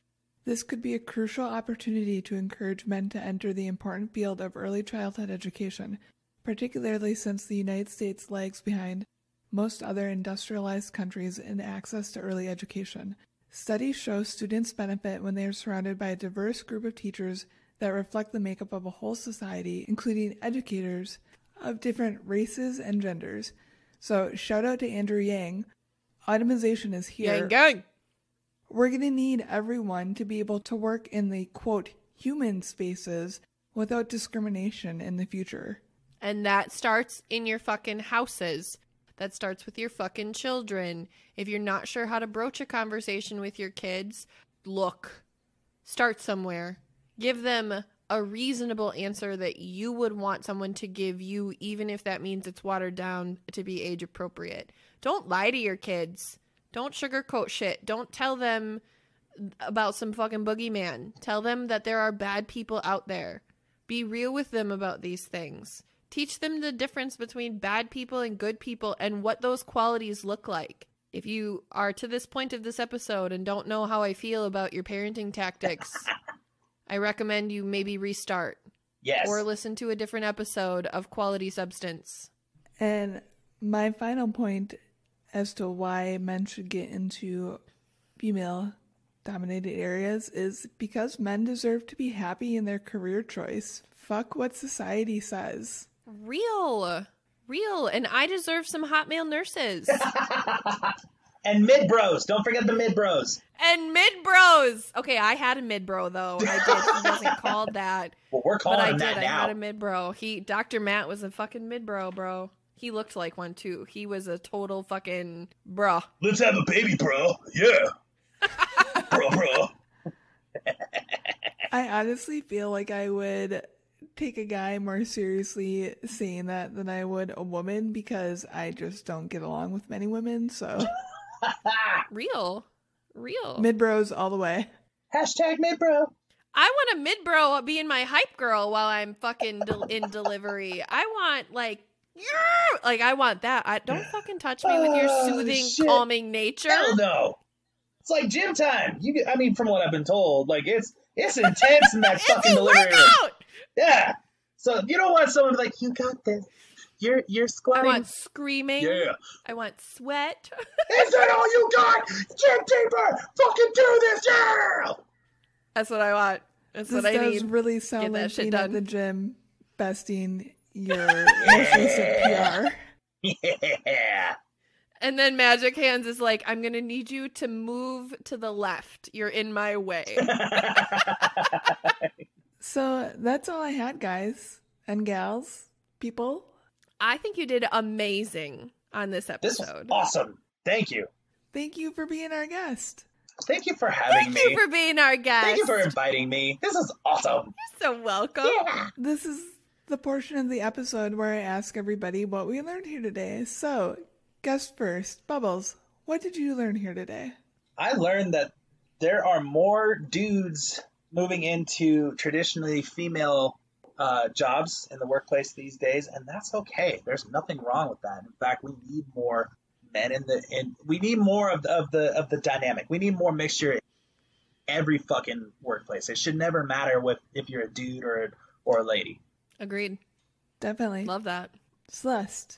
this could be a crucial opportunity to encourage men to enter the important field of early childhood education, particularly since the United States lags behind most other industrialized countries in access to early education. Studies show students benefit when they are surrounded by a diverse group of teachers that reflect the makeup of a whole society, including educators of different races and genders. So shout out to Andrew Yang. Automation is here. Yang gang. We're going to need everyone to be able to work in the, quote, human spaces without discrimination in the future. And that starts in your fucking houses. That starts with your fucking children. If you're not sure how to broach a conversation with your kids, look. Start somewhere. Give them a reasonable answer that you would want someone to give you, even if that means it's watered down to be age appropriate. Don't lie to your kids. Don't sugarcoat shit. Don't tell them about some fucking boogeyman. Tell them that there are bad people out there. Be real with them about these things. Teach them the difference between bad people and good people and what those qualities look like. If you are to this point of this episode and don't know how I feel about your parenting tactics, I recommend you maybe restart. Yes. Or listen to a different episode of Quality Substance. And my final point as to why men should get into female-dominated areas is because men deserve to be happy in their career choice. Fuck what society says. Real. And I deserve some hot male nurses. And mid-bros. Don't forget the mid-bros. And mid-bros. Okay, I had a mid-bro, though. I did. He wasn't called that. Well, we're calling him that now. I had a mid-bro. Dr. Matt was a fucking mid-bro, bro. He looked like one, too. He was a total fucking bruh. Let's have a baby, bro. Yeah. bro. I honestly feel like I would take a guy more seriously saying that than I would a woman, because I just don't get along with many women, so... Real. Mid-bros all the way. Hashtag mid-bro. I want a mid-bro being my hype girl while I'm fucking in delivery. I want, like... Yeah! Like, I want that. Don't fucking touch me with your soothing, calming nature. Hell no. It's like gym time. From what I've been told, like, it's intense in that fucking delivery room. Yeah. So you don't want someone like, you got this. You're squatting. I want screaming. Yeah. I want sweat. Is that all you got? Gym keeper, fucking do this, yeah! That's what I want. That's what I need. This does really sound like being done at the gym, besting your most recent PR. Yeah. And then Magic Hands is like, I'm going to need you to move to the left. You're in my way. So that's all I had, guys and gals, people. I think you did amazing on this episode. This was awesome. Thank you. Thank you for being our guest. Thank you for having me. Thank you for being our guest. Thank you for inviting me. This is awesome. You're so welcome. Yeah. This is the portion of the episode where I ask everybody what we learned here today. So, guest first, Bubbles, what did you learn here today? I learned that there are more dudes moving into traditionally female jobs in the workplace these days, and that's okay. There's nothing wrong with that. In fact, we need more men we need more of the dynamic. We need more mixture in every fucking workplace. It should never matter if you're a dude or a lady. Agreed. Definitely. Love that. Celeste,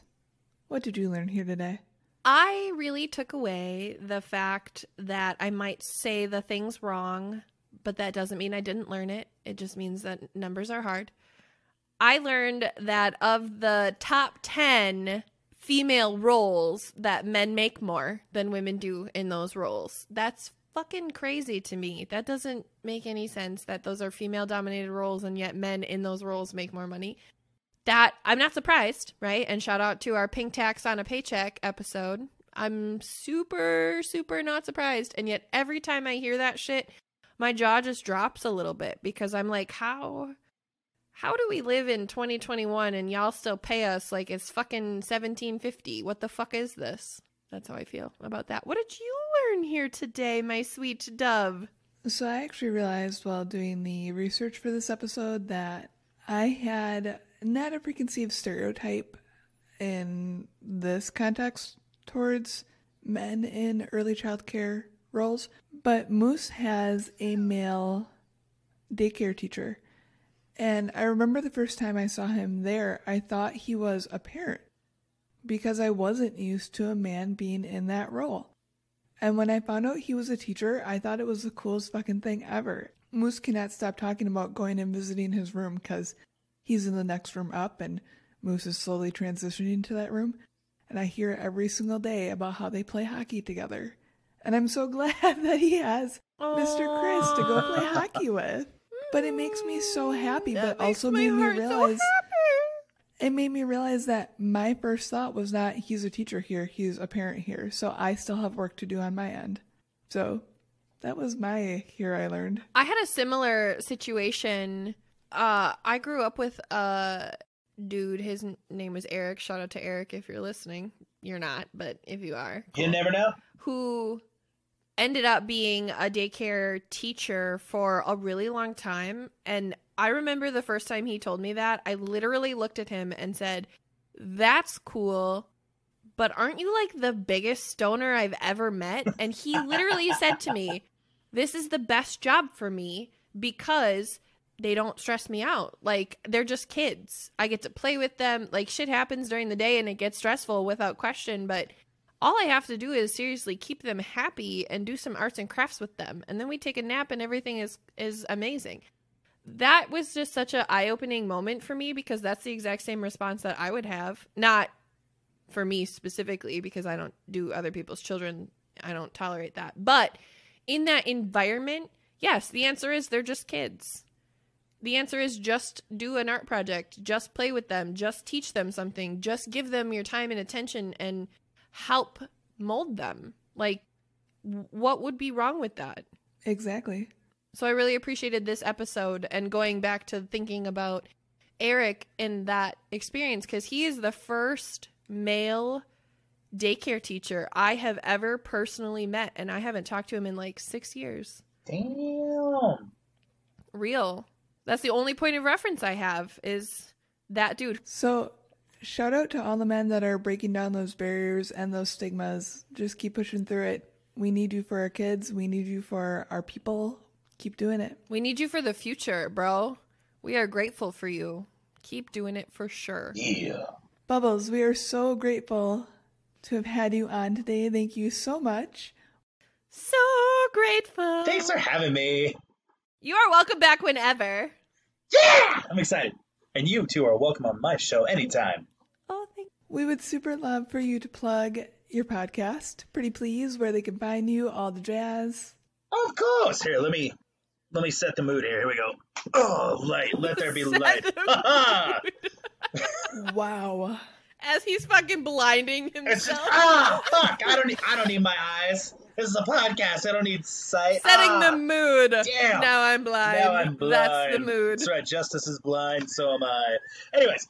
what did you learn here today? I really took away the fact that I might say the things wrong, but that doesn't mean I didn't learn it. It just means that numbers are hard. I learned that of the top 10 female roles, that men make more than women do in those roles. That's fucking crazy to me. That doesn't make any sense that those are female-dominated roles and yet men in those roles make more money. That, I'm not surprised, right? And shout out to our pink tax on a paycheck episode. I'm super, super not surprised. And yet every time I hear that shit, my jaw just drops a little bit, because I'm like, how do we live in 2021 and y'all still pay us like it's fucking $17.50? What the fuck is this? That's how I feel about that. What did you learn here today, my sweet dove? So I actually realized while doing the research for this episode that I had not a preconceived stereotype in this context towards men in early childcare roles, but Moose has a male daycare teacher. And I remember the first time I saw him there, I thought he was a parent, because I wasn't used to a man being in that role. And when I found out he was a teacher, I thought it was the coolest fucking thing ever. Moose cannot stop talking about going and visiting his room because he's in the next room up and Moose is slowly transitioning to that room. And I hear every single day about how they play hockey together. And I'm so glad that he has Mr. Chris to go play hockey with. But it makes me so happy, but also made me realize... It made me realize that my first thought was not, he's a teacher here, he's a parent here. So I still have work to do on my end. So that was my Here I Learned. I had a similar situation. I grew up with a dude. His name was Eric. Shout out to Eric if you're listening. You're not, but if you are. Cool. You never know. Who ended up being a daycare teacher for a really long time. And I remember the first time he told me that, I literally looked at him and said, "That's cool, but aren't you like the biggest stoner I've ever met?" And he literally said to me, "This is the best job for me because they don't stress me out. Like, they're just kids. I get to play with them. Like, shit happens during the day and it gets stressful without question, but all I have to do is seriously keep them happy and do some arts and crafts with them. And then we take a nap and everything is amazing." That was just such an eye-opening moment for me because that's the exact same response that I would have. Not for me specifically because I don't do other people's children. I don't tolerate that. But in that environment, yes, the answer is they're just kids. The answer is just do an art project. Just play with them. Just teach them something. Just give them your time and attention and help mold them. Like, what would be wrong with that? Exactly. So I really appreciated this episode and going back to thinking about Eric in that experience because he is the first male daycare teacher I have ever personally met, and I haven't talked to him in like 6 years. Damn. Real. That's the only point of reference I have is that dude. So shout out to all the men that are breaking down those barriers and those stigmas. Just keep pushing through it. We need you for our kids. We need you for our people. Keep doing it. We need you for the future, bro. We are grateful for you. Keep doing it for sure. Yeah. Bubbles, we are so grateful to have had you on today. Thank you so much. So grateful. Thanks for having me. You are welcome back whenever. Yeah! I'm excited. And you two are welcome on my show anytime. Oh, thank you. We would super love for you to plug your podcast, Pretty Please, where they can find you, all the jazz. Of course. Here, let me set the mood here. Here we go. Oh, light. Let there be light. Wow. As he's fucking blinding himself. Fuck. I don't need my eyes. This is a podcast. I don't need sight. Setting the mood. Damn. Now I'm blind. That's the mood. That's right. Justice is blind. So am I. Anyways.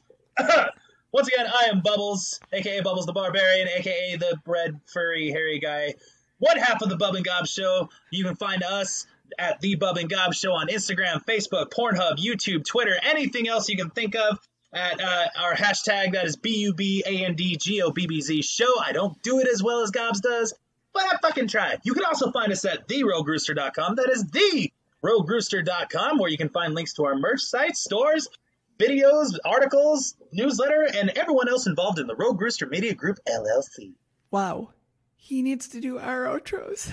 Once again, I am Bubbles, a.k.a. Bubbles the Barbarian, a.k.a. the bread, furry, hairy guy. One half of the Bub and Gobbz Show. You can find us at the Bub and Gobbz Show on Instagram, Facebook, Pornhub, YouTube, Twitter, anything else you can think of at our hashtag. That is BUBANDGOBBZ show. I don't do it as well as Gobbz does, but I fucking try. You can also find us at theroguerooster.com. That is theroguerooster.com, where you can find links to our merch sites, stores, videos, articles, newsletter, and everyone else involved in the Rogue Rooster Media Group, LLC. Wow. He needs to do our outros.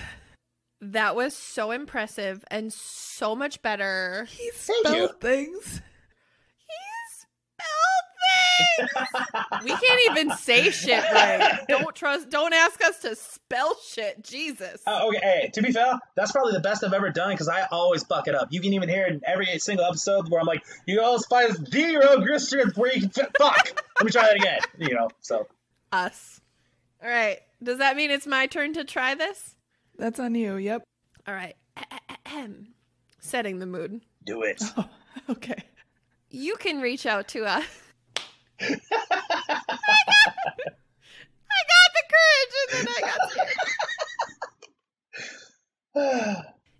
That was so impressive and so much better. He spelled things. He spelled things! We can't even say shit right. Don't ask us to spell shit. Jesus. Okay, hey, to be fair, that's probably the best I've ever done because I always fuck it up. You can even hear it in every single episode where I'm like, you always find the Rogue Rooster where you can fuck. Let me try that again. So. Us. All right. Does that mean it's my turn to try this? That's on you, yep. All right. Setting the mood. Do it. Oh, okay. You can reach out to us. I got the courage and then I got scared.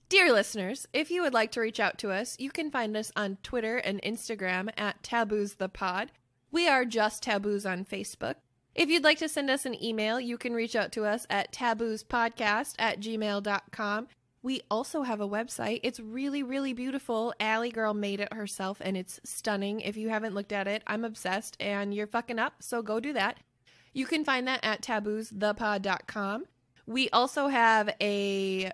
Dear listeners, if you would like to reach out to us, you can find us on Twitter and Instagram at taboosthepod. We are just Taboos on Facebook. If you'd like to send us an email, you can reach out to us at taboospodcast@gmail.com. We also have a website. It's really, really beautiful. Allie Girl made it herself, and it's stunning. If you haven't looked at it, I'm obsessed, and you're fucking up, so go do that. You can find that at taboosthepod.com. We also have a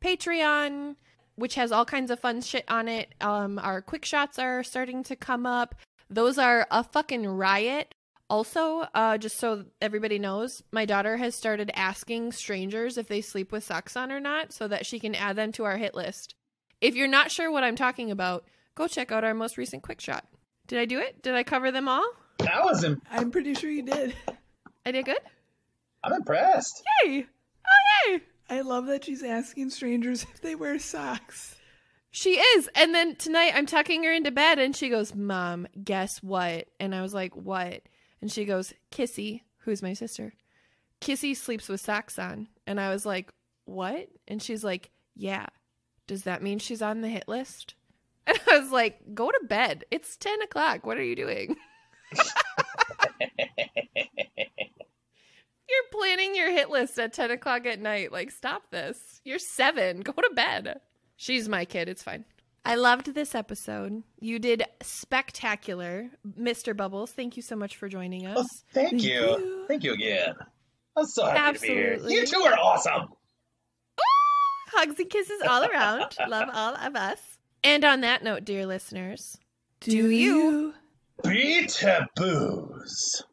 Patreon. which has all kinds of fun shit on it. Our quick shots are starting to come up. Those are a fucking riot. Also, just so everybody knows, my daughter has started asking strangers if they sleep with socks on or not so that she can add them to our hit list. If you're not sure what I'm talking about, go check out our most recent quick shot. Did I do it? Did I cover them all? That was I'm pretty sure you did. I did good? I'm impressed. Yay! Oh, yay! I love that she's asking strangers if they wear socks. She is. And then tonight I'm tucking her into bed and she goes, Mom, guess what? And I was like, what? And she goes, Kissy, who's my sister, Kissy sleeps with socks on. And I was like, what? And she's like, yeah. Does that mean she's on the hit list? And I was like, go to bed. It's 10 o'clock. What are you doing? You're planning your hit list at 10 o'clock at night. Like, stop this. You're 7. Go to bed. She's my kid. It's fine. I loved this episode. You did spectacular. Mr. Bubbles, thank you so much for joining us. Oh, thank you. Thank you again. I'm so happy to be here. You two are awesome. Ooh, hugs and kisses all around. Love all of us. And on that note, dear listeners, do you be taboos?